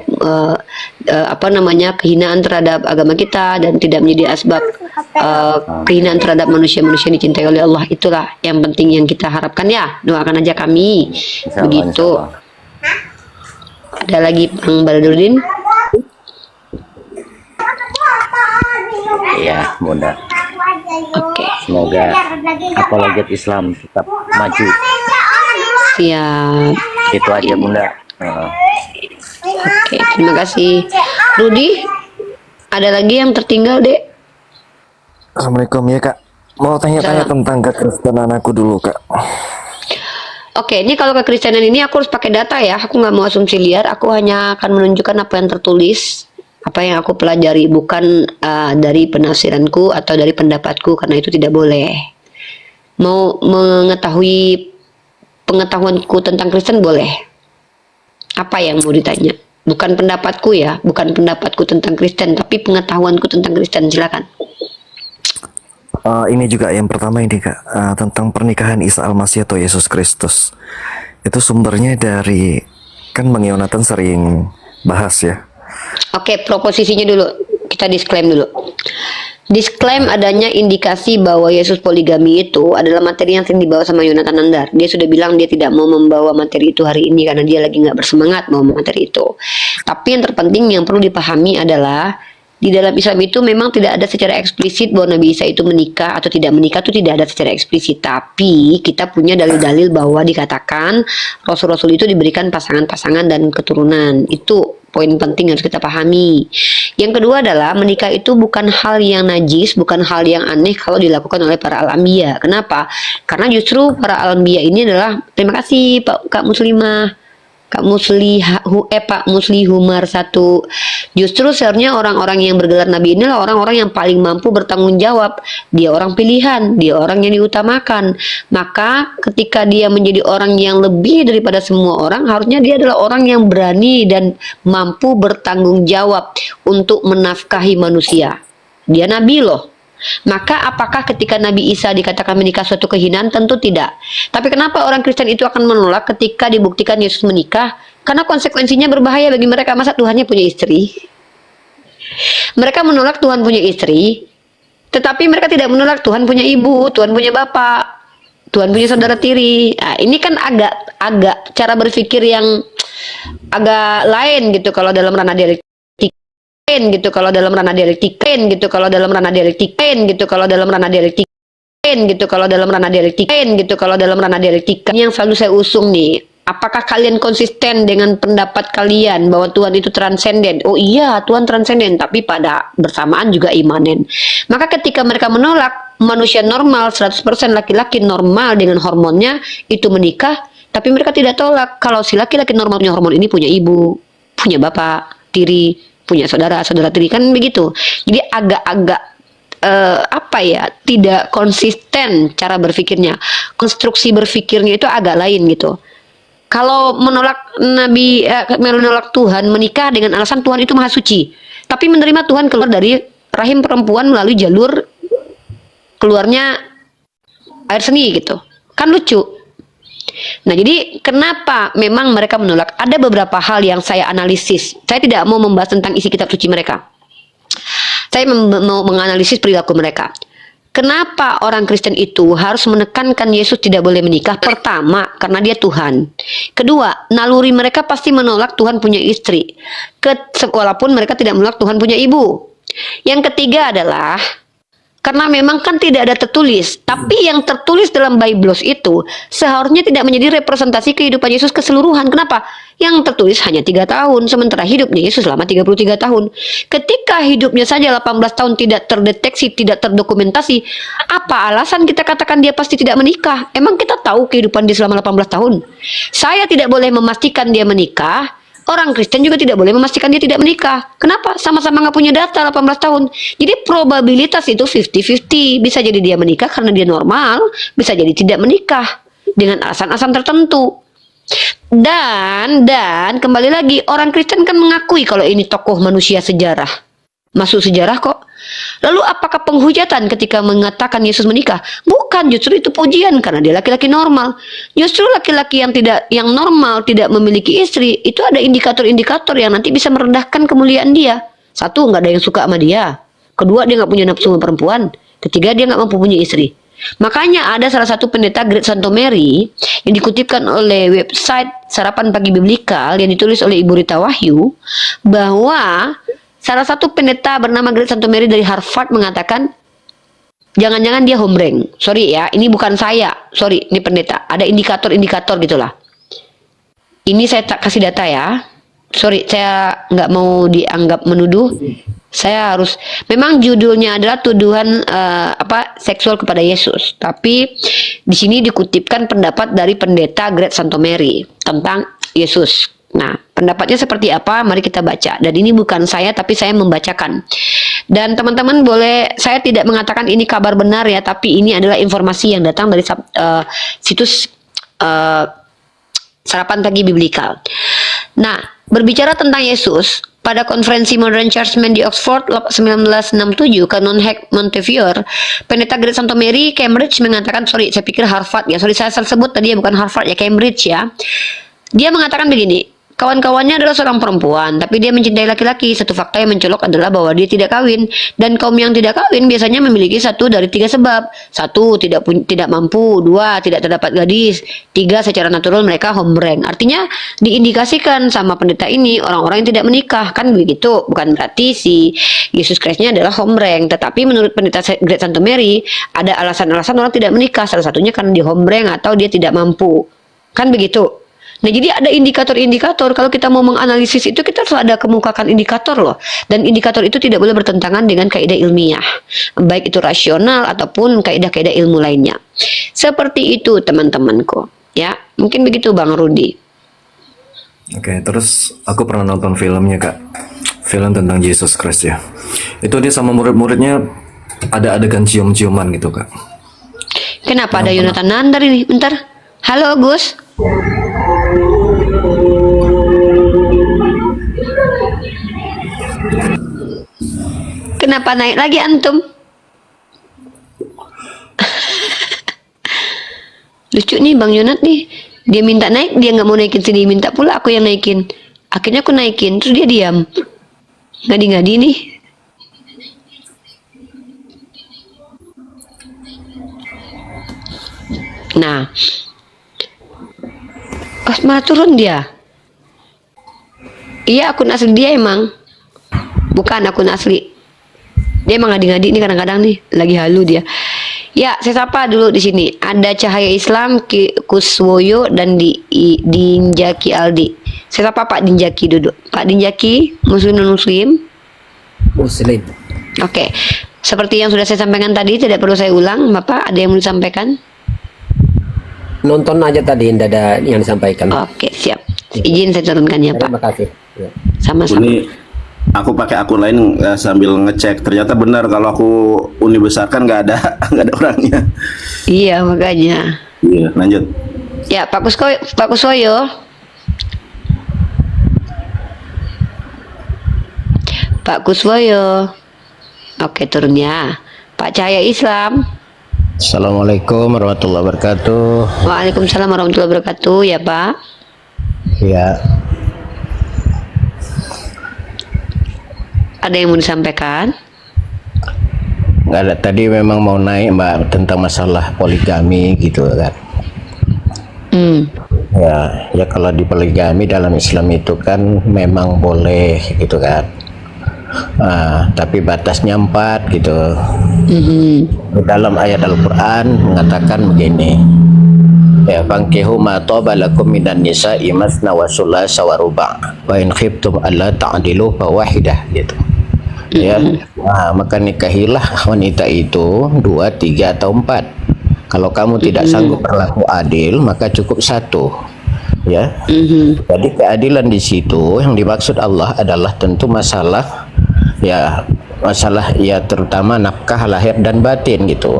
kehinaan terhadap agama kita, dan tidak menjadi asbab kehinaan terhadap manusia-manusia yang dicintai oleh Allah. Itulah yang penting yang kita harapkan ya. Doakan aja kami. Begitu. Ada lagi Bang Badrudin? Iya Bunda. Oke. Semoga apologet Islam tetap maju. Siap. Itu aja Bunda. Oke, terima kasih. Rudi, ada lagi yang tertinggal, Dek? Assalamualaikum ya Kak. Mau tanya-tanya tentang kekristenan aku dulu Kak. Oke, ini kalau kekristenan ini aku harus pakai data ya. Aku nggak mau asumsi liar. Aku hanya akan menunjukkan apa yang tertulis, apa yang aku pelajari, bukan dari penafsiranku atau dari pendapatku, karena itu tidak boleh. Mau mengetahui pengetahuanku tentang Kristen boleh. Apa yang mau ditanya? Bukan pendapatku ya, bukan pendapatku tentang Kristen, tapi pengetahuanku tentang Kristen. Silakan. Ini juga yang pertama ini Kak, tentang pernikahan Isa Al-Masih atau Yesus Kristus. Itu sumbernya dari, kan Bang Yonatan sering bahas ya. Oke, proposisinya dulu. Kita disclaim dulu. Disclaim adanya indikasi bahwa Yesus poligami itu adalah materi yang sering dibawa sama Yonatan Nandar. Dia sudah bilang dia tidak mau membawa materi itu hari ini karena dia lagi nggak bersemangat mau materi itu. Tapi yang terpenting yang perlu dipahami adalah di dalam Islam itu memang tidak ada secara eksplisit bahwa Nabi Isa itu menikah atau tidak menikah, itu tidak ada secara eksplisit. Tapi kita punya dalil-dalil bahwa dikatakan Rasul-Rasul itu diberikan pasangan-pasangan dan keturunan. Itu poin penting harus kita pahami. Yang kedua adalah menikah itu bukan hal yang najis, bukan hal yang aneh kalau dilakukan oleh para al-anbiya. Kenapa? Karena justru para al-anbiya ini adalah, terima kasih Kak Muslimah, Pak Musli Humar 1. Justru seharusnya orang-orang yang bergelar Nabi inilah orang-orang yang paling mampu bertanggung jawab. Dia orang pilihan, dia orang yang diutamakan. Maka ketika dia menjadi orang yang lebih daripada semua orang, harusnya dia adalah orang yang berani dan mampu bertanggung jawab untuk menafkahi manusia. Dia Nabi loh. Maka apakah ketika Nabi Isa dikatakan menikah suatu kehinaan? Tentu tidak. Tapi kenapa orang Kristen itu akan menolak ketika dibuktikan Yesus menikah? Karena konsekuensinya berbahaya bagi mereka. Masa Tuhannya punya istri? Mereka menolak Tuhan punya istri, tetapi mereka tidak menolak Tuhan punya ibu, Tuhan punya bapak, Tuhan punya saudara tiri. Nah, ini kan agak cara berpikir yang agak lain gitu kalau dalam ranah dialektika. Gitu kalau dalam ranah dialektika gitu kalau dalam ranah dialektika gitu kalau dalam ranah dialektika gitu kalau dalam ranah dialektika gitu kalau dalam ranah dialektika yang selalu saya usung nih. Apakah kalian konsisten dengan pendapat kalian bahwa Tuhan itu transenden? Oh iya, Tuhan transenden, tapi pada bersamaan juga imanen. Maka ketika mereka menolak manusia normal 100% laki-laki normal dengan hormonnya itu menikah, tapi mereka tidak tolak kalau si laki-laki normal punya hormon ini punya ibu, punya bapak tiri, punya saudara tiri, kan begitu. Jadi agak-agak tidak konsisten cara berpikirnya, konstruksi berpikirnya itu agak lain gitu. Kalau menolak menolak Tuhan menikah dengan alasan Tuhan itu maha suci, tapi menerima Tuhan keluar dari rahim perempuan melalui jalur keluarnya air seni gitu, kan lucu. Nah, jadi kenapa memang mereka menolak? Ada beberapa hal yang saya analisis. Saya tidak mau membahas tentang isi kitab suci mereka. Saya mau menganalisis perilaku mereka. Kenapa orang Kristen itu harus menekankan Yesus tidak boleh menikah? Pertama, karena dia Tuhan. Kedua, naluri mereka pasti menolak Tuhan punya istri. Walaupun mereka tidak menolak Tuhan punya ibu. Yang ketiga adalah Karena memang kan tidak ada tertulis. Tapi yang tertulis dalam Bible itu seharusnya tidak menjadi representasi kehidupan Yesus keseluruhan. Kenapa? Yang tertulis hanya 3 tahun. Sementara hidupnya Yesus selama 33 tahun. Ketika hidupnya saja 18 tahun tidak terdeteksi, tidak terdokumentasi, apa alasan kita katakan dia pasti tidak menikah? Emang kita tahu kehidupan dia selama 18 tahun? Saya tidak boleh memastikan dia menikah. Orang Kristen juga tidak boleh memastikan dia tidak menikah. Kenapa? Sama-sama nggak punya data 18 tahun. Jadi probabilitas itu 50-50. Bisa jadi dia menikah karena dia normal. Bisa jadi tidak menikah. Dengan alasan-alasan tertentu. Dan kembali lagi, orang Kristen kan mengakui kalau ini tokoh manusia sejarah. Masuk sejarah kok. Lalu apakah penghujatan ketika mengatakan Yesus menikah? Bukan, justru itu pujian karena dia laki-laki normal. Justru laki-laki yang normal tidak memiliki istri, itu ada indikator-indikator yang nanti bisa merendahkan kemuliaan dia. Satu, nggak ada yang suka sama dia. Kedua, dia nggak punya nafsu sama perempuan. Ketiga, dia nggak mampu punya istri. Makanya ada salah satu pendeta Great Santo Mary yang dikutipkan oleh website Sarapan Pagi Biblikal yang ditulis oleh Ibu Rita Wahyu, bahwa salah satu pendeta bernama Great Santo Mary dari Harvard mengatakan, jangan-jangan dia hombreng. Sorry ya, ini bukan saya. Sorry, ini pendeta. Ada indikator-indikator gitulah. Ini saya tak kasih data ya. Sorry, saya nggak mau dianggap menuduh. Saya harus, memang judulnya adalah tuduhan seksual kepada Yesus. Tapi di sini dikutipkan pendapat dari pendeta Great Santo Mary tentang Yesus. Nah, pendapatnya seperti apa? Mari kita baca. Dan ini bukan saya, tapi saya membacakan. Dan teman-teman boleh, saya tidak mengatakan ini kabar benar ya, tapi ini adalah informasi yang datang dari situs Sarapan Pagi Biblikal. Nah, berbicara tentang Yesus, pada konferensi Modern Churchmen di Oxford 1967, Canon Hack Montefiore, pendeta Great Santo Mary Cambridge mengatakan, sorry, saya pikir Harvard ya, sorry saya sebut tadi ya, bukan Harvard ya, Cambridge ya. Dia mengatakan begini, kawan-kawannya adalah seorang perempuan, tapi dia mencintai laki-laki. Satu fakta yang mencolok adalah bahwa dia tidak kawin. Dan kaum yang tidak kawin biasanya memiliki 1 dari 3 sebab. 1, tidak mampu. 2, tidak terdapat gadis. 3, secara natural mereka hombreng. Artinya diindikasikan sama pendeta ini orang-orang yang tidak menikah. Kan begitu. Bukan berarti si Yesus Kristusnya adalah hombreng. Tetapi menurut pendeta Great Santo Mary, ada alasan-alasan orang tidak menikah. Salah satunya karena dia hombreng atau dia tidak mampu. Kan begitu. Nah, jadi ada indikator-indikator. Kalau kita mau menganalisis itu, kita harus ada kemukakan indikator loh. Dan indikator itu tidak boleh bertentangan dengan kaidah ilmiah. Baik itu rasional ataupun kaidah-kaidah ilmu lainnya. Seperti itu teman-temanku. Ya, mungkin begitu Bang Rudi. Oke, terus aku pernah nonton filmnya Kak. Film tentang Yesus Kristus ya. Itu dia sama murid-muridnya ada adegan cium-ciuman gitu Kak. Kenapa ada Yonatan Nandar ini? Bentar. Halo Gus. Kenapa naik lagi antum? Lucu nih Bang Yonat nih. Dia minta naik, dia nggak mau naikin sini, minta pula aku yang naikin. Akhirnya aku naikin, terus dia diam. Ngadi-ngadi nih. Nah, oh, malah turun dia. Iya, akun asli dia emang. Bukan akun asli. Dia emang ngadi-ngadi nih kadang-kadang nih, lagi halu dia. Ya, saya sapa dulu di sini. Ada Cahaya Islam, Kuswoyo dan Dinjaki Aldi. Saya sapa Pak Dinjaki duduk. Pak Dinjaki, Muslim non Muslim? Muslim. Oke. Seperti yang sudah saya sampaikan tadi, tidak perlu saya ulang. Bapak, ada yang mau disampaikan? Nonton aja tadi, tidak ada yang disampaikan. Oke, siap. Izin saya turunkan ya Pak. Terima kasih. Ya. Sama-sama. Ini aku pakai akun lain sambil ngecek. Ternyata benar kalau aku uni besarkan nggak ada orangnya. Iya makanya. Iya, lanjut. Ya Pak Kuswoyo. Pak Kuswoyo. Oke turun ya. Pak Cahaya Islam. Assalamualaikum warahmatullahi wabarakatuh. Waalaikumsalam warahmatullahi wabarakatuh ya Pak. Ya. Ada yang mau disampaikan? Nggak ada, tadi memang mau naik Mbak tentang masalah poligami gitu kan. Ya kalau di poligami dalam Islam itu kan memang boleh gitu kan. Tapi batasnya 4 gitu. Dalam ayat Al-Quran mengatakan begini, ya, fankihu ma taba lakum minan nisa'i masna wa sulasa wa ruba' wa in khiftum alla ta'dilu fa wahidah, gitu. Ya, nah, maka nikahilah wanita itu 2, 3 atau 4. Kalau kamu tidak sanggup berlaku adil, maka cukup 1. Ya, jadi keadilan di situ yang dimaksud Allah adalah tentu masalah ya terutama nafkah lahir dan batin gitu.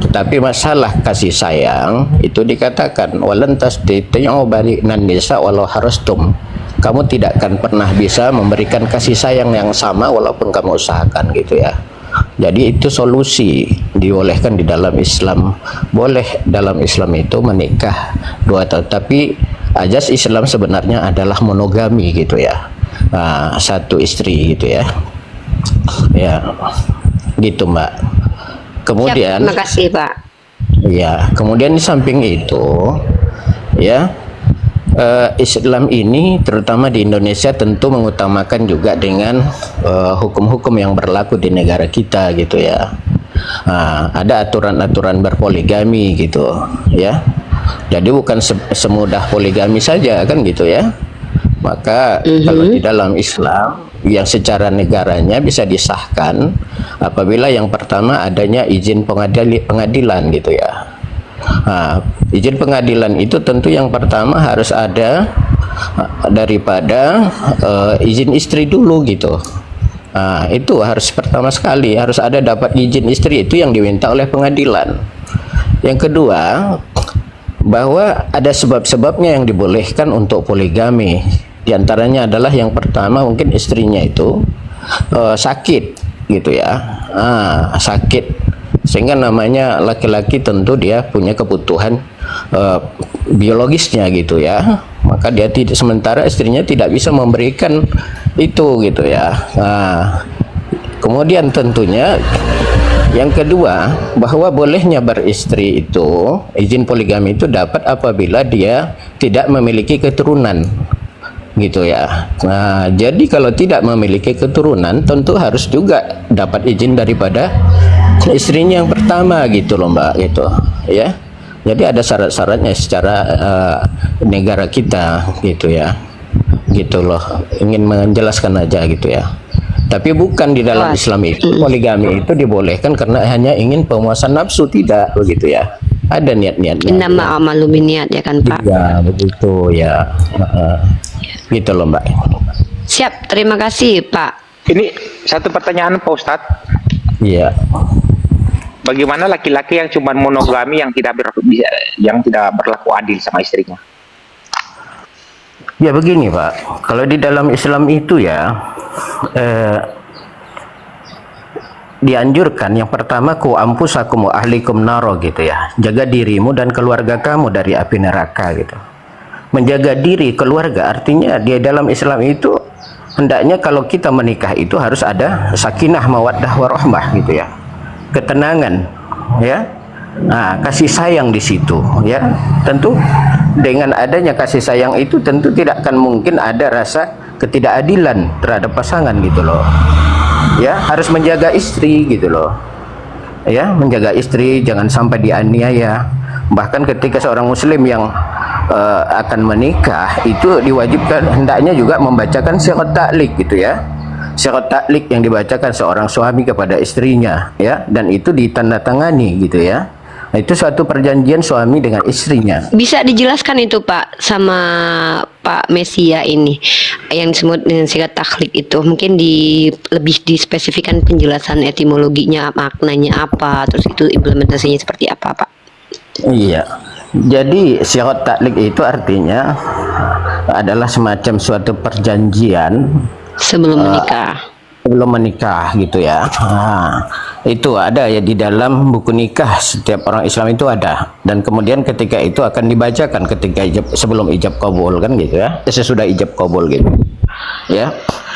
Tetapi masalah kasih sayang itu dikatakan walan tasdiqu barinan nisa walau harastum. Kamu tidak akan pernah bisa memberikan kasih sayang yang sama walaupun kamu usahakan gitu ya. Jadi itu solusi dibolehkan di dalam Islam. Boleh dalam Islam itu menikah 2 tahun, tapi ajas Islam sebenarnya adalah monogami gitu ya. 1 istri gitu ya. Ya, gitu Mbak. Kemudian, terima kasih Pak. Ya, kemudian di samping itu, ya, Islam ini terutama di Indonesia tentu mengutamakan juga dengan hukum-hukum yang berlaku di negara kita gitu ya. Ada aturan-aturan berpoligami gitu, ya. Jadi bukan semudah poligami saja kan gitu ya. Maka kalau di dalam Islam yang secara negaranya bisa disahkan apabila yang pertama adanya izin pengadilan gitu ya. Izin pengadilan itu tentu yang pertama harus ada daripada izin istri dulu gitu. Itu harus pertama sekali harus ada dapat izin istri, itu yang diminta oleh pengadilan. Yang kedua, bahwa ada sebab-sebabnya yang dibolehkan untuk poligami. Di antaranya adalah yang pertama mungkin istrinya itu sakit gitu ya, sakit sehingga namanya laki-laki tentu dia punya kebutuhan biologisnya gitu ya, maka dia tidak, sementara istrinya tidak bisa memberikan itu gitu ya. Kemudian tentunya yang kedua, bahwa bolehnya beristri itu, izin poligami itu dapat apabila dia tidak memiliki keturunan gitu ya. Jadi kalau tidak memiliki keturunan tentu harus juga dapat izin daripada istrinya yang pertama gitu loh Mbak gitu ya. Jadi ada syarat-syaratnya secara negara kita gitu ya, gitu loh, ingin menjelaskan aja gitu ya. Tapi bukan di dalam Islam itu poligami itu dibolehkan karena hanya ingin pemuasan nafsu, tidak begitu ya. Ada niat-niatnya. Innama amalu binniat ya kan Pak. Ya begitu ya. Gitu loh Mbak. Siap, terima kasih Pak. Ini satu pertanyaan Pak Ustadz. Iya. Bagaimana laki-laki yang cuma monogami yang tidak berlaku adil sama istrinya? Ya begini Pak, kalau di dalam Islam itu ya dianjurkan yang pertama ku ampusakum wa ahlikum naro gitu ya, jaga dirimu dan keluarga kamu dari api neraka gitu. Menjaga diri keluarga artinya di dalam Islam itu hendaknya kalau kita menikah itu harus ada sakinah mawaddah warahmah gitu ya, ketenangan ya. Kasih sayang di situ ya. Tentu dengan adanya kasih sayang itu tentu tidak akan mungkin ada rasa ketidakadilan terhadap pasangan gitu loh. Ya, harus menjaga istri gitu loh. Ya, menjaga istri jangan sampai dianiaya. Bahkan ketika seorang muslim yang akan menikah itu diwajibkan hendaknya juga membacakan syirat ta'liq gitu ya. Syirat ta'liq yang dibacakan seorang suami kepada istrinya ya, dan itu ditandatangani gitu ya. Nah, itu suatu perjanjian suami dengan istrinya. Bisa dijelaskan itu Pak sama Pak Mesia ini yang disebut dengan syirat takhlik itu, mungkin lebih dispesifikan penjelasan etimologinya, maknanya apa, terus itu implementasinya seperti apa Pak? Iya. Jadi syirat takhlik itu artinya adalah semacam suatu perjanjian sebelum menikah. Sebelum menikah gitu ya. Itu ada ya di dalam buku nikah setiap orang Islam itu ada, dan kemudian ketika itu akan dibacakan ketika sebelum ijab kabul kan gitu ya, sesudah ijab kabul gitu ya.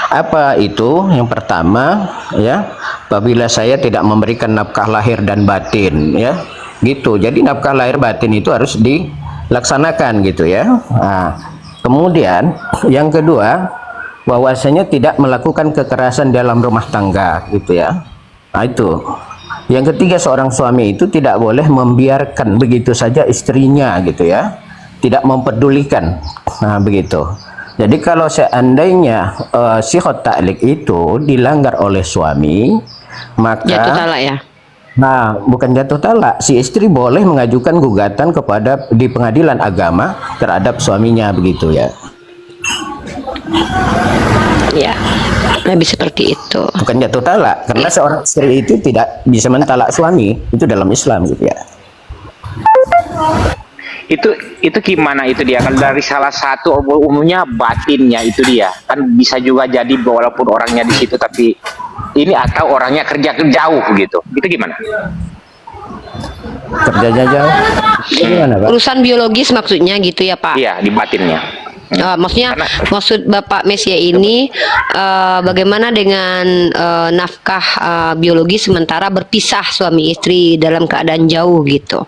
Apa itu? Yang pertama ya, apabila saya tidak memberikan nafkah lahir dan batin ya gitu, jadi nafkah lahir batin itu harus dilaksanakan gitu ya. Kemudian yang kedua, bahwasanya tidak melakukan kekerasan dalam rumah tangga gitu ya. Itu Yang ketiga, seorang suami itu tidak boleh membiarkan begitu saja istrinya gitu ya, tidak mempedulikan. Nah, begitu. Jadi kalau seandainya sihot ta'lik itu dilanggar oleh suami, maka Jatuh talak ya. nah, bukan jatuh talak, si istri boleh mengajukan gugatan kepada di pengadilan agama terhadap suaminya, begitu ya. Ya, lebih seperti itu. Bukan jatuh talak, karena seorang istri itu tidak bisa mentalak suami, itu dalam Islam gitu ya. Itu gimana itu dia? Kalau dari salah satu umumnya batinnya itu dia kan bisa juga jadi walaupun orangnya di situ tapi ini atau orangnya kerja jauh gitu. Itu gimana? Kerjanya jauh. Gimana, Pak? Urusan biologis maksudnya gitu ya, Pak? Iya, di batinnya. Maksudnya maksud Bapak Mesia ini bagaimana dengan nafkah biologis sementara berpisah suami istri dalam keadaan jauh gitu?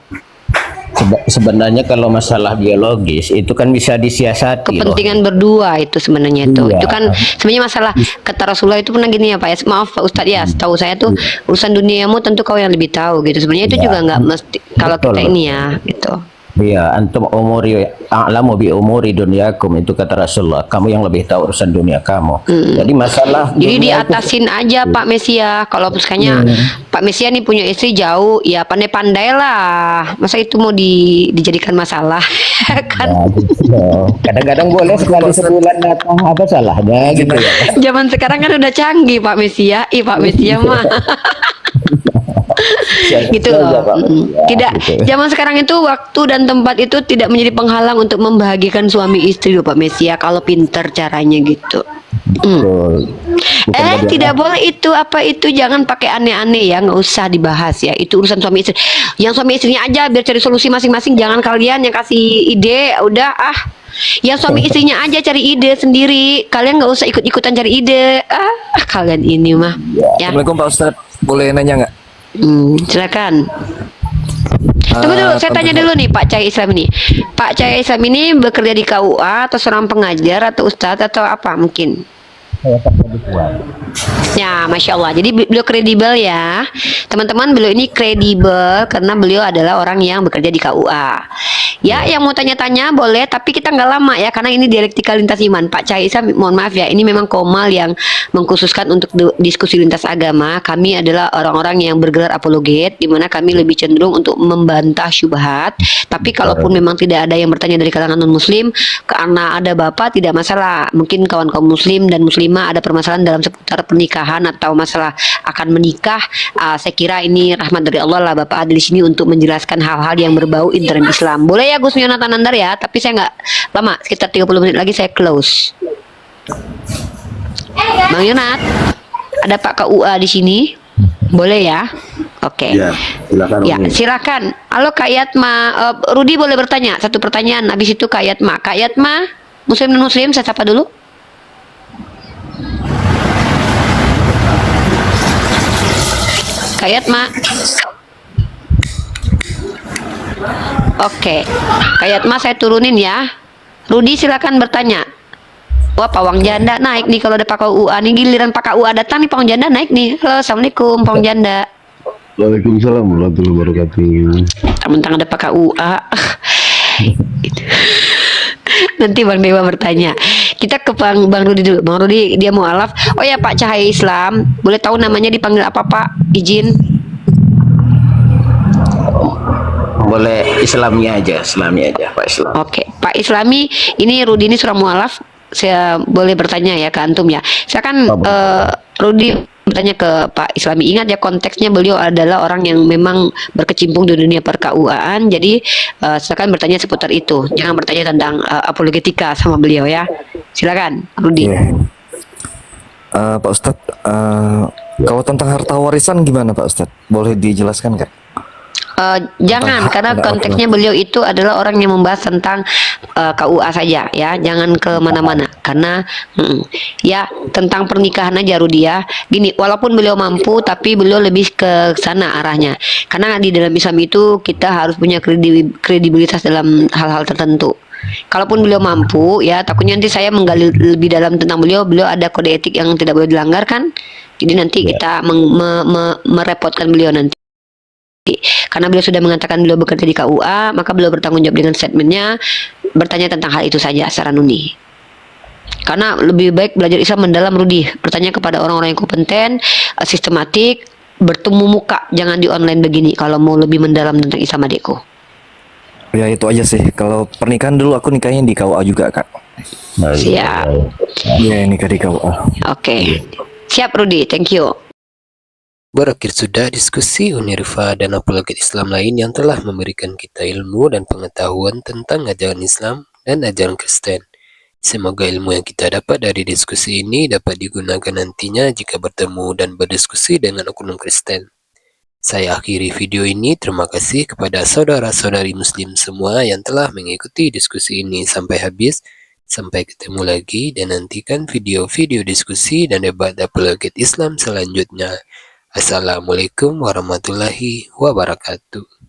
Sebenarnya kalau masalah biologis itu kan bisa disiasati. Kepentingan berdua itu sebenarnya itu. Iya. Itu kan sebenarnya masalah kata Rasulullah itu pernah gini ya Pak ya. Maaf Pak Ustadz ya, setahu saya tuh urusan duniamu tentu kau yang lebih tahu gitu. Sebenarnya itu juga nggak mesti kalau kita ini ya gitu. Iya, antum umuri a'lamu bi umuri dunyakum, itu kata Rasulullah. Kamu yang lebih tahu urusan dunia kamu. Jadi masalah Jadi dunia diatasin aja Pak Mesia. Kalau misalnya Pak Mesia nih punya istri jauh, ya pandai-pandai lah. Masa itu mau dijadikan masalah? Kan kadang-kadang boleh sekali sebulan datang, apa salahnya gitu ya. zaman sekarang kan udah canggih Pak Mesia. Pak Mesia mah. Gitu loh. Tidak, zaman sekarang itu waktu dan tempat itu tidak menjadi penghalang untuk membahagiakan suami istri loh Pak Mesia kalau pinter caranya gitu. Tidak boleh itu apa itu, jangan pakai aneh-aneh ya, nggak usah dibahas ya, itu urusan suami istri. Yang suami istrinya aja biar cari solusi masing-masing, jangan kalian yang kasih ide. Udah yang suami istrinya aja cari ide sendiri, kalian nggak usah ikut-ikutan cari ide. Kalian ini mah ya. Assalamualaikum Pak Ustadz, boleh nanya nggak? Silakan. Tunggu dulu, saya tanya dulu nih Pak Cahaya Islam ini. Pak Cahaya Islam ini bekerja di KUA atau seorang pengajar atau ustadz atau apa mungkin? Ya, Masya Allah. Jadi beliau kredibel ya. Teman-teman, beliau ini kredibel karena beliau adalah orang yang bekerja di KUA. Ya, yang mau tanya-tanya boleh, tapi kita nggak lama ya, karena ini dialektika lintas iman. Pak Cahaya Islam, mohon maaf ya, ini memang Komal yang mengkhususkan untuk diskusi lintas agama. Kami adalah orang-orang yang bergelar apologet, di mana kami lebih cenderung untuk membantah syubhat. Tapi kalaupun memang tidak ada yang bertanya dari kalangan non-muslim, karena ada bapak tidak masalah. Mungkin kawan-kawan muslim dan muslimah ada permasalahan dalam seputar pernikahan atau masalah akan menikah. Saya kira ini rahmat dari Allah lah Bapak ada di sini untuk menjelaskan hal-hal yang berbau intern Islam. Boleh ya Gus Yonatan Nandar ya, tapi saya nggak lama, sekitar 30 menit lagi saya close. Bang Yonat, ada Pak KUA di sini, boleh ya? Oke. Ya, silakan. Ya, silakan. Halo Kak Yatma, Rudi boleh bertanya satu pertanyaan. Habis itu Kak Yatma. Kak Yatma, Muslim dan Muslim, saya sapa dulu. Kak Yatma. Oke, Kak Yatma saya turunin ya. Rudi silakan bertanya. Wah, pawang janda naik nih kalau ada Pak KUA nih, giliran Pak KUA datang nih pawang janda naik nih. Halo, Assalamualaikum pawang janda. Waalaikumsalam warahmatullahi wabarakatuh. Teman-teman ada Pak KUA. Nanti Bang Dewa bertanya. Kita ke Bang Rudi dulu. Bang Rudi dia mau alaf. Oh ya Pak Cahaya Islam, boleh tahu namanya dipanggil apa Pak? Izin. Boleh Islamnya aja Pak Islam. Oke, Pak Islami, ini Rudi ini surah mualaf. Saya boleh bertanya ya ke antum ya. Saya kan Rudi bertanya ke Pak Islami. Ingat ya konteksnya beliau adalah orang yang memang berkecimpung di dunia perKUA-an. Jadi silakan bertanya seputar itu. Jangan bertanya tentang apologetika sama beliau ya. Silakan Rudi. Pak Ustadz, kalau tentang harta warisan gimana Pak Ustadz? Boleh dijelaskan nggak? Jangan, karena konteksnya beliau itu adalah orang yang membahas tentang KUA saja ya, jangan ke mana-mana karena ya tentang pernikahan aja Rudi ya. Gini, walaupun beliau mampu tapi beliau lebih ke sana arahnya, karena di dalam Islam itu kita harus punya kredibilitas dalam hal-hal tertentu. Kalaupun beliau mampu ya, takutnya nanti saya menggali lebih dalam tentang beliau ada kode etik yang tidak boleh dilanggar kan, jadi nanti kita merepotkan beliau nanti. Karena beliau sudah mengatakan beliau bekerja di KUA, maka beliau bertanggung jawab dengan statementnya, bertanya tentang hal itu saja secara nuni. Karena lebih baik belajar Islam mendalam, Rudi. Bertanya kepada orang-orang yang kompeten, sistematik, bertemu muka, jangan di online begini kalau mau lebih mendalam tentang Islam, adikku. Ya itu aja sih. Kalau pernikahan dulu aku nikahnya di KUA juga, Kak. Siap. Iya, nikah di KUA. Oke. Siap, Rudi. Thank you. Berakhir sudah diskusi Unirfa dan apologet Islam lain yang telah memberikan kita ilmu dan pengetahuan tentang ajaran Islam dan ajaran Kristen. Semoga ilmu yang kita dapat dari diskusi ini dapat digunakan nantinya jika bertemu dan berdiskusi dengan oknum Kristen. Saya akhiri video ini. Terima kasih kepada saudara-saudari Muslim semua yang telah mengikuti diskusi ini sampai habis. Sampai ketemu lagi dan nantikan video-video diskusi dan debat apologet Islam selanjutnya. Assalamualaikum warahmatullahi wabarakatuh.